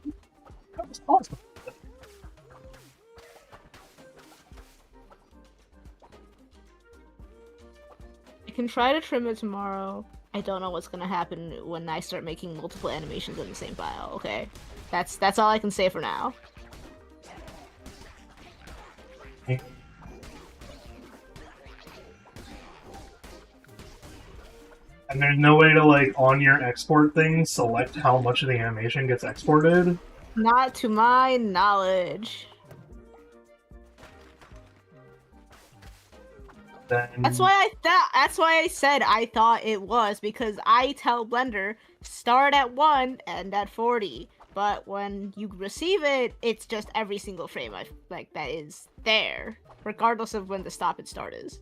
can try to trim it tomorrow. I don't know what's gonna happen when I start making multiple animations in the same file, okay? That's all I can say for now. Okay. And there's no way to, like, on your export thing, select how much of the animation gets exported? Not to my knowledge. Then... That's why I said I thought it was, because I tell Blender, start at 1, end at 40. But when you receive it, it's just every single frame that is there, regardless of when the stop and start is.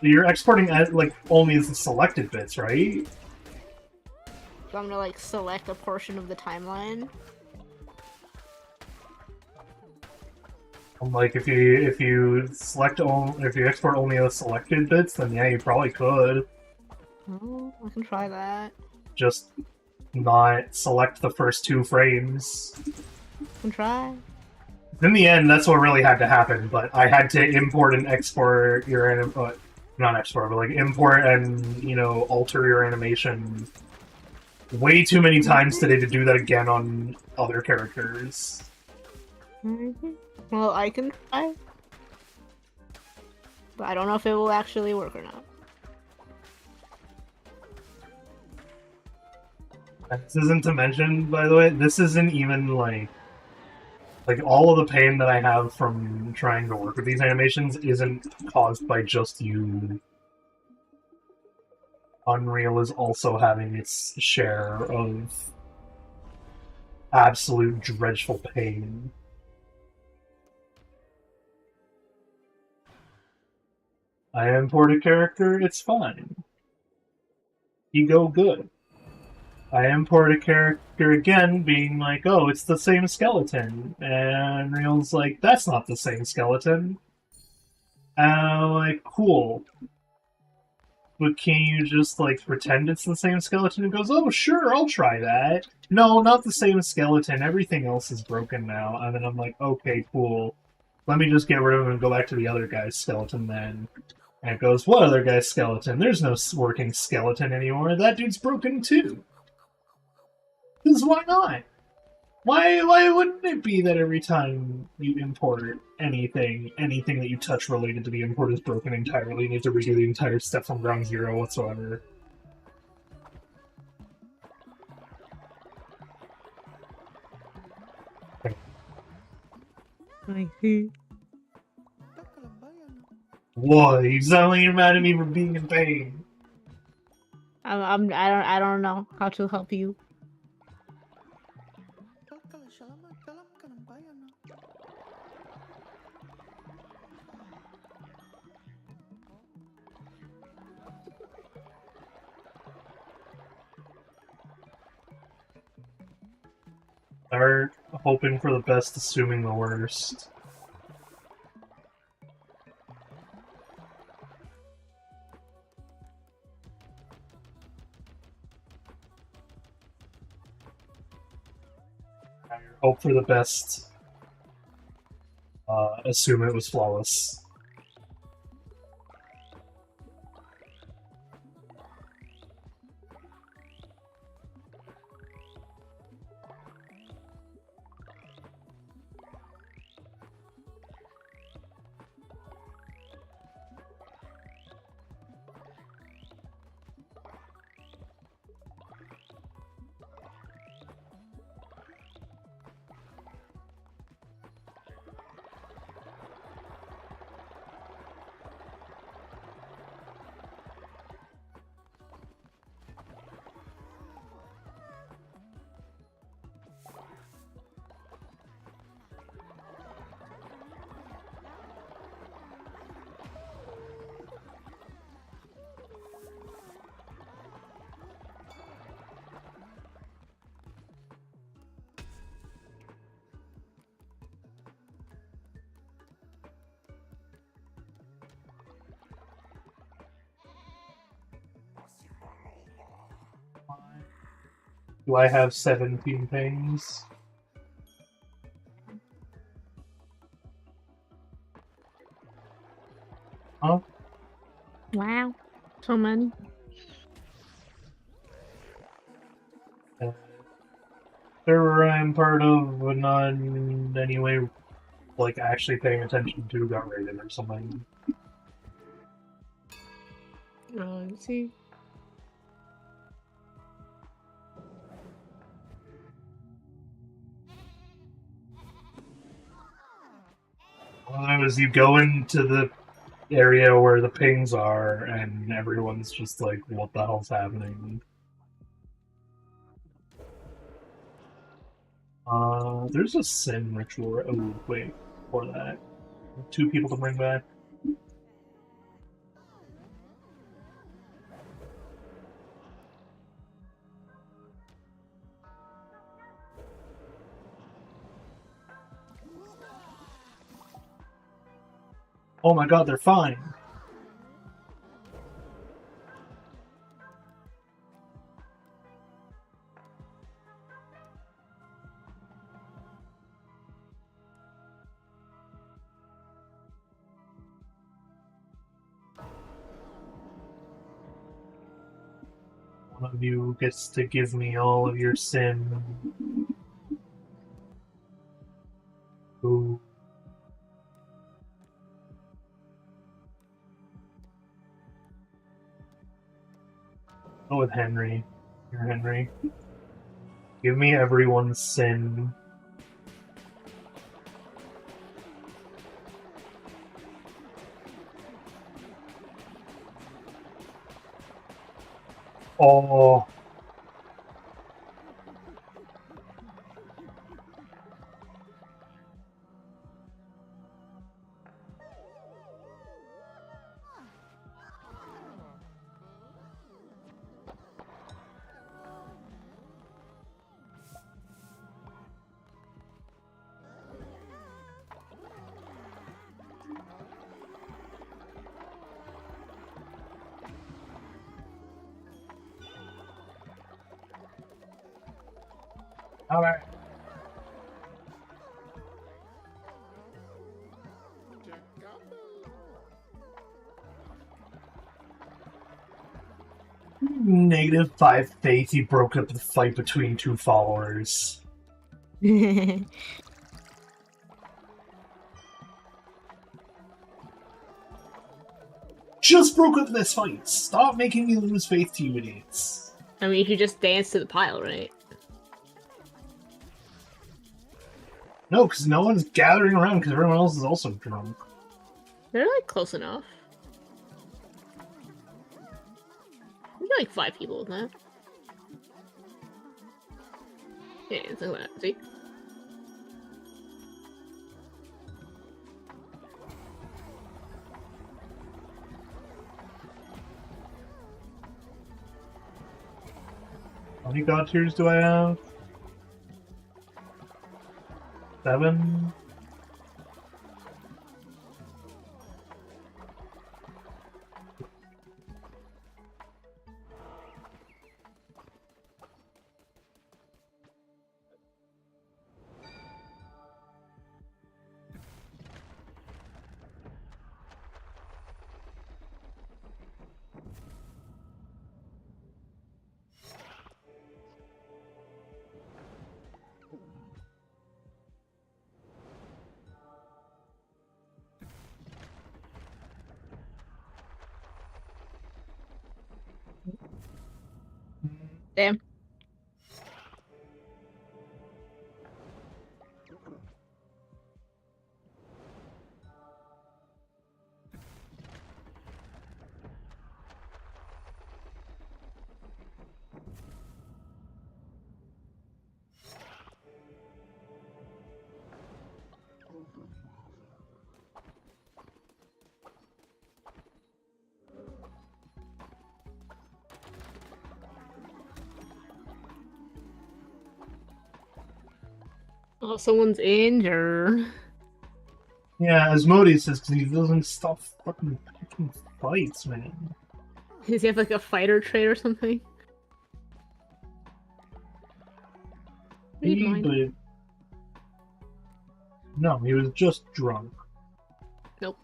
You're exporting as, like, only as the selected bits, right? So I'm gonna, like, select a portion of the timeline. Like, if you export only the selected bits, then yeah, you probably could. Oh, I can try that. Just not select the first 2 frames. I can try. In the end, that's what really had to happen, but I had to import and export your not export, but like import and, you know, alter your animation way too many times today to do that again on other characters. Well, I can try. But I don't know if it will actually work or not. This isn't to mention, by the way, this isn't even like all of the pain that I have from trying to work with these animations isn't caused by just you. Unreal is also having its share of absolute dreadful pain. I import a character, it's fine. He go good. I import a character again, being like, oh, it's the same skeleton. And Real's like, that's not the same skeleton. And I'm like, cool. But can you just, like, pretend it's the same skeleton? And goes, oh, sure, I'll try that. No, not the same skeleton. Everything else is broken now. And then I'm like, okay, cool. Let me just get rid of him and go back to the other guy's skeleton then. And it goes, what other guy's skeleton? There's no working skeleton anymore. That dude's broken too. Because why not? Why wouldn't it be that every time you import anything that you touch related to the import is broken entirely, and you have to redo the entire step from ground zero whatsoever? I see. Whoa, you sound like you're mad at me for being in pain. I don't know how to help you. Start hoping for the best, assuming the worst. Hope for the best. Assume it was flawless. Do I have 17 things? Huh? Wow, so many. Server I'm part of, but not in any way, like, actually paying attention to got raided or something. Oh, I see. Well, as you go into the area where the pings are, and everyone's just like, what the hell's happening? There's a sin ritual. Oh, wait, for that. 2 people to bring back. Oh my god, they're fine. One of you gets to give me all of your sin. Ooh. Go with Henry. Here, Henry. Give me everyone's sin. Oh. Alright. -5 faith, he broke up the fight between two followers. Just broke up this fight. Stop making me lose faith to you idiots. I mean, you should just dance to the pile, right? No, because no one's gathering around because everyone else is also drunk. They're like close enough. There's like 5 people in that. Yeah, it's like that. See? How many god tiers do I have? 7? Damn. Oh, someone's injured. Yeah, Asmodeus says because he doesn't stop fucking picking fights, man. Does he have like a fighter trait or something? Read mine. But... No, he was just drunk. Nope.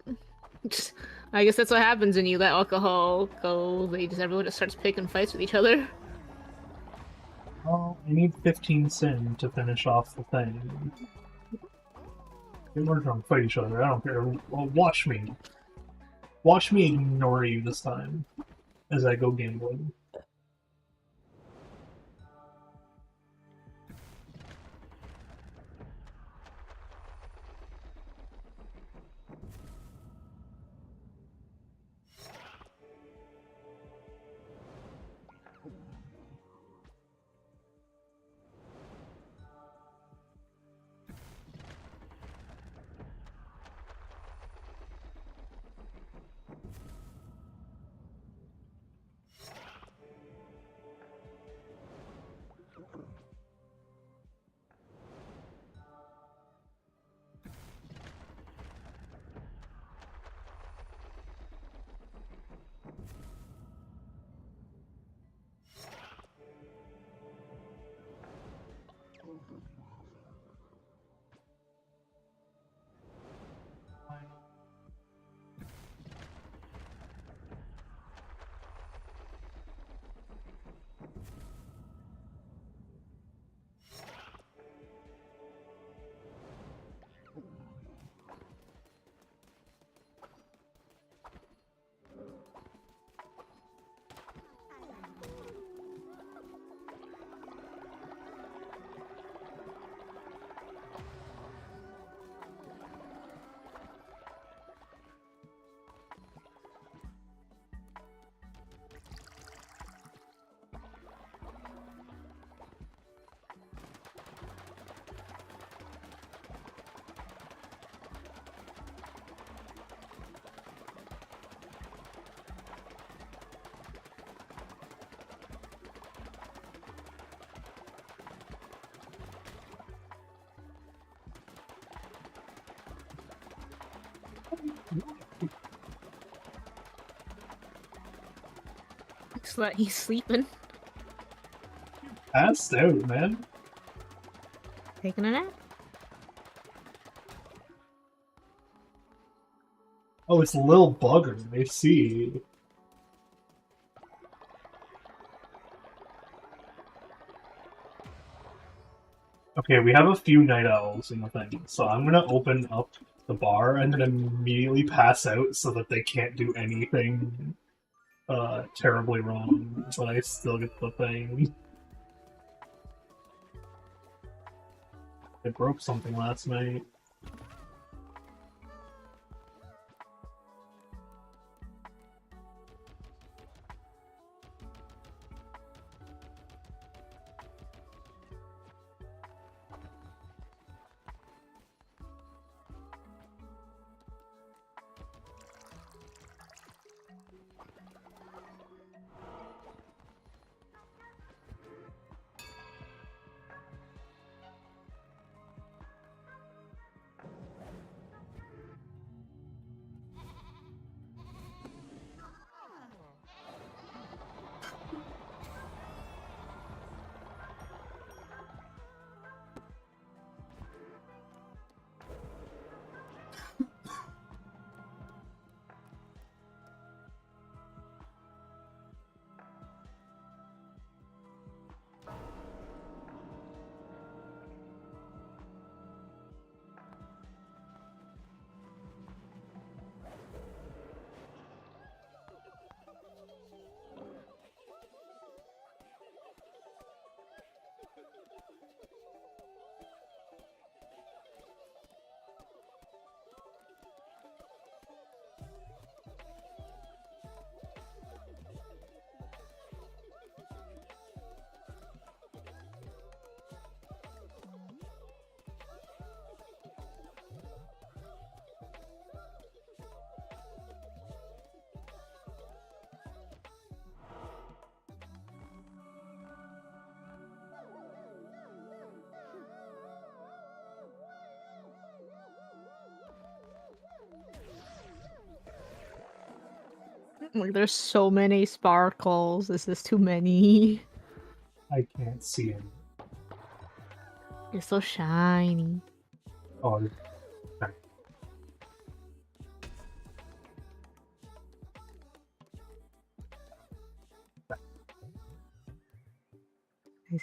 I guess that's what happens when you let alcohol go. Everyone just starts picking fights with each other. Oh, I need 15 sin to finish off the thing. Get more drunk, fight each other, I don't care. Well, watch me. Watch me ignore you this time as I go gambling. Looks like he's sleeping. Passed out, man. taking a nap. Oh, it's Lil Bugger. I see. Okay, we have a few night owls in the thing, so I'm gonna open up the bar and then immediately pass out so that they can't do anything terribly wrong, but I still get the thing. I broke something last night. Like, there's so many sparkles. This is too many. I can't see him. You're so shiny. Oh, I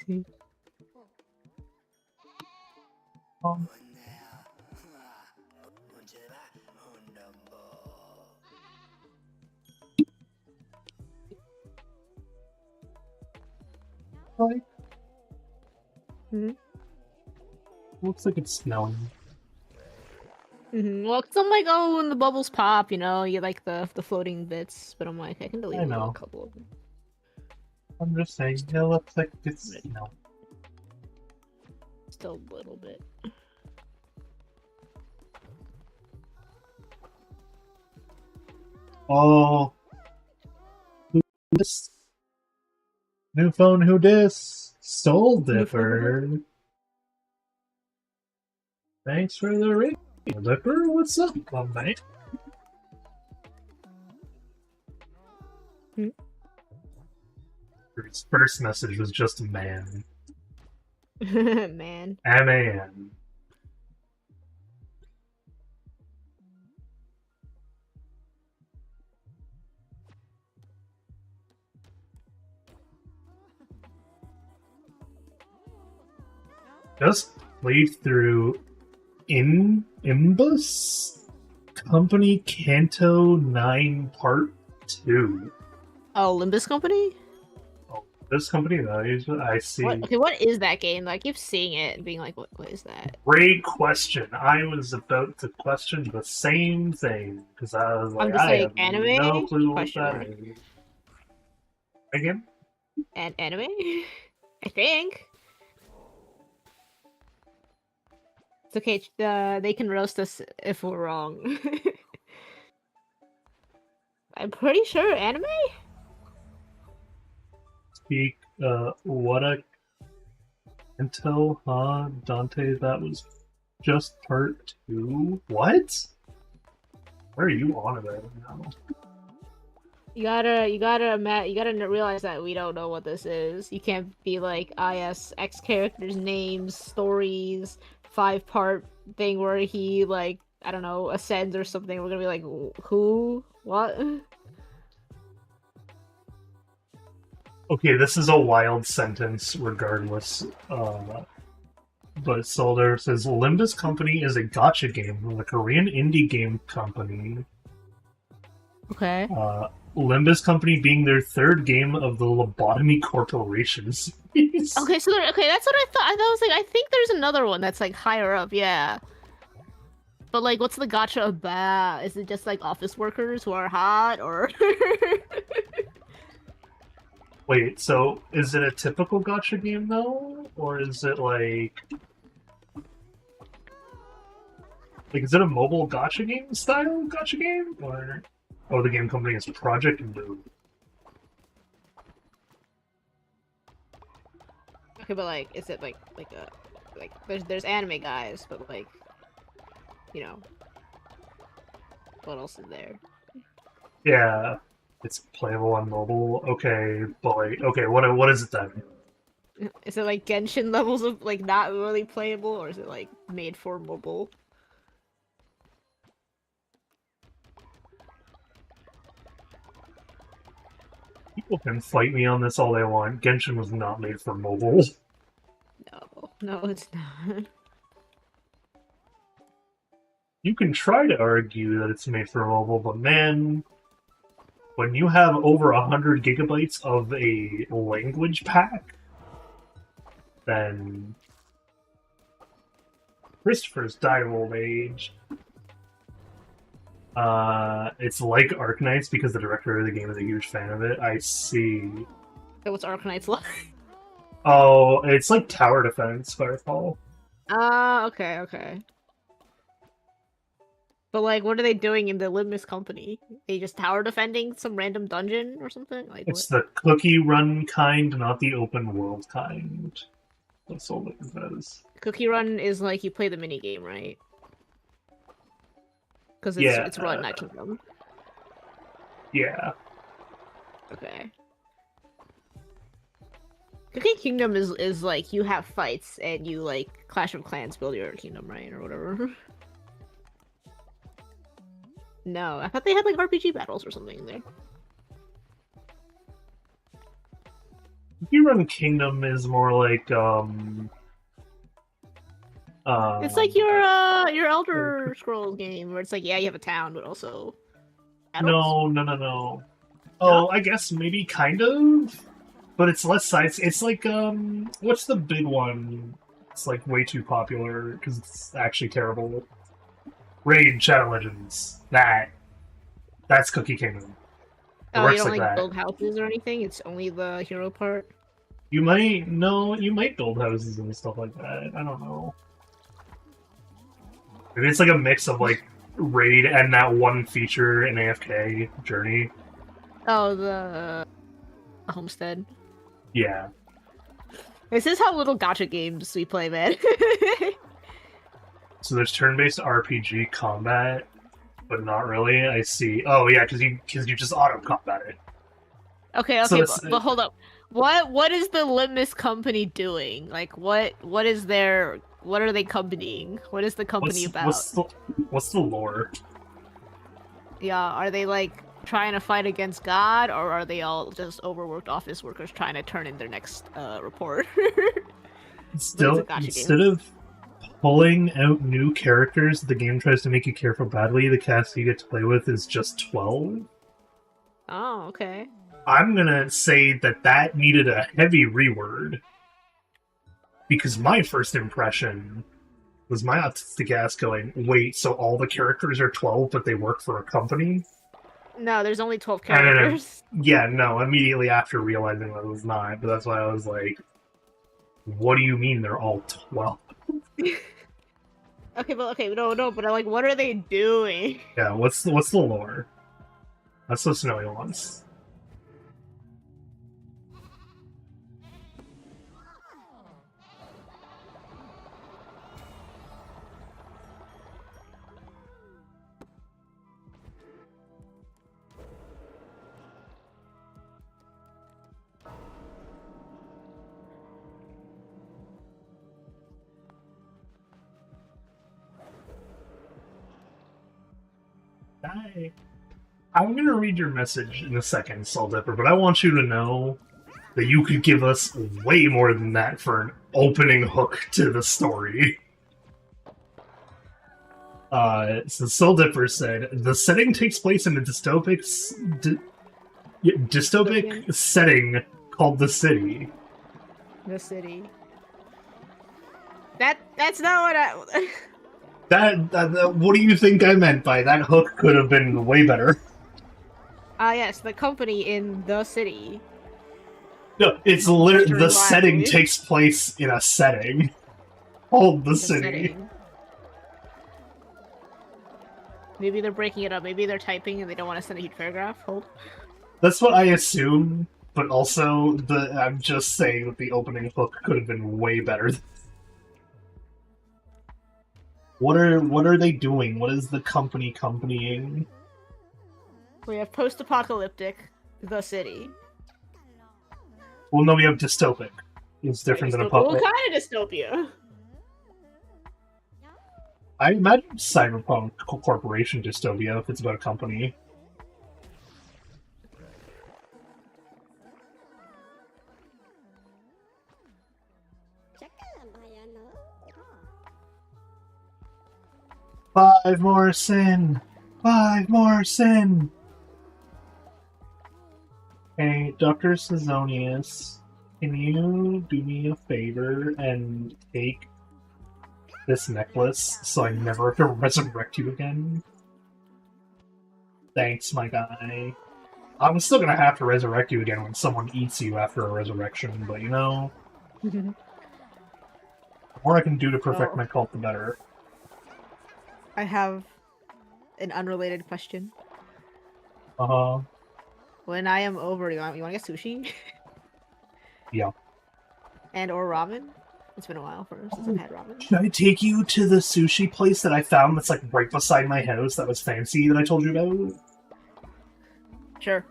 see. um, like, looks like it's snowing. Well, cause I'm like, oh, when the bubbles pop, you know, you like the floating bits, but I'm like, I can delete I a know. couple of them. I'm just saying, it looks like it's snow. Still a little bit. Oh, who dis? New phone, who dis? Soul Dipper. Thanks for the ring, Dipper. What's up, mate? His first message was just man. Man. M-A-N. Just played through Imbus Company Canto 9 Part 2. Oh, Limbus Company? Oh, this company that I see. What is that game? Like, I keep seeing it and being like, what is that? Great question. I was about to question the same thing because I was like, I'm just I like, have anime? no clue what Question that mark. is. Again? Anime? I think. It's okay. They can roast us if we're wrong. I'm pretty sure anime. Speak. What a until, huh, Dante? That was just part 2. What? Where are you on about now? you gotta realize that we don't know what this is. You can't be like, yes, X characters' names, stories, 5-part thing where he like, I don't know, ascends or something. We're gonna be like, who? What? Okay, this is a wild sentence regardless. But Solder says Limbus Company is a gacha game from the Korean indie game company. Okay. Limbus Company being their third game of the Lobotomy Corporation series. Okay, so okay, that's what I thought. I was like, I think there's another one that's like higher up, yeah. But like, what's the gacha about? Is it just like office workers who are hot, or? Wait, so is it a typical gacha game though, or is it like is it a mobile gacha game style gacha game, or oh, the game company is Project Move? Okay, but like, is it like a like there's anime guys, but like, you know, what else is there? Yeah, it's playable on mobile. Okay, but like, okay, what is it then? Is it like Genshin levels of like not really playable, or is it like made for mobile? People can fight me on this all they want. Genshin was not made for mobile. No, it's not. You can try to argue that it's made for mobile, but man, when you have over 100 gigabytes of a language pack, then Christopher's died of old age. It's like Arknights because the director of the game is a huge fan of it. I see. So what's Arknights like? Oh, it's like tower defense, if I recall. Okay, okay. But like, what are they doing in the Limbus Company? They just tower defending some random dungeon or something? Like It's what? the cookie run kind, not the open world kind. That's all it says. Cookie Run is like you play the mini game, right? Because Yeah, it's Run, not Kingdom. yeah. Okay. Cookie Kingdom is like you have fights and you like Clash of Clans build your kingdom, right, or whatever. No, I thought they had like RPG battles or something in there. Cookie Run Kingdom is more like It's like your Elder Scrolls game where it's like, yeah, you have a town, but also battles. no. No? Oh, I guess maybe kind of, but it's less size. It's like what's the big one? It's like way too popular because it's actually terrible. Raid Shadow Legends. That's Cookie Kingdom. It Oh, you works don't like like that. build houses or anything? It's only the hero part? You might build houses and stuff like that. I don't know. Maybe it's like a mix of like raid and that one feature in AFK Journey. Oh, the homestead. Yeah. This is how little gacha games we play, man. So there's turn-based RPG combat, but not really. I see. Oh yeah, because you just auto combat it. Okay, So but hold up. What is the Litmus Company doing? Like, what is their... What are they accompanying? What is the company about? What's the lore? Yeah, are they like trying to fight against God, or are they all just overworked office workers trying to turn in their next report? Still, instead of pulling out new characters the game tries to make you care for badly, the cast you get to play with is just 12. Oh, okay. I'm gonna say that needed a heavy reword. Because my first impression was my autistic ass going, wait, so all the characters are 12 but they work for a company? No, there's only 12 characters. Yeah, no, immediately after realizing that it was not, but that's why I was like, what do you mean they're all 12? No, but like, what are they doing? Yeah, what's the lore? That's what Snowy wants. I'm gonna read your message in a second, Soul Dipper, but I want you to know that you could give us way more than that for an opening hook to the story. So Soul Dipper said, the setting takes place in a dystopic setting called the city. The city. That's not what I... That what do you think I meant by that hook could have been way better? Yes, the company in the city. No, it's literally the Exactly. setting takes place in a setting called the city. Setting. Maybe they're breaking it up. Maybe they're typing and they don't want to send a huge paragraph. Hold. That's what I assume, but also I'm just saying that the opening hook could have been way better. What are they doing? What is the companying? We have post-apocalyptic, the city. Well, no, we have dystopic. It's different than a What kind of dystopia? I imagine cyberpunk corporation dystopia if it's about a company. Five more sin! 5 more sin! Hey, Dr. Sezonius, can you do me a favor and take this necklace so I never have to resurrect you again? Thanks, my guy. I'm still gonna have to resurrect you again when someone eats you after a resurrection, but you know... the more I can do to perfect my cult, the better. I have an unrelated question. Uh-huh. When I am over, you want to get sushi? Yeah. And or ramen? It's been a while since I've had ramen. Can I take you to the sushi place that I found that's like right beside my house that was fancy that I told you about? Sure.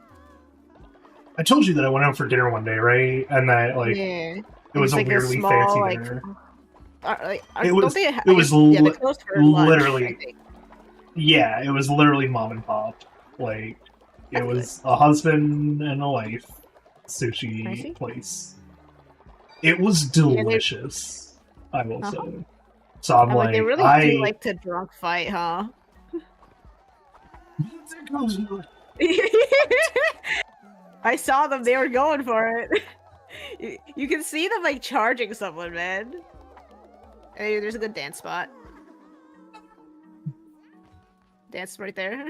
I told you that I went out for dinner one day, right? And that, like, yeah. it was like a weirdly small, fancy like, dinner. it was literally... lunch, yeah, it was literally mom and pop. Like, it was a husband and a wife sushi place. It was delicious, I will say. So I'm like, they really do like to drunk fight, huh? I saw them, they were going for it. You can see them like charging someone, man. Hey, there's a good dance spot. Dance right there.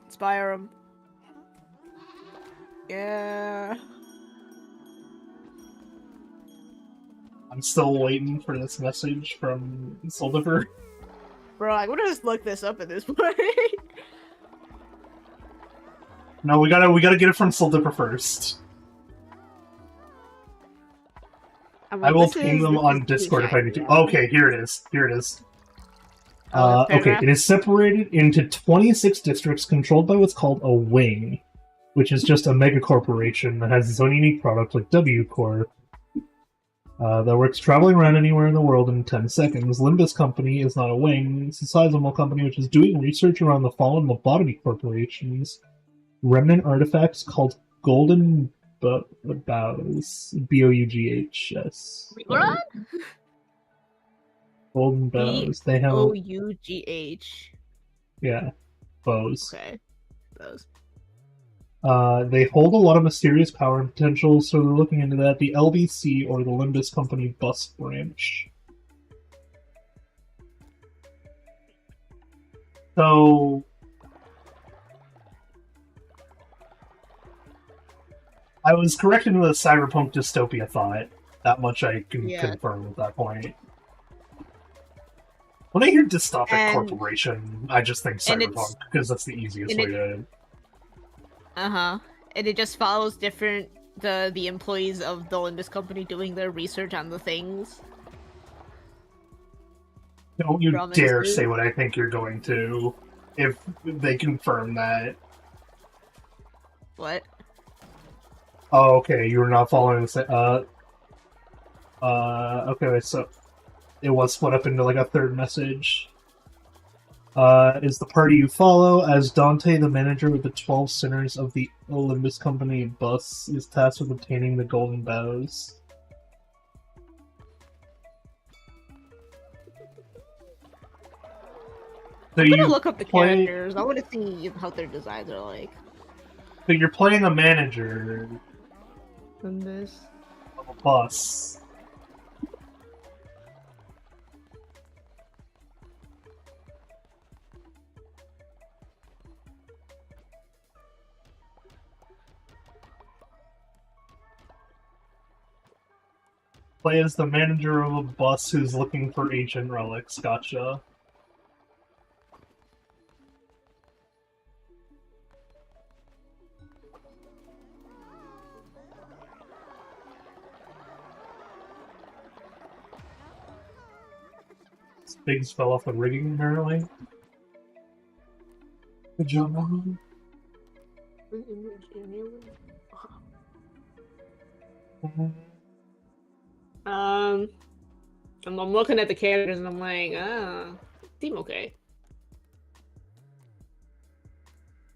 Inspire them. Yeah. I'm still waiting for this message from Soldifer. Bro, I would just look this up at this point. No, we gotta get it from Soldifer first. I will ping them on Discord if I need to. Okay, here it is. Here it is. Okay, it is separated into 26 districts controlled by what's called a wing, which is just a mega corporation that has its own unique product like W Corp. That works traveling around anywhere in the world in 10 seconds. Limbus Company is not a wing. It's a sizable company which is doing research around the fallen lobotomy corporations. Remnant artifacts called Golden Boughs. B-O-U-G-H-S. What? Golden Boughs. They have... O-U-G-H. Yeah. Bows. Okay. Bows. They hold a lot of mysterious power and potential, so they're looking into that. The LBC, or the Limbus Company Bus Branch. So... I was corrected with a cyberpunk dystopia thought. That much I can confirm at that point. When I hear dystopic corporation, I just think cyberpunk, because that's the easiest way to... Uh-huh. And it just follows the employees of the Limbus Company doing their research on the things. Don't you dare say what I think you're going to, if they confirm that. What? Oh, okay, you were not following the okay, so it was split up into like a third message. Is the party you follow. As Dante, the manager of the 12 Sinners of the Olympus Company bus, is tasked with obtaining the golden bows. So I'm gonna you look up the play- characters. I want to see how their designs are like. So you're playing a manager In this. of a bus. Play as the manager of a bus who's looking for ancient relics. Gotcha. Biggs fell off the rigging, apparently. Good job, man. I'm looking at the characters and I'm like, seem okay.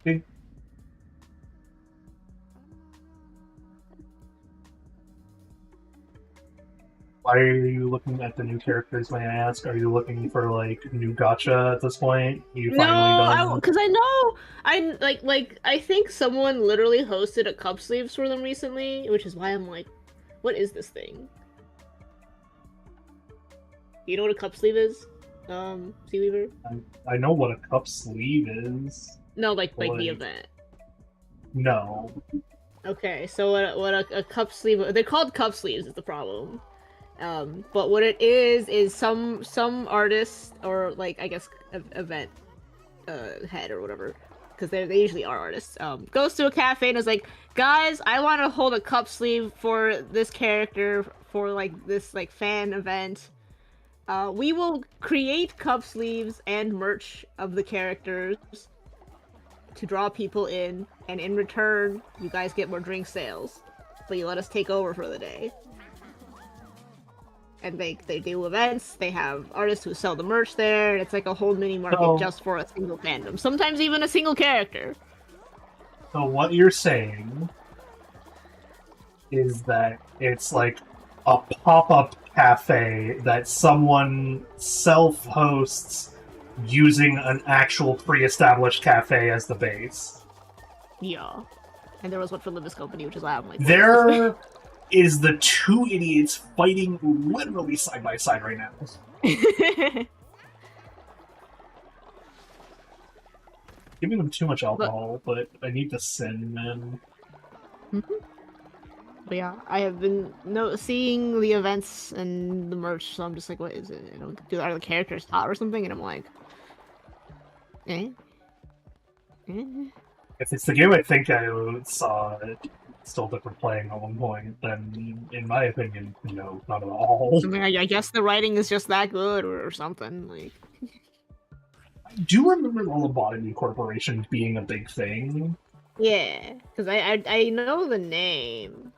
Okay. Why are you looking at the new characters, may I ask? Are you looking for, like, new gacha at this point? You finally done? Because I know I think someone literally hosted a cup sleeves for them recently, which is why I'm like, what is this thing? You know what a cup sleeve is, Seaweaver? I know what a cup sleeve is. No, like the Like- event. No. Okay, so what a cup sleeve? They're called cup sleeves. Is the problem? But what it is some artists or like I guess event head or whatever, because they usually are artists. Goes to a cafe and is like, guys, I want to hold a cup sleeve for this character for like this like fan event. We will create cup sleeves and merch of the characters to draw people in, and in return, you guys get more drink sales. But you let us take over for the day. And they do events, they have artists who sell the merch there, and it's like a whole mini market just for a single fandom. Sometimes even a single character. So what you're saying is that it's like a pop-up cafe that someone self-hosts using an actual pre-established cafe as the base. Yeah. And there was one for Livus Company, which is why I'm like... There is the two idiots fighting literally side by side right now. Giving them too much alcohol, but I need to sin, man. But yeah, I have been seeing the events and the merch, so I'm just like, what is it? Are the characters hot or something? And I'm like, If it's the game I think I saw still different playing at one point, then in my opinion, no, not at all. I mean, I guess the writing is just that good or something. Like, I do remember the Lobotomy Corporation being a big thing. yeah, because I know the name.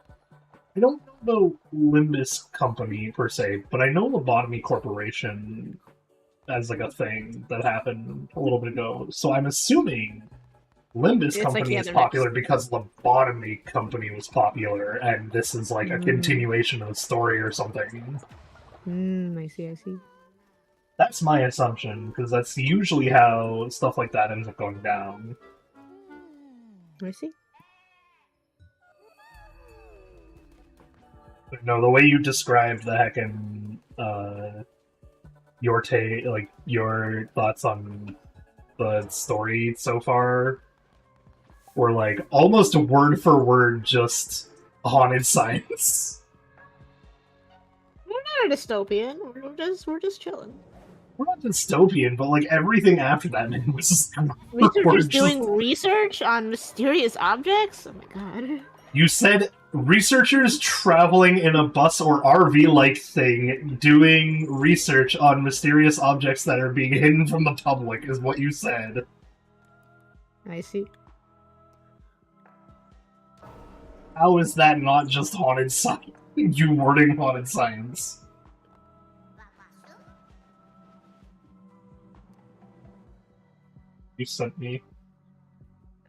I don't know the Limbus Company per se, but I know Lobotomy Corporation as like a thing that happened a little bit ago. So I'm assuming Limbus Company is popular because Lobotomy Company was popular, and this is like a continuation of the story or something. I see. That's my assumption, because that's usually how stuff like that ends up going down. I see. But no, the way you described the heckin' your thoughts on the story so far were like almost word for word just haunted science. We're not a dystopian. We're just chilling. We're not dystopian, but like everything after that man was just Researchers doing research on mysterious objects? Oh my god. You said researchers traveling in a bus or RV-like thing doing research on mysterious objects that are being hidden from the public is what you said. I see. How is that not just haunted science? You wording haunted science. You sent me.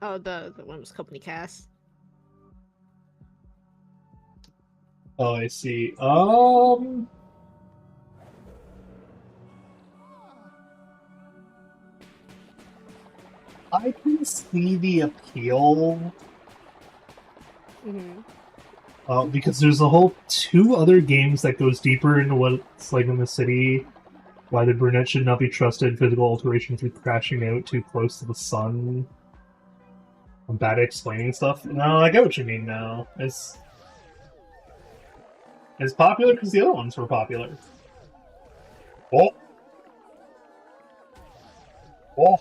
Oh, the one was company cast. Oh, I see. I can see the appeal. Because there's a whole 2 other games that goes deeper into what's like in the city. Why the brunette should not be trusted. Physical alteration through crashing out too close to the sun. I'm bad at explaining stuff. No, I get what you mean now. It's popular because the other ones were popular. Oh. Oh.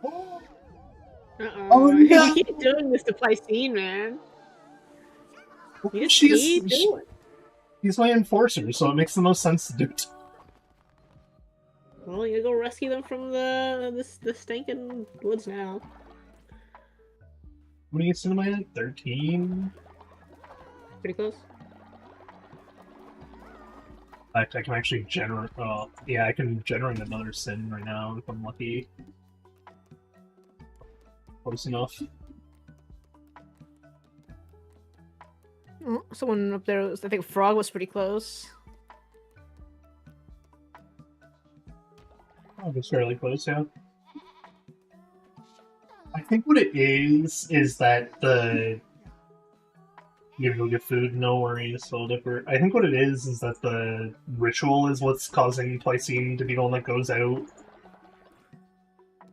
Oh. Oh You no! keep doing this to Plycine, man. You just She's keep doing. he's my enforcer, so it makes the most sense to do it. Well, you go rescue them from the stinking woods now. What do you get am I at? 13? Pretty close. In fact, I can actually generate. Yeah, I can generate another sin right now if I'm lucky. Close enough. Oh, someone up there was, I think Frog was pretty close. Oh, it's fairly close, yeah. I think what it is that the... You go get food, no worries, so different. I think what it is that the ritual is what's causing Plycine to be the one that goes out.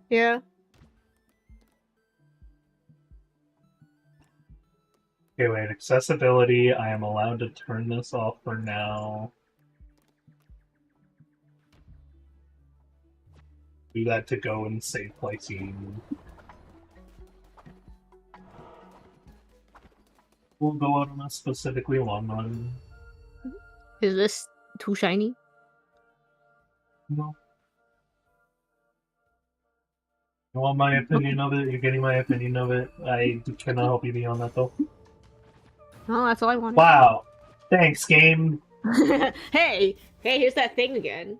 Yeah. Okay, wait, accessibility, I am allowed to turn this off for now. Do that to go and save Plycine. We'll go out on a specifically long run. Is this too shiny? No. You want my opinion of it? You're getting my opinion of it. I cannot help you beyond that, though. No, that's all I wanted. Wow! Thanks, game! Hey! Hey, here's that thing again.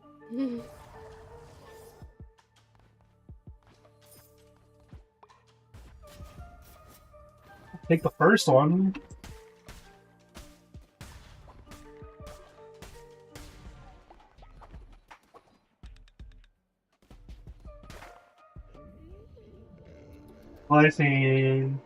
Take the first one. Slicing.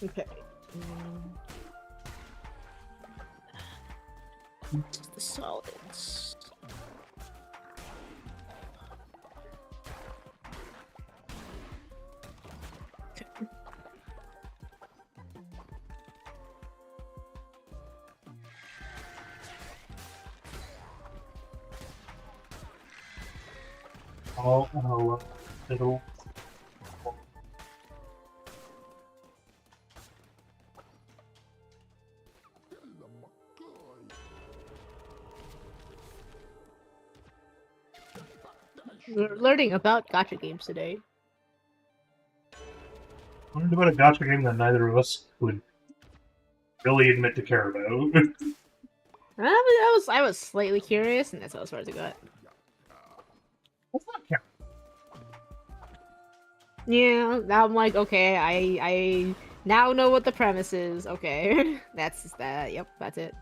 Okay. Just the solids. Okay. Oh, it'll... We're learning about gacha games today. I learned about a gacha game that neither of us would really admit to care about. I was slightly curious, and that's as far as I got. That's not care. Yeah, now I'm like, okay, I now know what the premise is. Okay, that's that. Yep, that's it.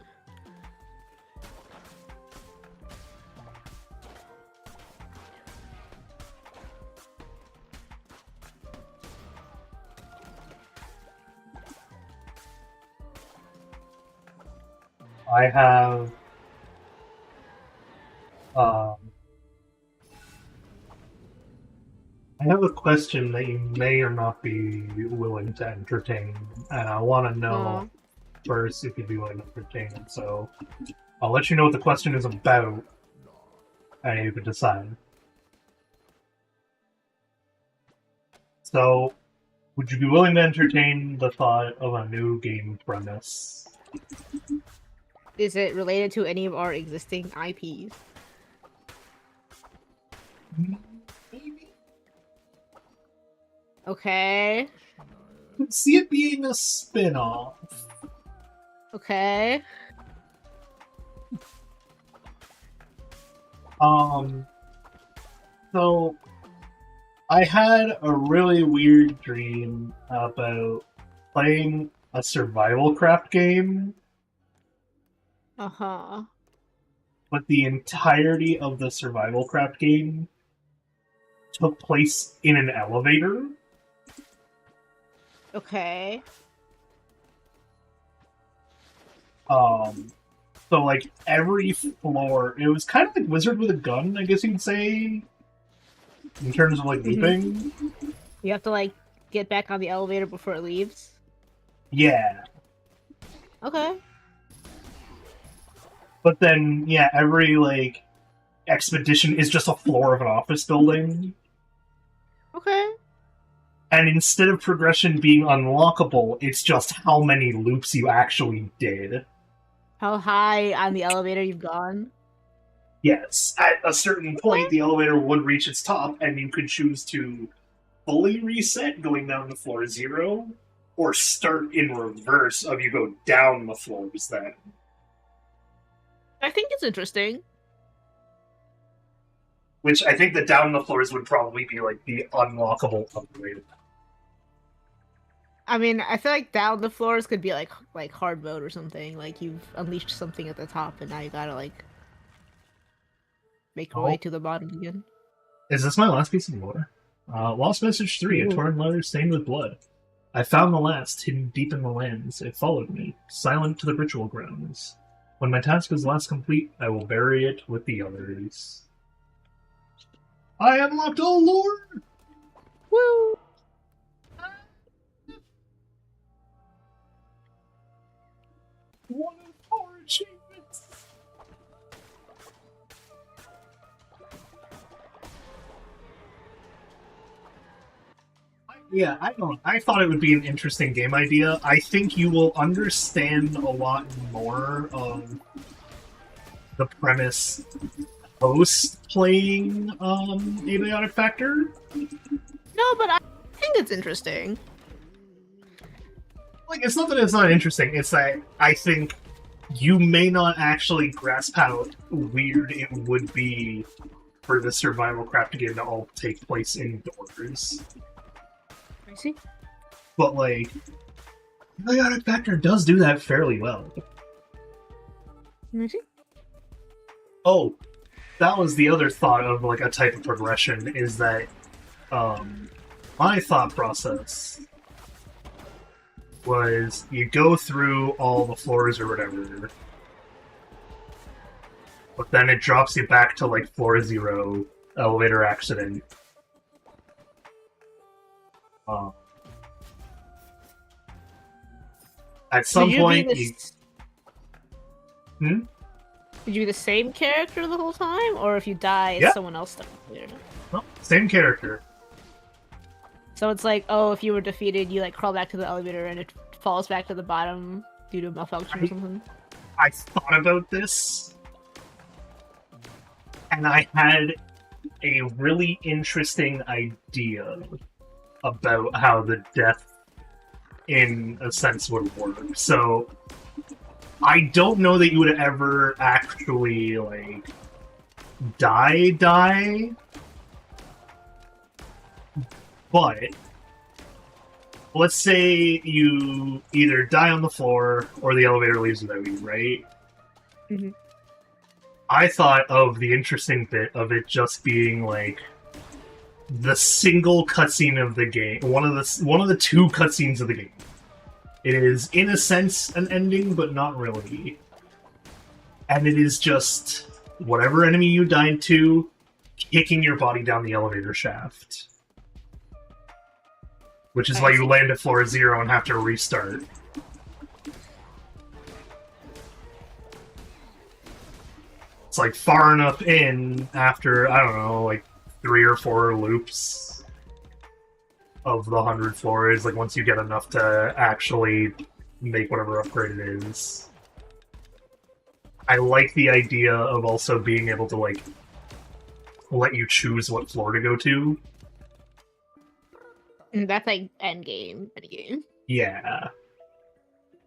I have um, I have a question that you may or not be willing to entertain, and I want to know first if you'd be willing to entertain it. So I'll let you know what the question is about, and you can decide. So, would you be willing to entertain the thought of a new game premise? Is it related to any of our existing IPs? Maybe. Okay. Could see it being a spin-off. Okay. So I had a really weird dream about playing a survival craft game, Uh-huh. but the entirety of the survival craft game took place in an elevator. Okay. So like every floor, it was kind of like Wizard with a Gun, I guess you could say, in terms of like looping. You have to like get back on the elevator before it leaves. Yeah. Okay. But then, yeah, every like expedition is just a floor of an office building. Okay. And instead of progression being unlockable, it's just how many loops you actually did. How high on the elevator you've gone? Yes, at a certain point, the elevator would reach its top, and you could choose to fully reset, going down to floor 0, or start in reverse of you go down the floors then. I think it's interesting. Which I think the down the floors would probably be like the unlockable upgrade. I mean, I feel like down the floors could be like hard mode or something. Like you've unleashed something at the top, and now you gotta like make your way to the bottom again. Is this my last piece of lore? Lost Message 3, a torn letter stained with blood. I found the last, hidden deep in the lands. It followed me, silent to the ritual grounds. When my task is last complete, I will bury it with the others. I unlocked all lore! Woo! One of 4 achievements! I thought it would be an interesting game idea. I think you will understand a lot more of the premise post playing Abiotic Factor. No, but I think it's interesting. Like, it's not that it's not interesting, it's that I think you may not actually grasp how weird it would be for the survival craft game to all take place indoors. I see. But, like, Abiotic Factor does do that fairly well. I see. Oh, that was the other thought of, like, a type of progression, is that, my thought process was you go through all the floors or whatever, but then it drops you back to, like, floor 0, elevator accident. At some point, Did you be the same character the whole time, or if you die, it's someone else stuck there? No, same character. So it's like, oh, if you were defeated, you like crawl back to the elevator and it falls back to the bottom due to malfunction or something. I thought about this, and I had a really interesting idea about how the death, in a sense, would work. So, I don't know that you would ever actually, like, die, but let's say you either die on the floor or the elevator leaves without you, right? Mm-hmm. I thought of the interesting bit of it just being like the single cutscene of the game, one of the 2 cutscenes of the game. It is, in a sense, an ending, but not really. and it is just whatever enemy you died to, kicking your body down the elevator shaft. Which is why you land at floor 0 and have to restart. It's like far enough in after, I don't know, like 3 or 4 loops of the 100 floors, like once you get enough to actually make whatever upgrade it is. I like the idea of also being able to, like, let you choose what floor to go to. That's like endgame. Yeah.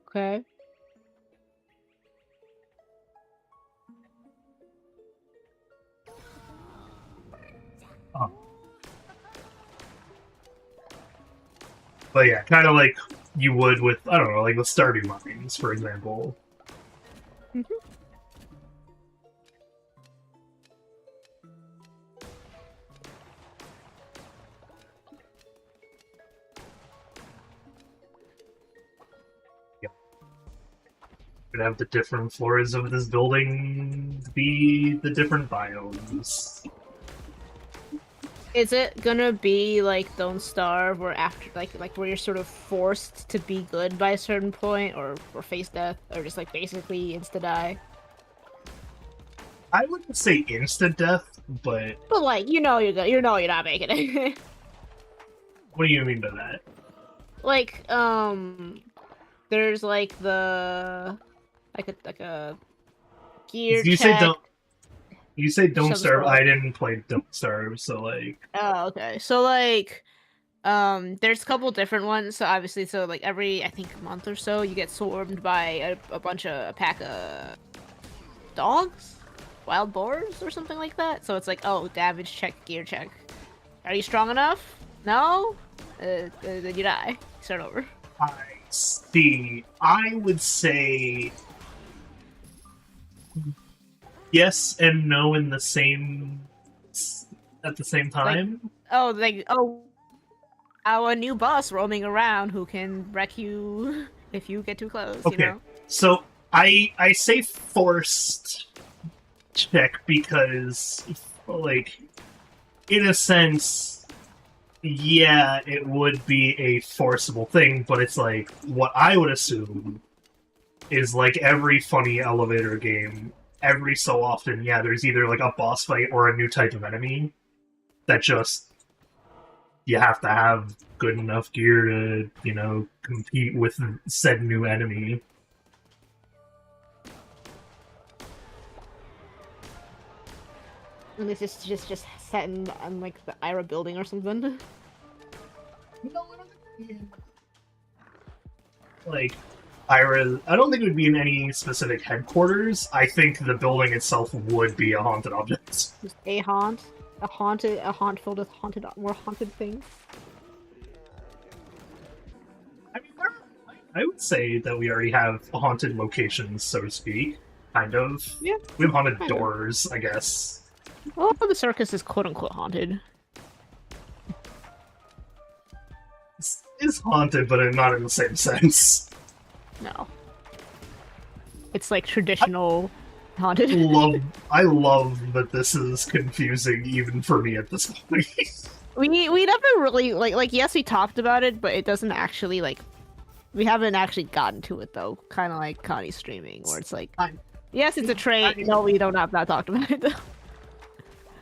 Okay. Oh. But yeah, kind of like you would with, I don't know, like with Stardew Mines, for example. Mm-hmm. Could have the different floors of this building be the different biomes. Is it gonna be like Don't Starve, or after like where you're sort of forced to be good by a certain point, or face death, or just like basically insta die? I wouldn't say instant death, but like you're not making it. what do you mean by that? Like there's like the like a gear You check. say don't starve. I didn't play Don't Starve, so like. Oh, okay. So like, there's a couple different ones. So obviously, so like every I think month or so, you get swarmed by a pack of dogs, wild boars, or something like that. So it's like, oh, damage check, gear check. Are you strong enough? No. Then you die. Start over. I see. I would say yes and no in the same at the same time. Our new boss roaming around who can wreck you if you get too close. Okay, you know? So I say forced check because, like, in a sense, yeah, it would be a forcible thing, but it's like, what I would assume is like every funny elevator game, every so often, yeah, there's either like a boss fight or a new type of enemy that just, you have to have good enough gear to, you know, compete with said new enemy. And this is just set in on like the Ira building or something. No, I don't think like Ira. I don't think it would be in any specific headquarters. I think the building itself would be a haunted object. Just a haunt filled with more haunted things. I mean, I would say that we already have haunted locations, so to speak. Kind of. Yeah. We have haunted doors, I guess. Well, the circus is quote-unquote haunted. It's haunted, but not in the same sense. No. It's like traditional haunted. I love that this is confusing even for me at this point. we never really like yes, we talked about it, but it doesn't actually like we haven't actually gotten to it though. Kind of like Connie's streaming, where it's like, yes, it's a trait. No, we don't have not talked about it though.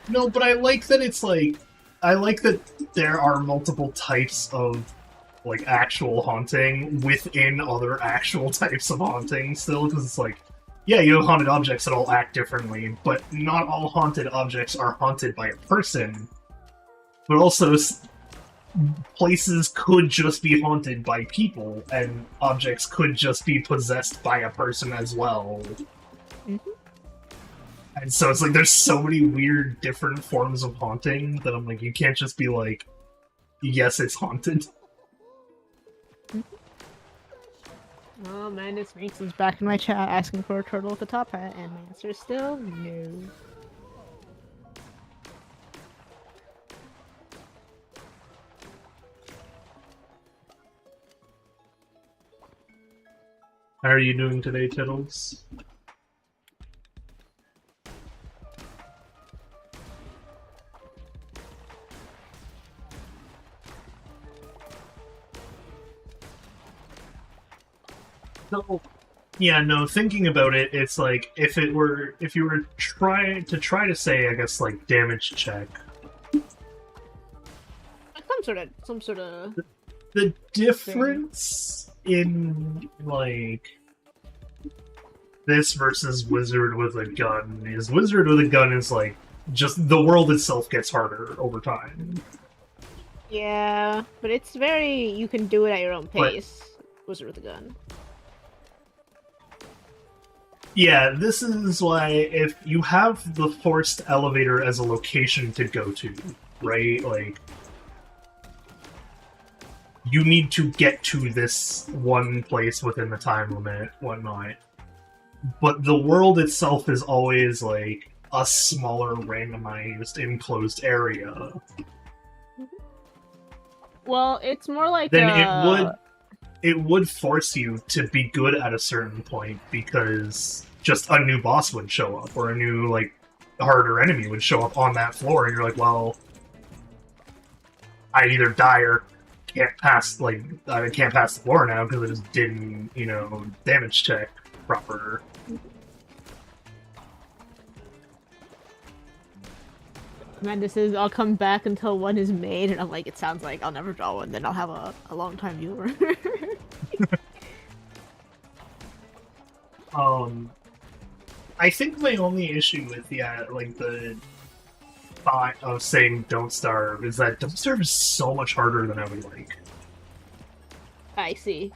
No, but I like that it's like, I like that there are multiple types of, like, actual haunting within other actual types of haunting still, because it's like, yeah, you have haunted objects that all act differently, but not all haunted objects are haunted by a person. But also, places could just be haunted by people, and objects could just be possessed by a person as well. Mm-hmm. And so it's like, there's so many weird different forms of haunting that I'm like, you can't just be like, yes, it's haunted. Oh, Madness Reeks is back in my chat asking for a turtle with a top hat, and my answer is still no. How are you doing today, Tittles? So, yeah, no, thinking about it, it's like if you were try to say, I guess, like damage check. Some sort of The thing. difference in like this versus wizard with a gun is wizard with a gun is like just the world itself gets harder over time. Yeah, but it's very, you can do it at your own But pace. Wizard with a gun. yeah, this is why if you have the forced elevator as a location to go to, right? Like you need to get to this one place within the time limit, whatnot. But the world itself is always like a smaller, randomized, enclosed area. Well, it's more like Then it would force you to be good at a certain point because just a new boss would show up or a new like harder enemy would show up on that floor, and you're like, well, I either die or can't pass. Like I can't pass the floor now because I just didn't, damage check proper. Man, this is, I'll come back until one is made, and I'm like, it sounds like I'll never draw one, then I'll have a long time viewer. I think my only issue with like the thought of saying "Don't Starve" is that "Don't Starve" is so much harder than I would like. I see.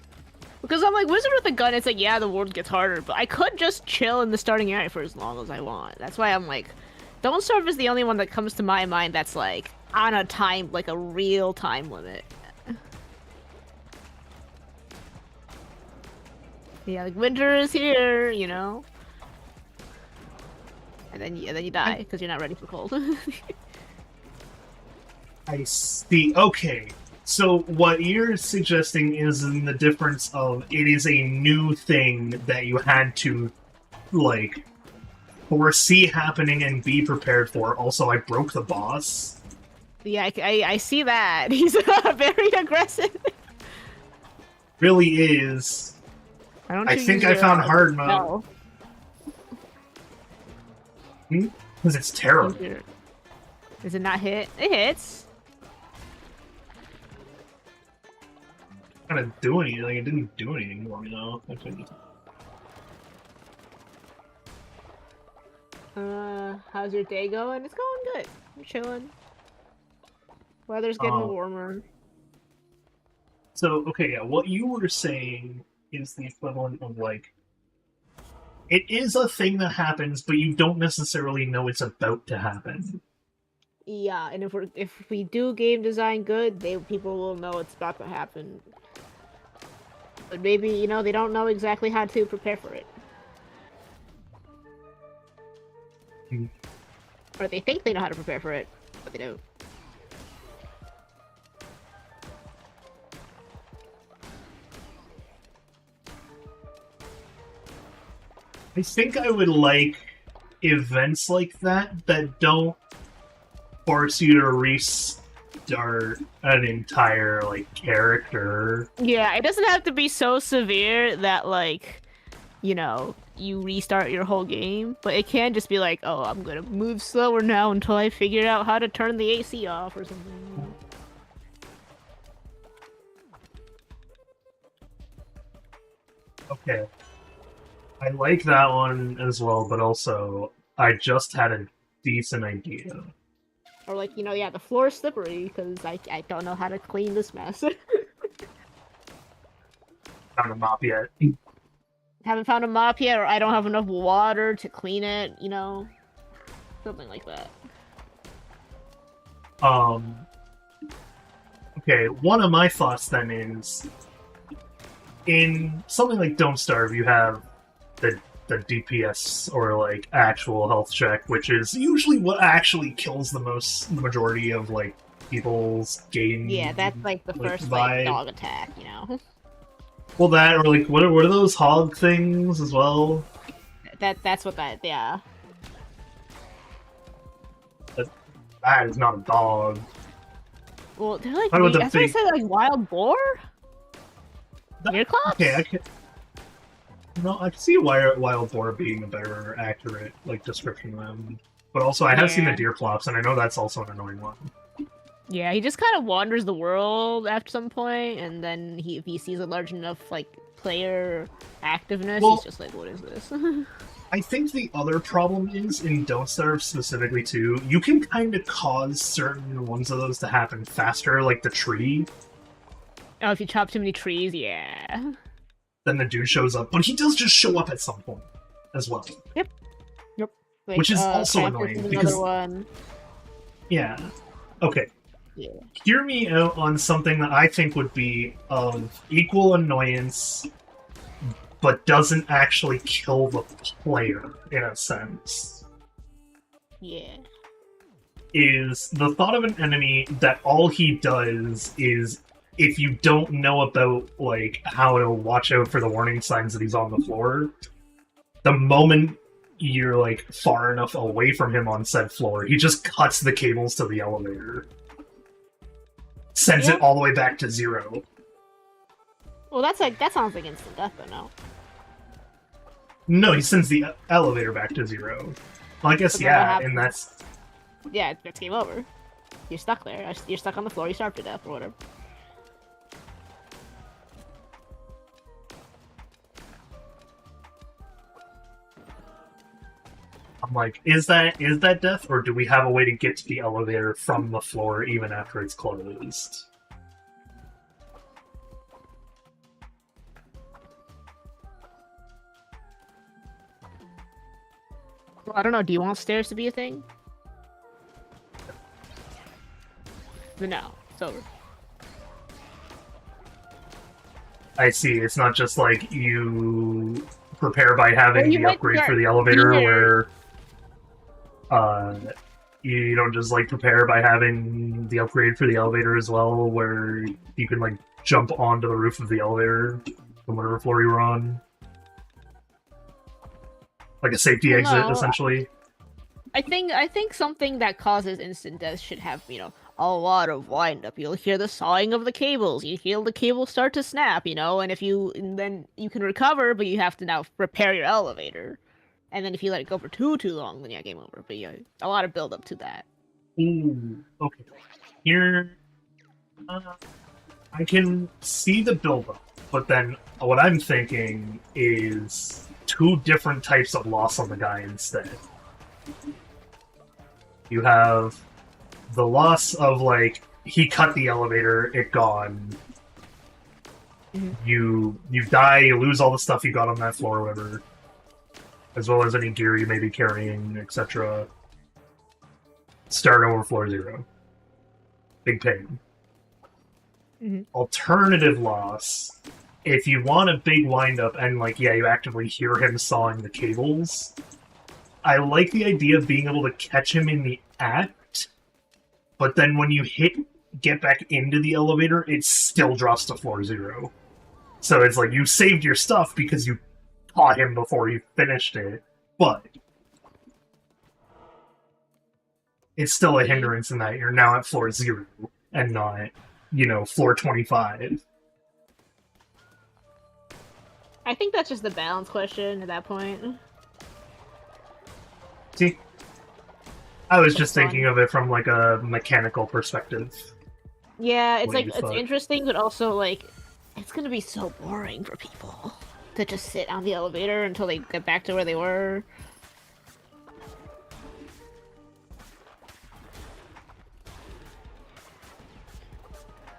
Because I'm like, Wizard with a gun, it's like, yeah, the world gets harder, but I could just chill in the starting area for as long as I want. That's why I'm like, Don't Starve is the only one that comes to my mind that's like, on a time, like a real time limit. Yeah, like, winter is here, you know? And then you die, because you're not ready for cold. I see. Okay. So what you're suggesting is in the difference of it is a new thing that you had to, like, foresee happening and be prepared for. Also, I broke the boss. Yeah, I see that. He's very aggressive. Really is. I think I found hard mode. No. Because it's terrible. Does it not hit? It hits. Kind of do anything. Like, it didn't do anything for me, though. How's your day going? It's going good. I'm chilling. Weather's getting warmer. So, okay, yeah, what you were saying is the equivalent of, like, it is a thing that happens, but you don't necessarily know it's about to happen. Yeah, and if we do game design good, people will know it's about to happen. But maybe, they don't know exactly how to prepare for it. Or they think they know how to prepare for it, but they don't. I think I would like events like that don't force you to restart an entire, like, character. Yeah, it doesn't have to be so severe that, like, you restart your whole game, but it can just be like, oh, I'm gonna move slower now until I figure out how to turn the AC off or something. Okay. I like that one as well, but also, I just had a decent idea. Or like, yeah, the floor is slippery, because I don't know how to clean this mess. Found a mop yet. Haven't found a mop yet, or I don't have enough water to clean it, something like that. Okay, one of my thoughts then is, in something like Don't Starve, you have the DPS, or like actual health check, which is usually what actually kills the majority of like people's game. Yeah, that's like the first like dog attack, Well, that, or like what are those hog things as well? That's what that, yeah. That is not a dog. Well, they're like, What about that's what I said, like wild boar. Earclops? Okay, No, I can see wild boar being a better accurate like description of them. But also, I have seen the Yeah. deer clops, and I know that's also an annoying one. Yeah, he just kind of wanders the world after some point, and then if he sees a large enough like player activeness, he's Well, just like, "What is this?" I think the other problem is in Don't Starve specifically too. You can kind of cause certain ones of those to happen faster, like the tree. Oh, if you chop too many trees, yeah. Then the dude shows up, but he does just show up at some point as well. Yep. Yep. Like, Which is also Krampus annoying is because another one. yeah. Okay. Yeah. Hear me out on something that I think would be of equal annoyance, but doesn't actually kill the player, in a sense. Yeah. Is the thought of an enemy that all he does is, if you don't know about, like, how to watch out for the warning signs that he's on the floor, the moment you're, like, far enough away from him on said floor, he just cuts the cables to the elevator. Sends it all the way back to 0. Well, that sounds like instant death, though. No. No, he sends the elevator back to 0. Well, I guess, yeah, and that's... Yeah, it's game over. You're stuck there. You're stuck on the floor. You starve to death or whatever. I'm like, is that death, or do we have a way to get to the elevator from the floor even after it's closed? Well, I don't know. Do you want stairs to be a thing? But no, it's over. I see. It's not just like you prepare by having Well, the upgrade for the elevator, here. where you don't just like prepare by having the upgrade for the elevator as well, where you can like jump onto the roof of the elevator from whatever floor you were on, like a safety exit, essentially. I think something that causes instant death should have, a lot of wind up. You'll hear the sawing of the cables. You feel the cables start to snap, and then you can recover, but you have to now repair your elevator. And then if you let it go for too long, then yeah, game over. But yeah, a lot of build up to that. Ooh, okay. Here, I can see the build up, but then what I'm thinking is 2 different types of loss on the guy instead. You have the loss of, like, he cut the elevator, it gone. Mm-hmm. You die, you lose all the stuff you got on that floor or whatever, as well as any gear you may be carrying, etc. Start over floor 0. Big pain. Mm-hmm. Alternative loss, if you want a big wind-up and, like, yeah, you actively hear him sawing the cables, I like the idea of being able to catch him in the act, but then when you get back into the elevator, it still drops to floor 0. So it's like, you saved your stuff because you caught him before you finished it, but it's still a hindrance in that you're now at floor 0 and not, floor 25. I think that's just the balance question at that point. See? I was just thinking of it from, like, a mechanical perspective. Yeah, it's What like, it's interesting, but also, like, it's gonna be so boring for people to just sit on the elevator until they get back to where they were.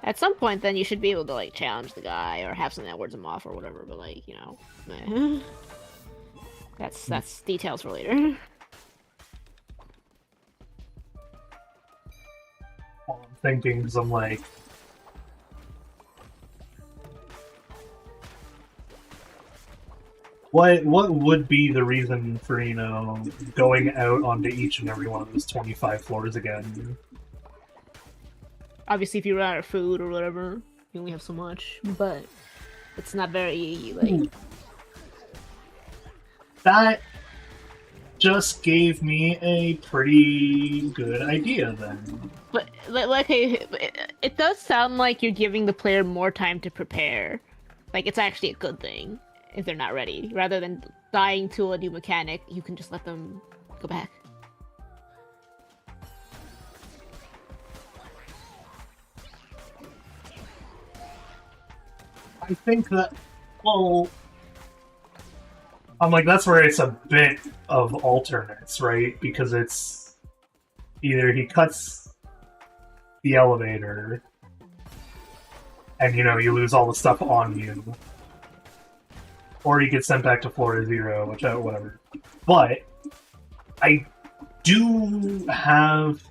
At some point, then, you should be able to, like, challenge the guy or have something that wards him off or whatever, but, like, meh. That's details for later. Well, I'm thinking, because I'm like, what would be the reason for, going out onto each and every one of those 25 floors again? Obviously, if you run out of food or whatever, you only have so much, but it's not very, like... That just gave me a pretty good idea, then. But, like, it does sound like you're giving the player more time to prepare. Like, it's actually a good thing. if they're not ready. Rather than dying to a new mechanic, you can just let them go back. I think that, well, I'm like, that's where it's a bit of alternates, right? Because it's either he cuts the elevator and, you know, you lose all the stuff on you, or you get sent back to floor 0, whatever. But I do have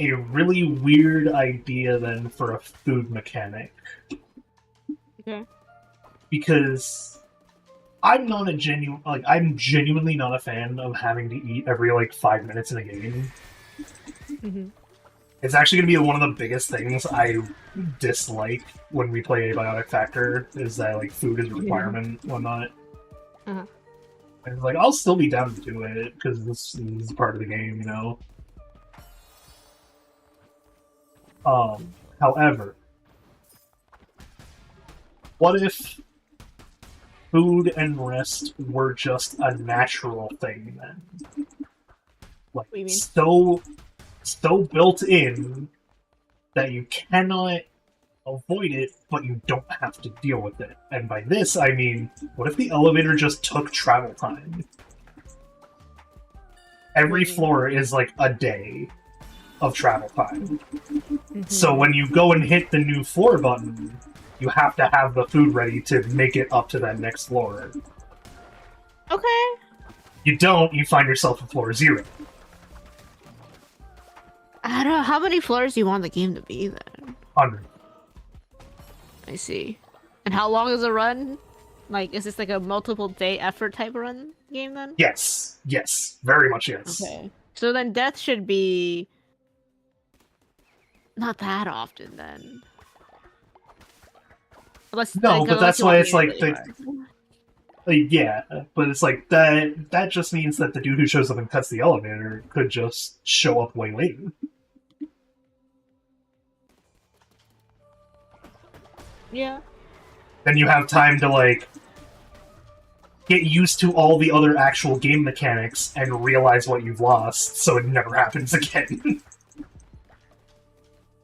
a really weird idea then for a food mechanic. Okay. Because I'm genuinely not a fan of having to eat every, like, 5 minutes in a game. Mm-hmm. It's actually going to be one of the biggest things I dislike when we play Abiotic Factor, is that, like, food is a requirement and whatnot. Uh-huh. And it's like, I'll still be down to do it, because this is part of the game, you know? However, what if food and rest were just a natural thing then? Like, What do you mean? so built in that you cannot avoid it, but you don't have to deal with it. And by this, I mean, what if the elevator just took travel time? Every floor is like a day of travel time. Mm-hmm. So when you go and hit the new floor button, you have to have the food ready to make it up to that next floor. Okay. You don't, you find yourself at floor 0. I don't know. How many floors do you want the game to be then? 100. I see. And how long is a run? Like, is this like a multiple day effort type of run game then? Yes. Yes. Very much yes. Okay. So then death should be not that often then. Unless, No, like, but that's you why want it's me like, really hard. yeah, but it's like, that just means that the dude who shows up and cuts the elevator could just show up way later. Yeah. Then you have time to, like, get used to all the other actual game mechanics and realize what you've lost, so it never happens again.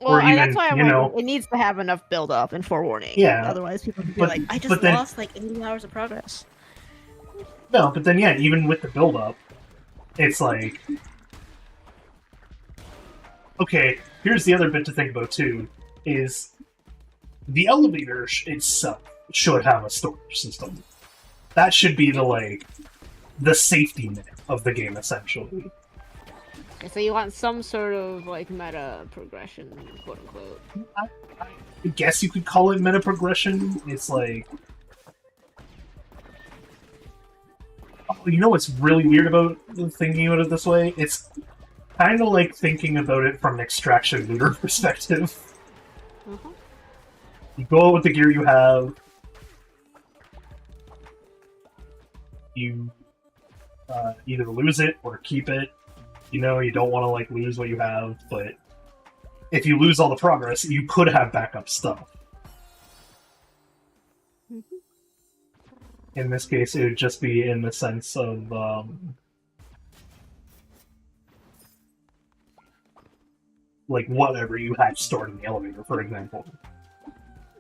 Well, Or even, that's why I'm you like, know, it needs to have enough build up and forewarning. Yeah, Otherwise, people can be but- like, I just but then- lost like 80 hours of progress. No, but then yeah, even with the build-up, it's like... Okay, here's the other bit to think about too, is the elevator itself should have a storage system. That should be the, like, the safety net of the game, essentially. Okay, so you want some sort of like meta progression, quote unquote. I guess you could call it meta progression. It's like... Oh, you know what's really weird about thinking about it this way? It's kind of like thinking about it from an extraction looter perspective. Uh-huh. You go out with the gear you have. You either lose it or keep it. You know, you don't want to like lose what you have, but if you lose all the progress, you could have backup stuff. Mm-hmm. In this case, it would just be in the sense of like whatever you had stored in the elevator, for example.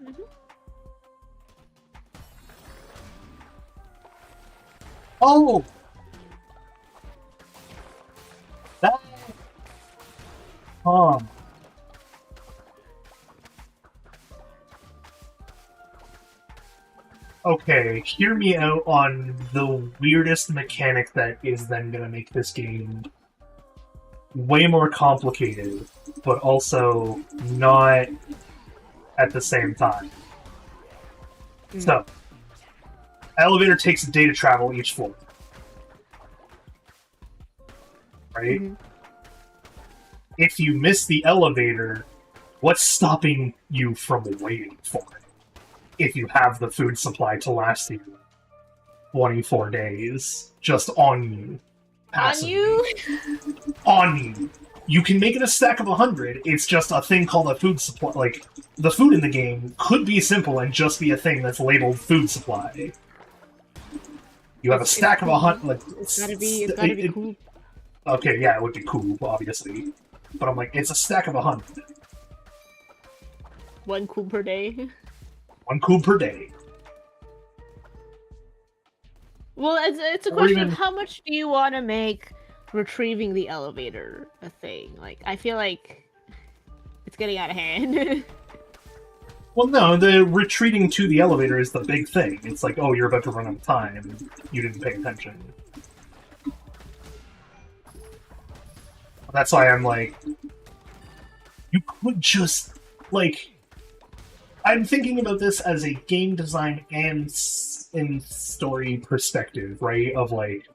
Mm-hmm. Oh! That... Okay, hear me out on the weirdest mechanic that is then gonna make this game way more complicated, but also not at the same time. Mm. So, elevator takes a day to travel each floor. Right? Mm-hmm. If you miss the elevator, what's stopping you from waiting for it? If you have the food supply to last you 24 days, just on you. Passively. On you? On you. You can make it a stack of 100, it's just a thing called a food supply. Like, the food in the game could be simple and just be a thing that's labeled food supply. You have a It's stack of cool. 100. Like, It's gotta be cool. okay, yeah, it would be cool, obviously. But I'm like, it's a stack of 100. 1 cool per day. 1 cool per day. Well, it's a Or question even- of how much do you want to make retrieving the elevator a thing? Like, I feel like it's getting out of hand. Well, no, the retreating to the elevator is the big thing. It's like, oh, you're about to run out of time. You didn't pay attention. That's why I'm like, you could just, like, I'm thinking about this as a game design and in story perspective, right? Of like,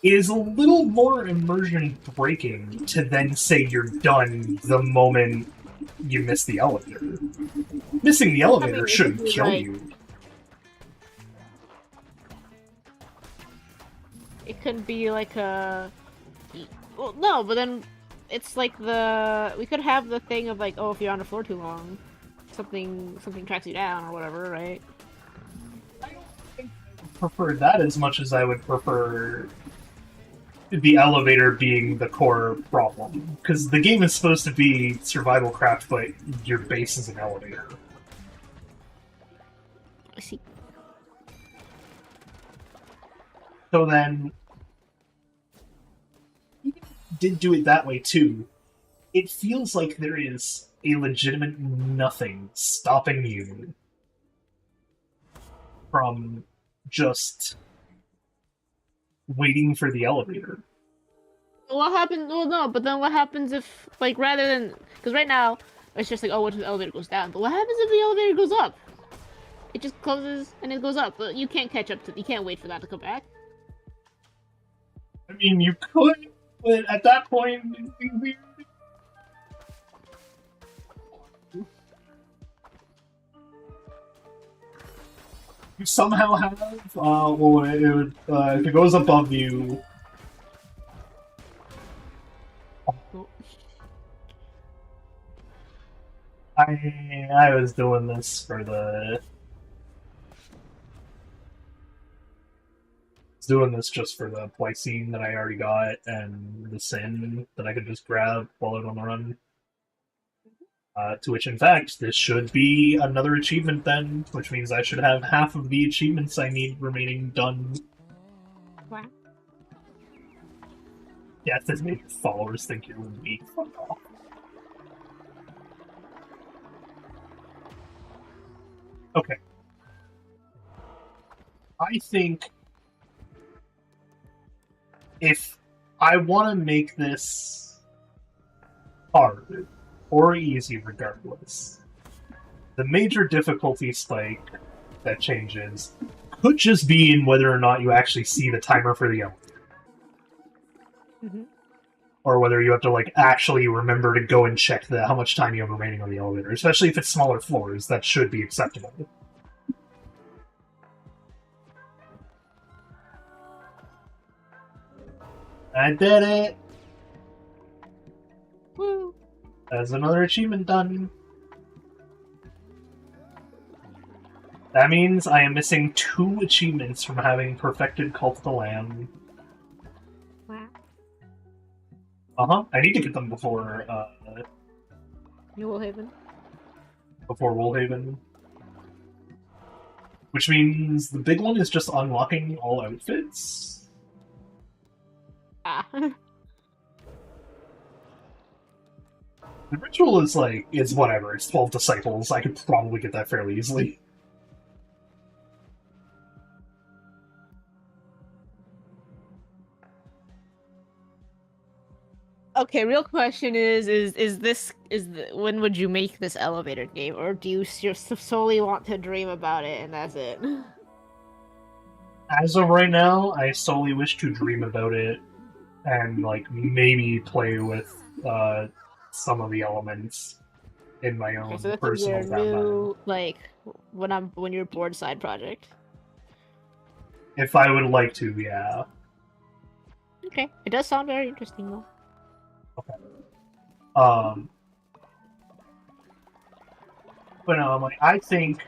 it is a little more immersion breaking to then say you're done the moment you miss the elevator. Missing the elevator shouldn't kill like, you. It could be like a... Well, no, but then it's like the... We could have the thing of like, oh, if you're on the floor too long, something tracks you down or whatever, right? I don't think I would prefer that as much as I would prefer the elevator being the core problem. Because the game is supposed to be survival craft, but your base is an elevator. I see. So then, even if you did do it that way too, it feels like there is a legitimate nothing stopping you from just waiting for the elevator. What happens? Well, no, but then what happens if, like, rather than... Because right now, it's just like, oh, what if the elevator goes down? But what happens if the elevator goes up? It just closes and it goes up, but you can't catch up to... You can't wait for that to come back. I mean, you could, but at that point, it'd be weird. You somehow have, well, it would, if it goes above you... I was doing this for the... doing this just for the Plycine that I already got, and the Sin that I could just grab while I'm on the run. To which, in fact, this should be another achievement then, which means I should have half of the achievements I need remaining done. Wow. Yeah, it says make followers think you're weak. Fuck off. Okay. I think if I want to make this hard or easy regardless, the major difficulty spike that changes could just be in whether or not you actually see the timer for the elevator. Mm-hmm. Or whether you have to like actually remember to go and check how much time you have remaining on the elevator. Especially if it's smaller floors, that should be acceptable. I did it! Woo! That's another achievement done. That means I am missing 2 achievements from having perfected Cult of the Lamb. Wow. Uh-huh. I need to get them before, New Woolhaven. before Woolhaven. Which means the big one is just unlocking all outfits. Ah. The ritual is like, it's whatever, it's 12 disciples, I could probably get that fairly easily. Okay, real question is when would you make this elevator game, or do you just solely want to dream about it and that's it? As of right now, I solely wish to dream about it and like maybe play with some of the elements in my own Okay, so this is personal your downtime. new, like, when you're bored side project. If I would like to, yeah. Okay, it does sound very interesting though. But no, I'm like, I think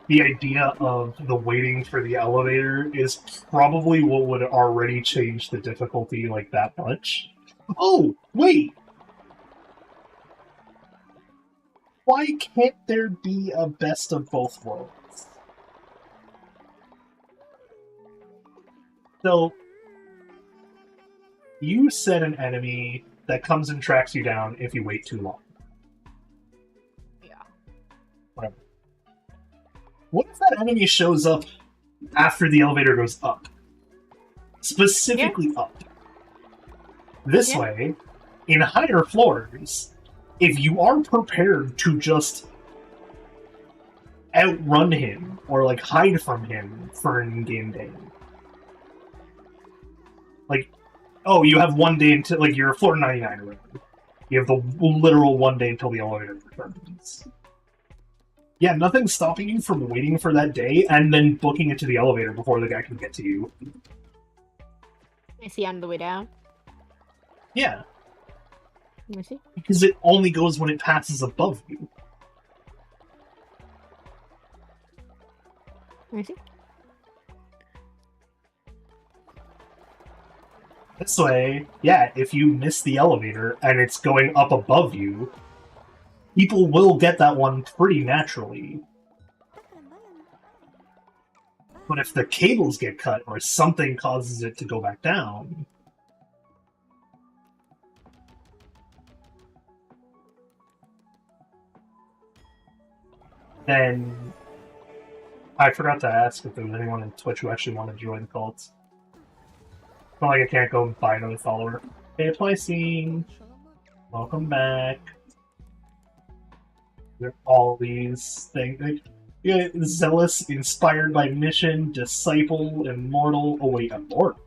the idea of the waiting for the elevator is probably what would already change the difficulty like that much. Oh, wait! Why can't there be a best of both worlds? So, you set an enemy that comes and tracks you down if you wait too long. Yeah. Whatever. What if that enemy shows up after the elevator goes up? Specifically up. This way, in higher floors, if you are prepared to just outrun him or like hide from him for an in-game day, like, oh, you have 1 day until like you're floor 99 or whatever. You have the literal 1 day until the elevator returns. Yeah, nothing's stopping you from waiting for that day and then booking it to the elevator before the guy can get to you. Is he on the way down? Yeah. Let me see. Because it only goes when it passes above you. Let me see. This way, yeah, if you miss the elevator and it's going up above you, people will get that one pretty naturally. But if the cables get cut or something causes it to go back down, then I forgot to ask if there was anyone in Twitch who actually wanted to join the cult. It's not like I can't go and buy another follower. Hey, Piracy! Welcome back. There are all these things. Like, yeah, zealous, inspired by mission, disciple, immortal. Oh wait, immortal.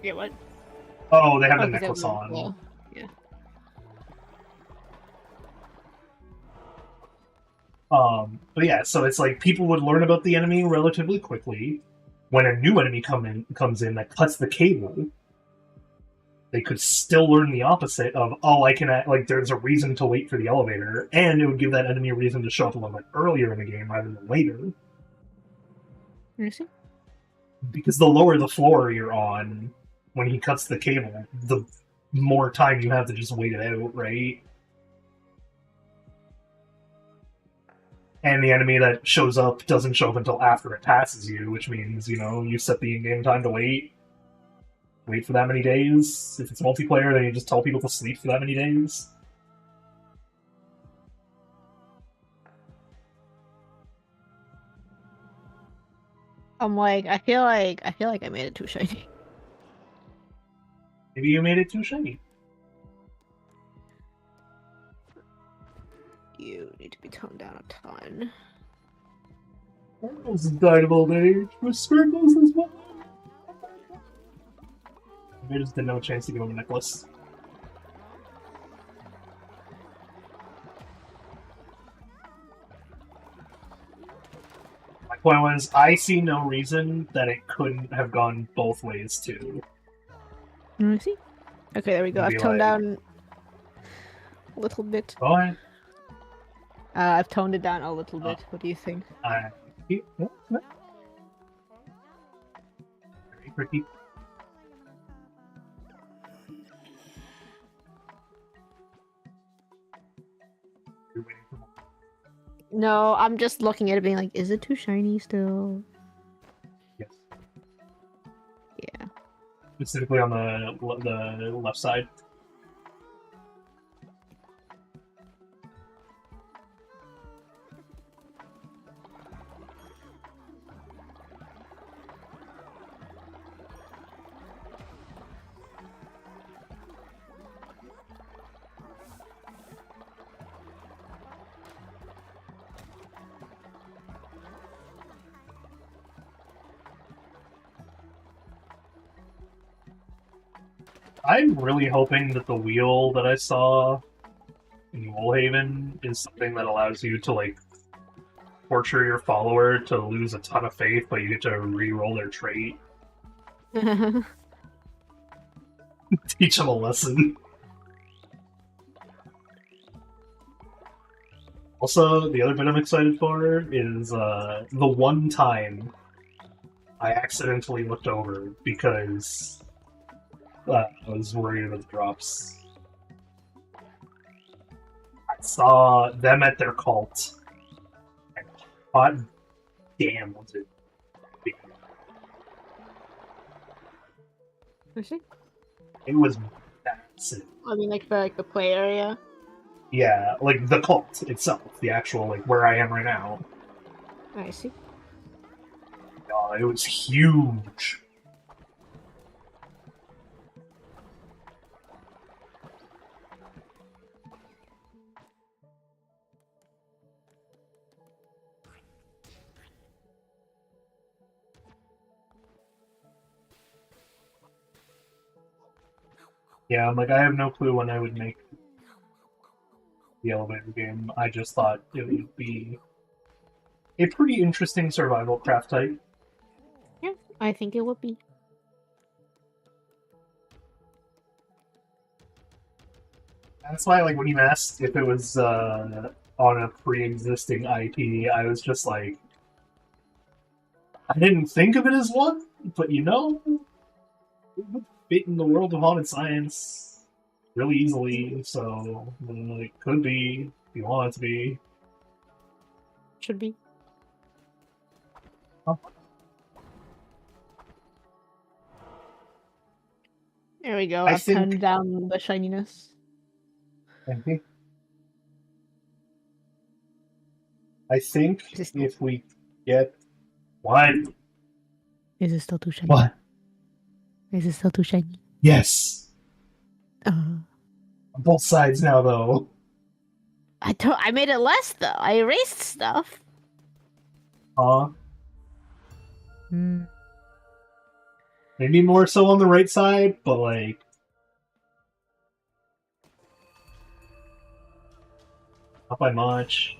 Yeah, what? Oh, they have the necklace on. Yeah. But yeah, so it's like people would learn about the enemy relatively quickly. When a new enemy comes in that cuts the cable, they could still learn the opposite of, oh, I can, like, there's a reason to wait for the elevator, and it would give that enemy a reason to show up a little bit earlier in the game rather than later. You see? Because the lower the floor you're on, when he cuts the cable, the more time you have to just wait it out, right? And the enemy that shows up doesn't show up until after it passes you, which means, you know, you set the in-game time to wait for that many days. If it's multiplayer, then you just tell people to sleep for that many days. I'm like, I feel like I made it too shiny. Maybe you made it too shiny. You need to be toned down a ton. Sparkles died of old age. With Sparkles as well. Maybe just didn't have a chance to give him a necklace. My point was, I see no reason that it couldn't have gone both ways too. Let me see. Okay, there we go. Maybe I've toned like- down a little bit. Go ahead. I've toned it down a little bit. What do you think? Very pretty. You're waiting for more. No, I'm just looking at it being like, is it too shiny still? Yes. Yeah. Specifically on the left side. I'm really hoping that the wheel that I saw in Woolhaven is something that allows you to, like, torture your follower to lose a ton of faith, but you get to re-roll their trait. Teach them a lesson. Also, the other bit I'm excited for is the one time I accidentally looked over because I was worried about the drops. I saw them at their cult, and hot damn was it big. I see. It was massive. I mean, like the play area. Yeah, like the cult itself, the actual, like, where I am right now. I see. It was huge. Yeah, I'm like, I have no clue when I would make the elevator game. I just thought it would be a pretty interesting survival craft type. Yeah, I think it would be. That's why, like, when you asked if it was on a pre-existing IP, I was just like, I didn't think of it as one, but you know, it would fit in the world of haunted science really easily. So it could be if you want it to be. Should be. Huh? There we go. I I've think. toned down the shininess. I think Is it if we get what? still too shiny? What? Is it still too shiny? Yes. Uh, On both sides now, though. I made it less though. I erased stuff. Huh? Hmm. Maybe more so on the right side, but like not by much.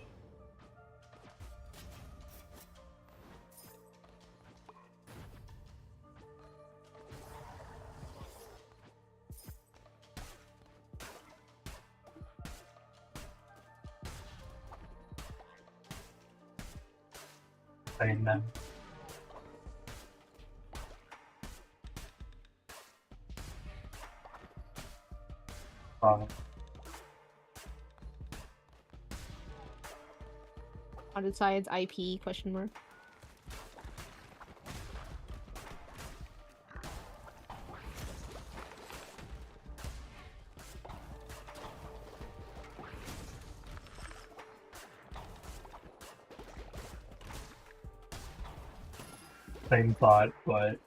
Saying that. Haunted Science IP question mark. Same thought, but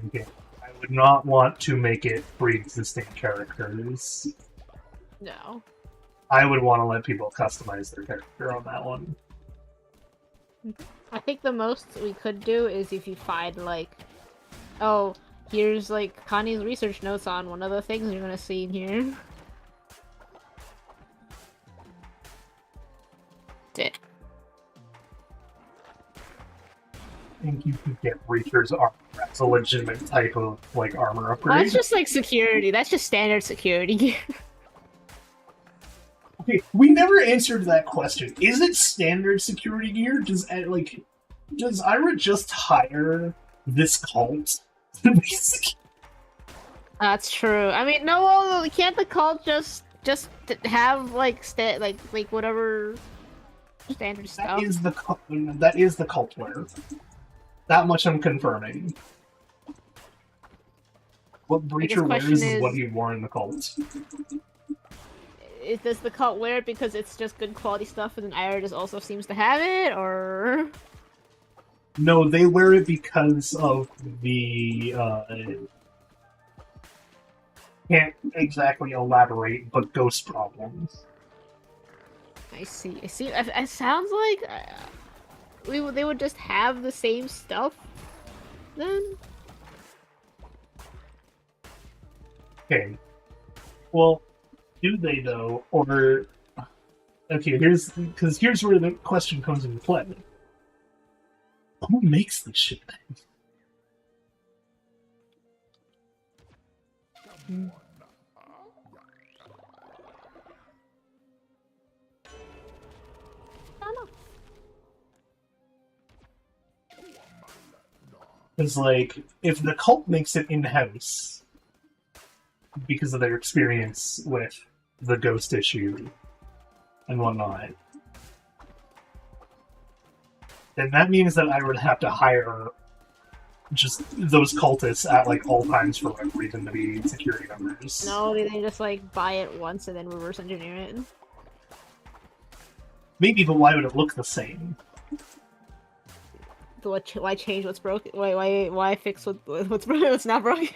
okay. I would not want to make it pre-existing characters. No. I would want to let people customize their character on that one. I think the most we could do is if you find like, oh, here's like Connie's research notes on one of the things you're gonna see in here. That's it. I think you could get Breacher's armor. That's a legitimate type of like armor upgrade. That's just like security. That's just standard security. Okay, we never answered that question. Is it standard security gear? Does Ira just hire this cult to be secure? That's true. I mean, no, well, can't the cult just have like whatever standard stuff? That is the cult wear. That much I'm confirming. What Breacher wears is what he wore in the cult. Does the cult wear it because it's just good quality stuff and then Ira just also seems to have it, or? No, they wear it because of the, can't exactly elaborate, but ghost problems. I see. It sounds like they would just have the same stuff then? Okay. Well, do they though? Or okay, here's where the question comes into play. Who makes this shit? Because, like, if the cult makes it in-house because of their experience with the ghost issue and whatnot, then that means that I would have to hire just those cultists at, like, all times for whatever reason to be security members. No, they just like buy it once and then reverse engineer it. Maybe, but why would it look the same? Why change what's broken? Why fix what's broken? What's not broken?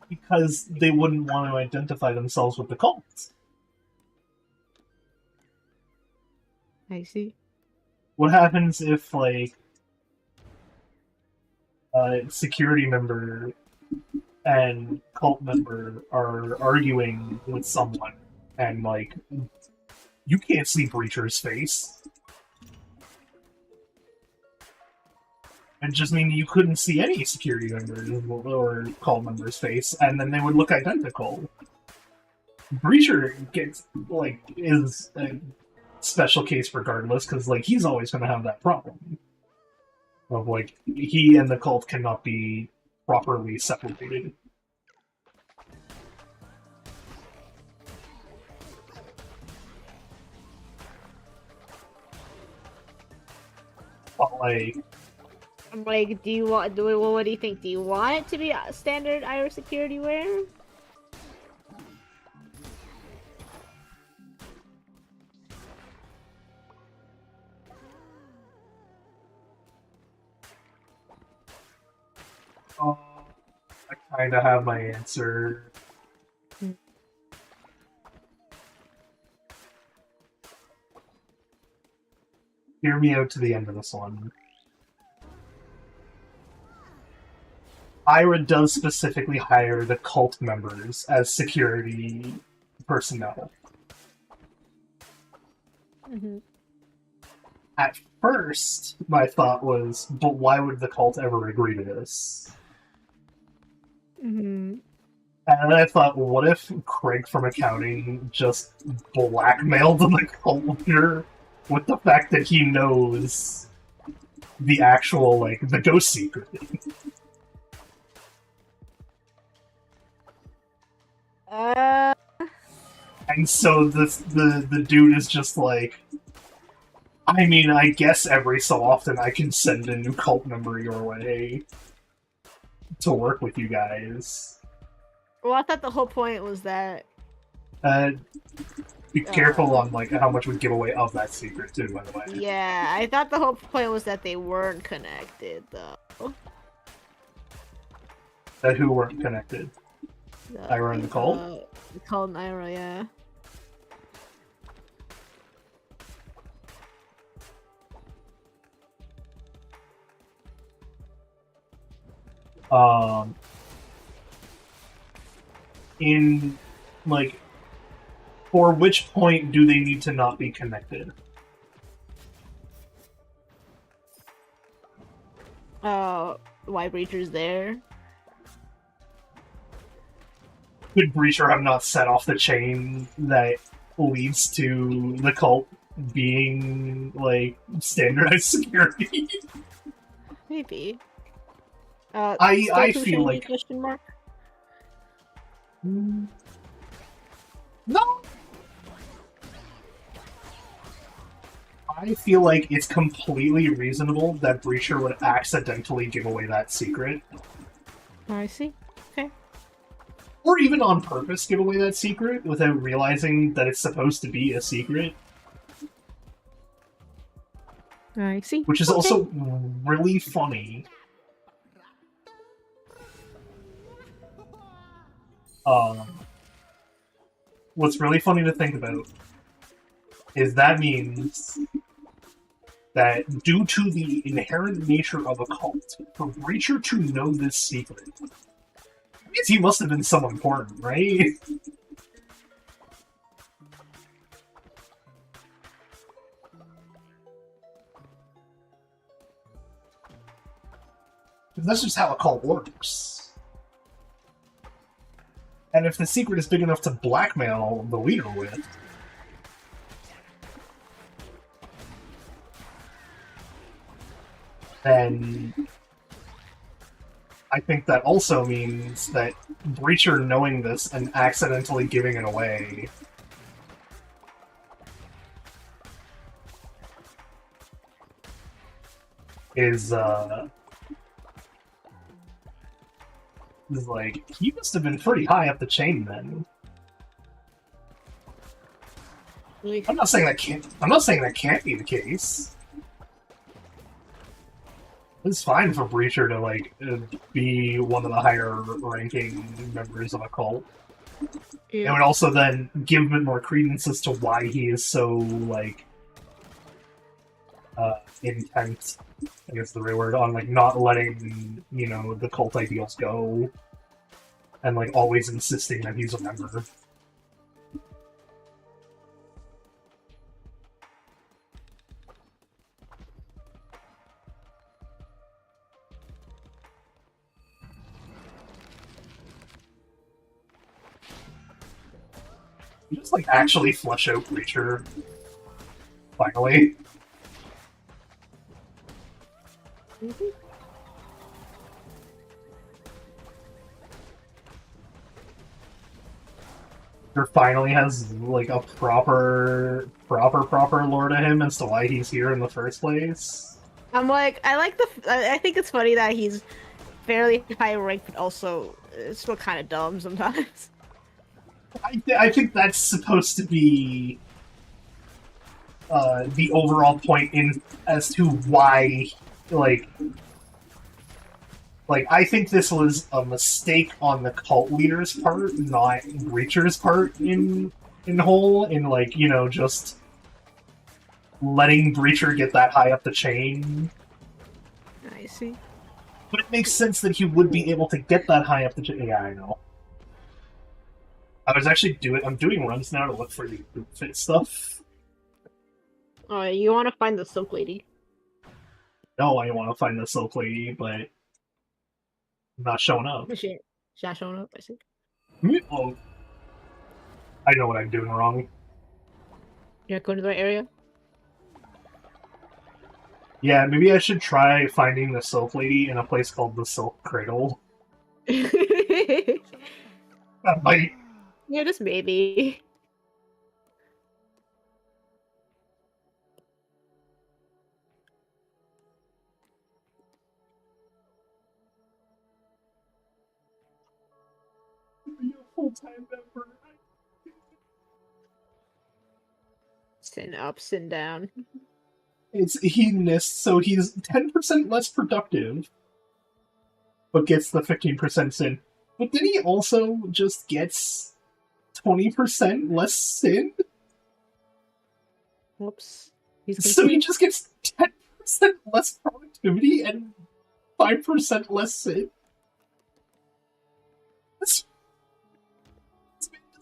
Because they wouldn't want to identify themselves with the cult. I see. What happens if, like, a security member and cult member are arguing with someone, and, like, you can't see Breacher's face? It just means you couldn't see any security members or cult member's face, and then they would look identical. Breacher gets, like, is a special case regardless, because, like, he's always going to have that problem. Of, like, he and the cult cannot be properly separated. But, like... I'm like, what do you think? Do you want it to be a standard Irish security wear? I kinda have my answer. Hear me out to the end of this one. Ira does specifically hire the cult members as security personnel. Mm-hmm. At first, my thought was, but why would the cult ever agree to this? Mm-hmm. And then I thought, well, what if Craig from accounting just blackmailed the cult leader with the fact that he knows the actual, like, the ghost secret? And so the dude is just like, I mean, I guess every so often I can send a new cult member your way to work with you guys. Well, I thought the whole point was that... Be careful on, like, how much we give away of that secret, too, by the way. Yeah, I thought the whole point was that they weren't connected, though. That who weren't connected? Ira and the cult? The cult and Ira, yeah. In, like, for which point do they need to not be connected? Why Breacher's there? Could Breacher have not set off the chain that leads to the cult being, like, standardized security? Maybe. I feel like... Question mark? No! I feel like it's completely reasonable that Breacher would accidentally give away that secret. I see. Okay. Or even on purpose give away that secret without realizing that it's supposed to be a secret. I see. Which is also really funny. What's really funny to think about is that means that due to the inherent nature of a cult, for Breacher to know this secret, means he must have been someone important, right? That's just how a cult works. And if the secret is big enough to blackmail the leader with, then I think that also means that Breacher knowing this and accidentally giving it away is like, he must have been pretty high up the chain then. I'm not saying that can't be the case. It's fine for Breacher to like be one of the higher ranking members of a cult. Yeah. It would also then give him more credence as to why he is so like intent, I guess the right word, on like not letting, you know, the cult ideals go. And like always insisting that he's a member. You just like actually flesh out Breacher. Finally. Finally has like a proper lore to him as to why he's here in the first place. I'm like, I think it's funny that he's fairly high rank, but also still kind of dumb sometimes. I think that's supposed to be the overall point in as to why, like I think this was a mistake on the cult leader's part, not Breacher's part in whole, in like, you know, just letting Breacher get that high up the chain. I see. But it makes sense that he would be able to get that high up the chain. Yeah, I know. I'm doing runs now to look for the fit stuff. Oh, you want to find the Silk Lady? No, I want to find the Silk Lady, but I'm not showing up. She's not showing up, I see. Oh. I know what I'm doing wrong. You're not going to the right area? Yeah, maybe I should try finding the Silk Lady in a place called the Silk Cradle. That might... Yeah, just maybe. Be a full-time member. Sin up, sin down. It's hedonist, so he's 10% less productive, but gets the 15% sin. But then he also just gets 20% less sin? Whoops. He's So he just gets 10% less productivity and 5% less sin?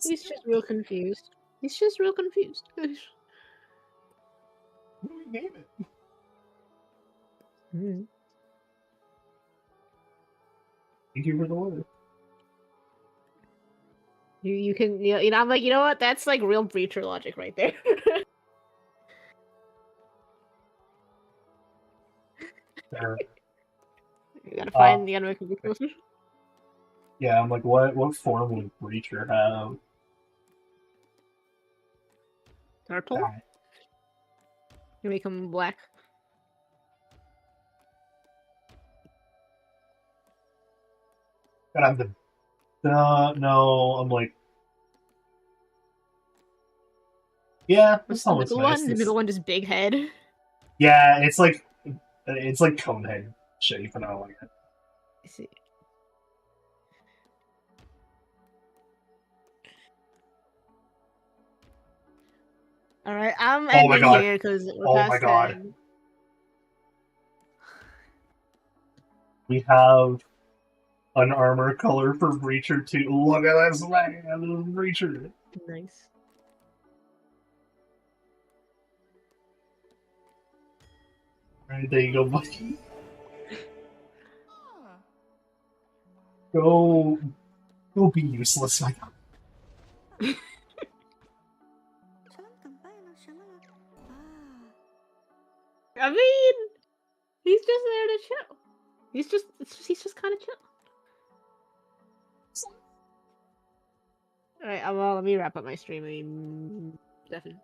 He's just real confused. He's just real confused. What do we name it? Thank you for the order. You can, you know, I'm like, you know what? That's like real Breacher logic right there. There. You gotta find the make a Yeah, I'm like, what form would Breacher have? Turtle? You make him black. Gotta have the... no, I'm like... Yeah, What's that's the almost middle nice. one? The middle one just big head. Yeah, it's like Conehead shape, and I don't like it. I see. Alright, I'm ending here because we're past 10. We have an armor color for Breacher too. Look at this man, Breacher. Nice. Alright, there you go, buddy. Go be useless, my god. I mean, He's just there to chill. He's just kind of chill. All right, well, let me wrap up my stream. Definitely.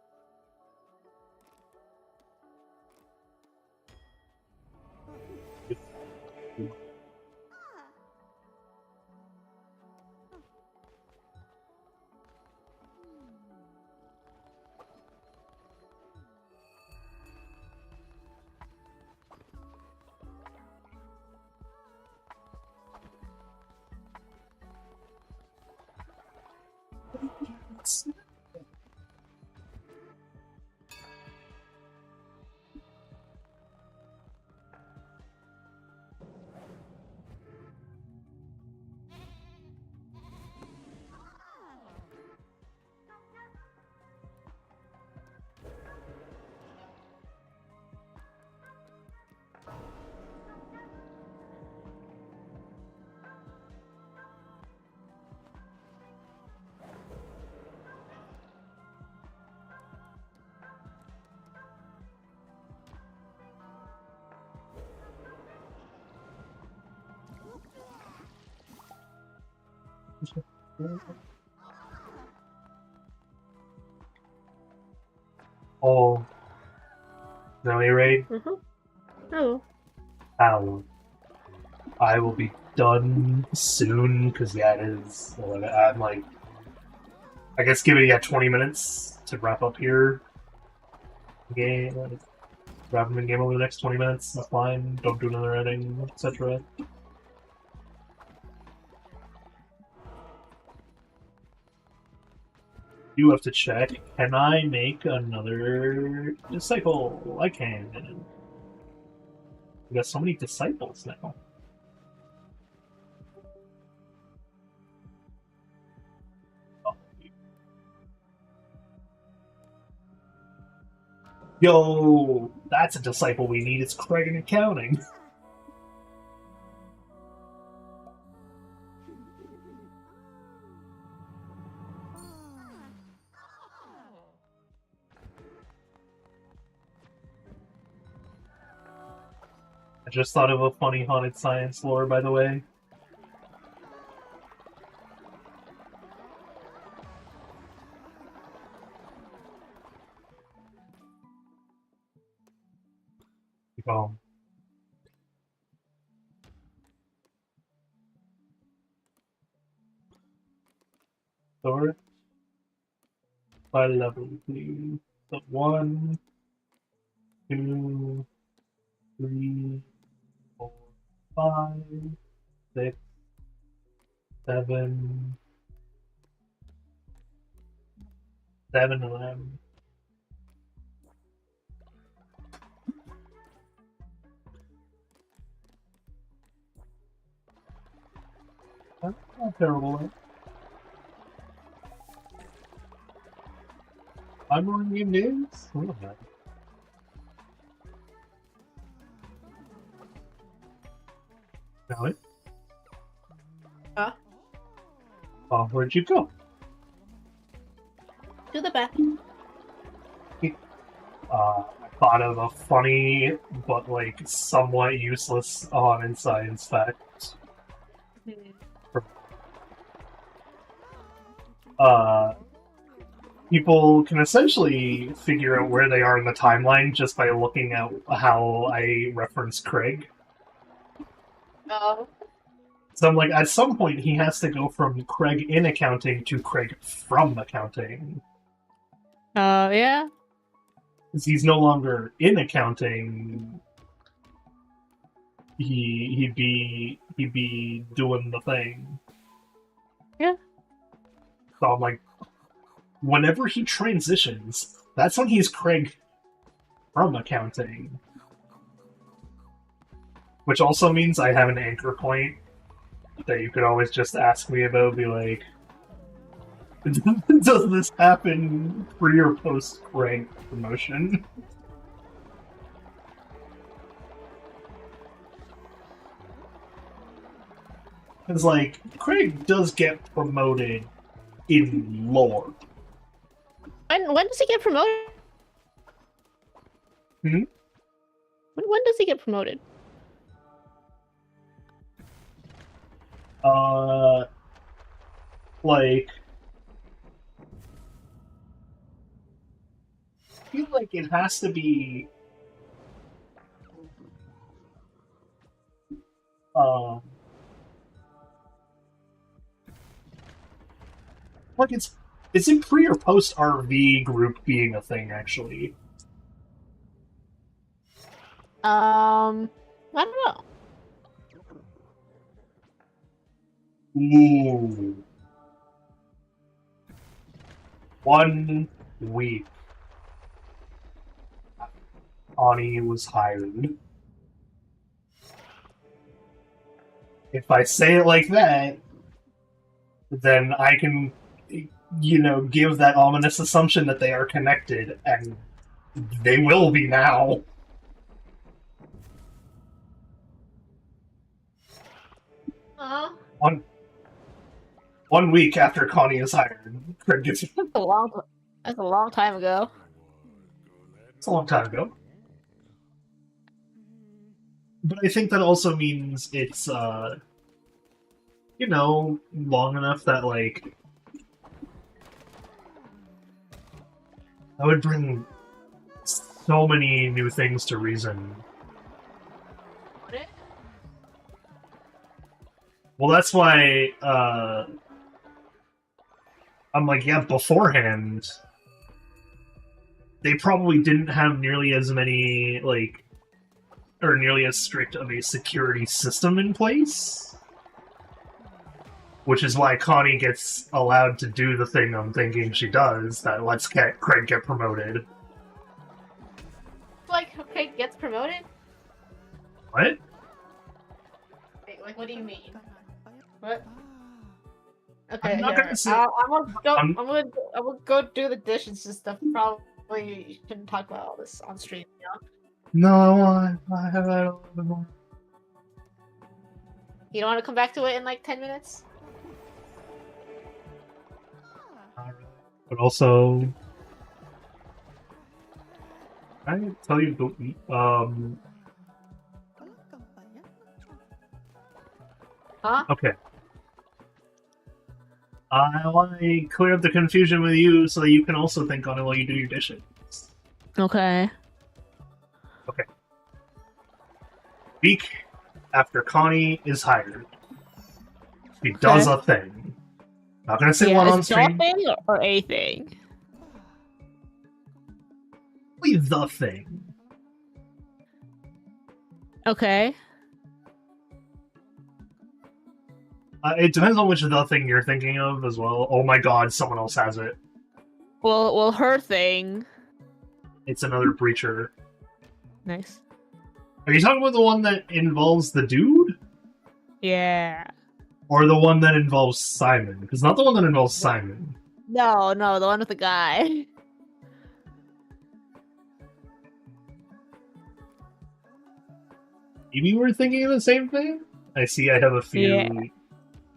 Oh, Zoe Raid. Oh. I will be done soon because yeah, it is. I'm like, I guess give it 20 minutes to wrap up here. Game, wrap up the game over the next 20 minutes. That's fine. Don't do another editing, etc. You have to check. Can I make another disciple? I can. We got so many disciples now. Yo, that's a disciple we need. It's Craig in accounting. I just thought of a funny haunted science lore, by the way. Oh. Sort by level, please. So 1, 2, 3, 4, 5, 6, 7, 7, 11. That's not terrible, right? I'm running you news? What the heck? Allie? Huh? Oh, where'd you go? To the bathroom. I thought of a funny, but like somewhat useless haunted science fact. People can essentially figure out where they are in the timeline just by looking at how I reference Craig. Oh. So I'm like, at some point he has to go from Craig in accounting to Craig from accounting. Yeah. Because he's no longer in accounting. He'd be doing the thing. Yeah. So I'm like, whenever he transitions, that's when he's Craig from accounting. Which also means I have an anchor point that you could always just ask me about, be like, does this happen pre or post Craig promotion? Because, like, Craig does get promoted in lore. When does he get promoted? Hmm? When does he get promoted? Uh, like, I feel like it has to be, uh, like it's in pre or post RV group being a thing, actually. I don't know. Ooh. 1 week. Ani was hired. If I say it like that, then I can, give that ominous assumption that they are connected, and they will be now. One week after Connie is hired, Craig gets. That's a long time ago. It's a long time ago. But I think that also means it's, long enough that, like, I would bring so many new things to reason. Well, that's why, I'm like, yeah, beforehand, they probably didn't have nearly as many, like, or nearly as strict of a security system in place. Which is why Connie gets allowed to do the thing I'm thinking she does, that lets Craig get promoted. Like, Craig gets promoted? What? Wait, like, what do you mean? What? Okay, I'm not gonna say. I'm gonna go do the dishes and stuff. Probably shouldn't talk about all this on stream, you know? No, I have that a little bit more. You don't want to come back to it in like 10 minutes? But also, I tell you, Huh? Okay. I want to clear up the confusion with you so that you can also think on it while you do your dishes. Okay. Okay. Week after Connie is hired, she does a thing. Not gonna say what on stream. Thing or a thing? Only the thing. Okay. It depends on which the thing you're thinking of as well. Oh my god, someone else has it. Well, her thing. It's another breacher. Nice. Are you talking about the one that involves the dude? Yeah. Or the one that involves Simon? Because not the one that involves Simon. No, the one with the guy. Maybe we're thinking of the same thing? I see I have a few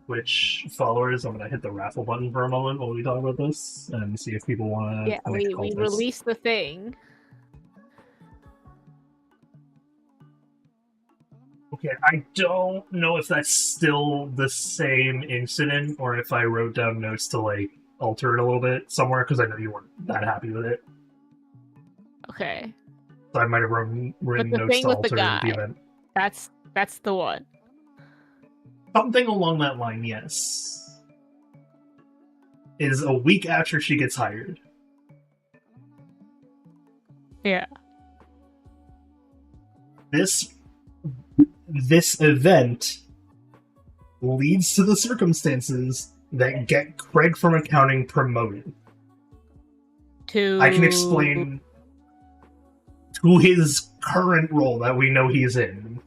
Twitch followers. I'm gonna hit the raffle button for a moment while we talk about this and see if people want to. Yeah, we released the thing. Okay, I don't know if that's still the same incident or if I wrote down notes to, like, alter it a little bit somewhere, because I know you weren't that happy with it. Okay. So I might have written notes to alter the event. That's the one. Something along that line, yes. Is a week after she gets hired. Yeah. This event leads to the circumstances that get Craig from accounting promoted. I can explain to his current role that we know he's in.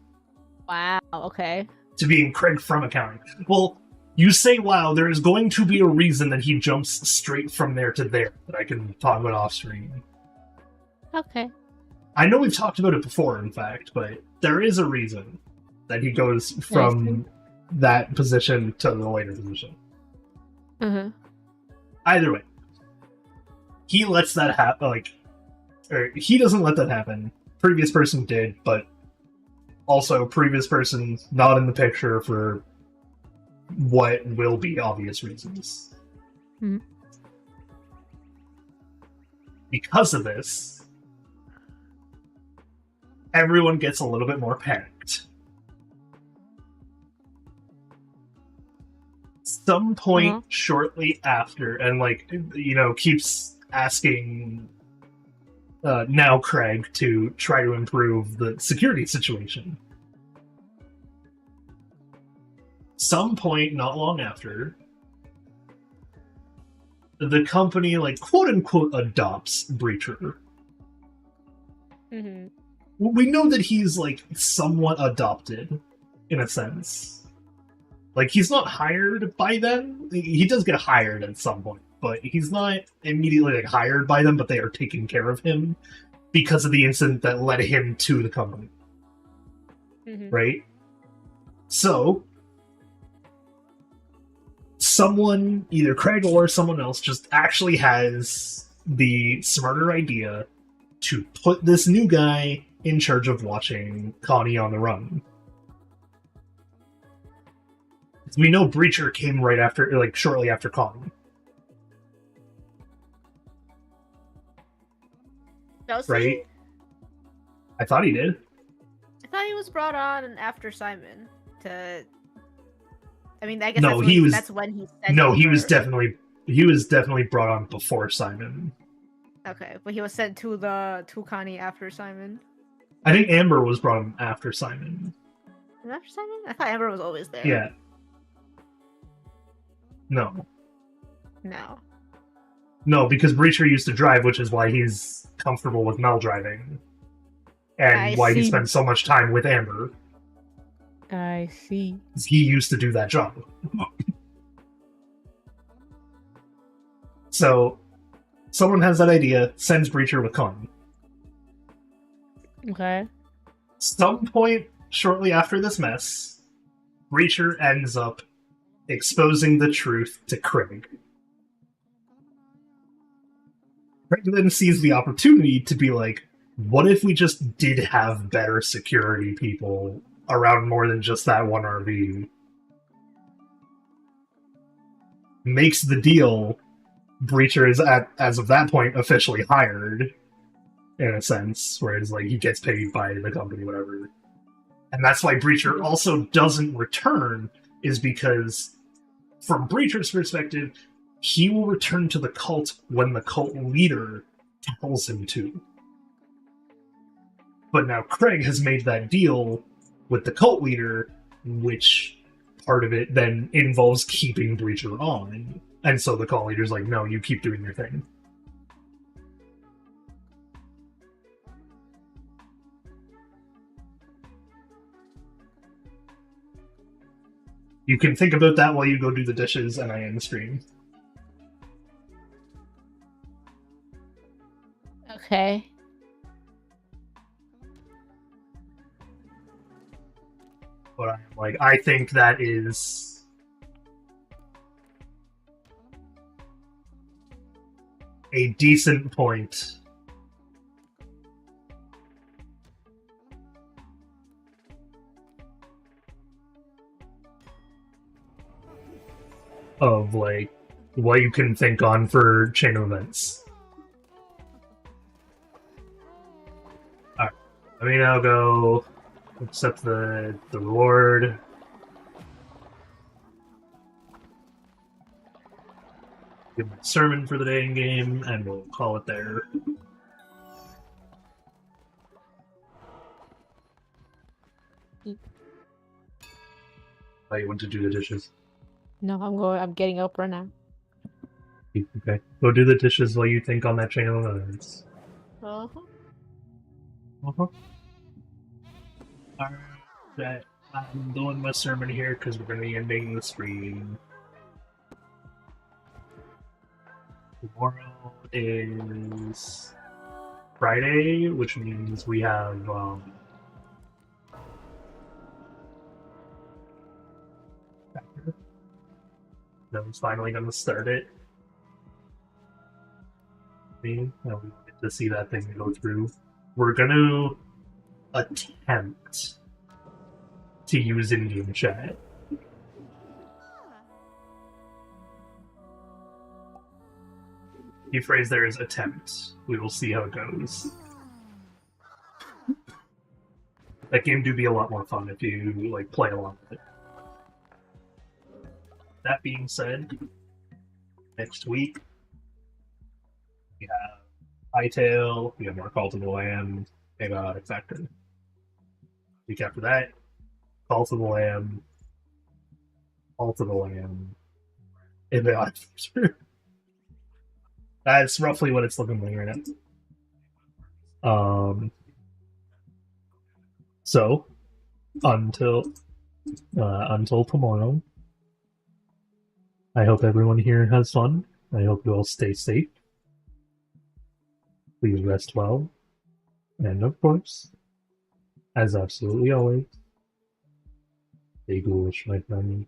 Wow, okay. To being Craig from accounting. Well, you say, wow, there is going to be a reason that he jumps straight from there to there that I can talk about off screen. Okay. I know we've talked about it before, in fact, but there is a reason that he goes from that position to the later position. Mm-hmm. Either way, he lets that happen, or he doesn't let that happen. Previous person did, but also previous person not in the picture for what will be obvious reasons. Mhm. Because of this, everyone gets a little bit more panicked. Some point shortly after, and like, you know, keeps asking now Craig to try to improve the security situation. Some point not long after, the company, like, quote unquote adopts Breacher. Mm-hmm. We know that he's like somewhat adopted in a sense. Like, he's not hired by them. He does get hired at some point, but he's not immediately like hired by them, but they are taking care of him because of the incident that led him to the company. Mm-hmm. Right? So someone, either Craig or someone else, just actually has the smarter idea to put this new guy in charge of watching Connie on the run. We know Breacher came right after, like, shortly after Connie. Right? I thought he did. I thought he was brought on after Simon to. I mean, I guess no, that's when he said. No, he was definitely brought on before Simon. Okay, but he was sent to Connie after Simon. I think Amber was brought on after Simon. After Simon? I thought Amber was always there. Yeah. No. No, because Breacher used to drive, which is why he's comfortable with Mel driving. And why he spends so much time with Amber. I see. He used to do that job. So, someone has that idea, sends Breacher with Connie. Okay. Some point shortly after this mess, Breacher ends up exposing the truth to Craig. Craig then sees the opportunity to be like, what if we just did have better security people around more than just that one RV? Makes the deal. Breacher is, as of that point, officially hired, in a sense, whereas like he gets paid by the company, whatever. And that's why Breacher also doesn't return, is because from Breacher's perspective, he will return to the cult when the cult leader tells him to. But now Craig has made that deal with the cult leader, which part of it then involves keeping Breacher on. And so the cult leader's like, no, you keep doing your thing. You can think about that while you go do the dishes and I end the stream. Okay. But I'm like, I think that is a decent point of like what you can think on for chain of events. Alright, let me now go accept the reward. Give my sermon for the day in game, and we'll call it there. Oh, you want to do the dishes? No, I'm getting up right now. Okay. Go do the dishes while you think on that chain of events. Uh-huh. Alright, I'm doing my sermon here because we're going to be ending the stream. Tomorrow is Friday, which means we have that was finally going to start it. We get to see that thing go through. We're going to attempt to use in-game chat. The phrase there is attempt. We will see how it goes. That game do be a lot more fun if you like play along with it. That being said, next week we have Hightail, we have more Call to the Land, Antibiotic Factor. Week after that, Call to the Land, Call to the Land, Antibiotic Factor. That's roughly what it's looking like right now. So until tomorrow, I hope everyone here has fun. I hope you all stay safe. Please rest well. And of course, as absolutely always, stay ghoulish, my friend.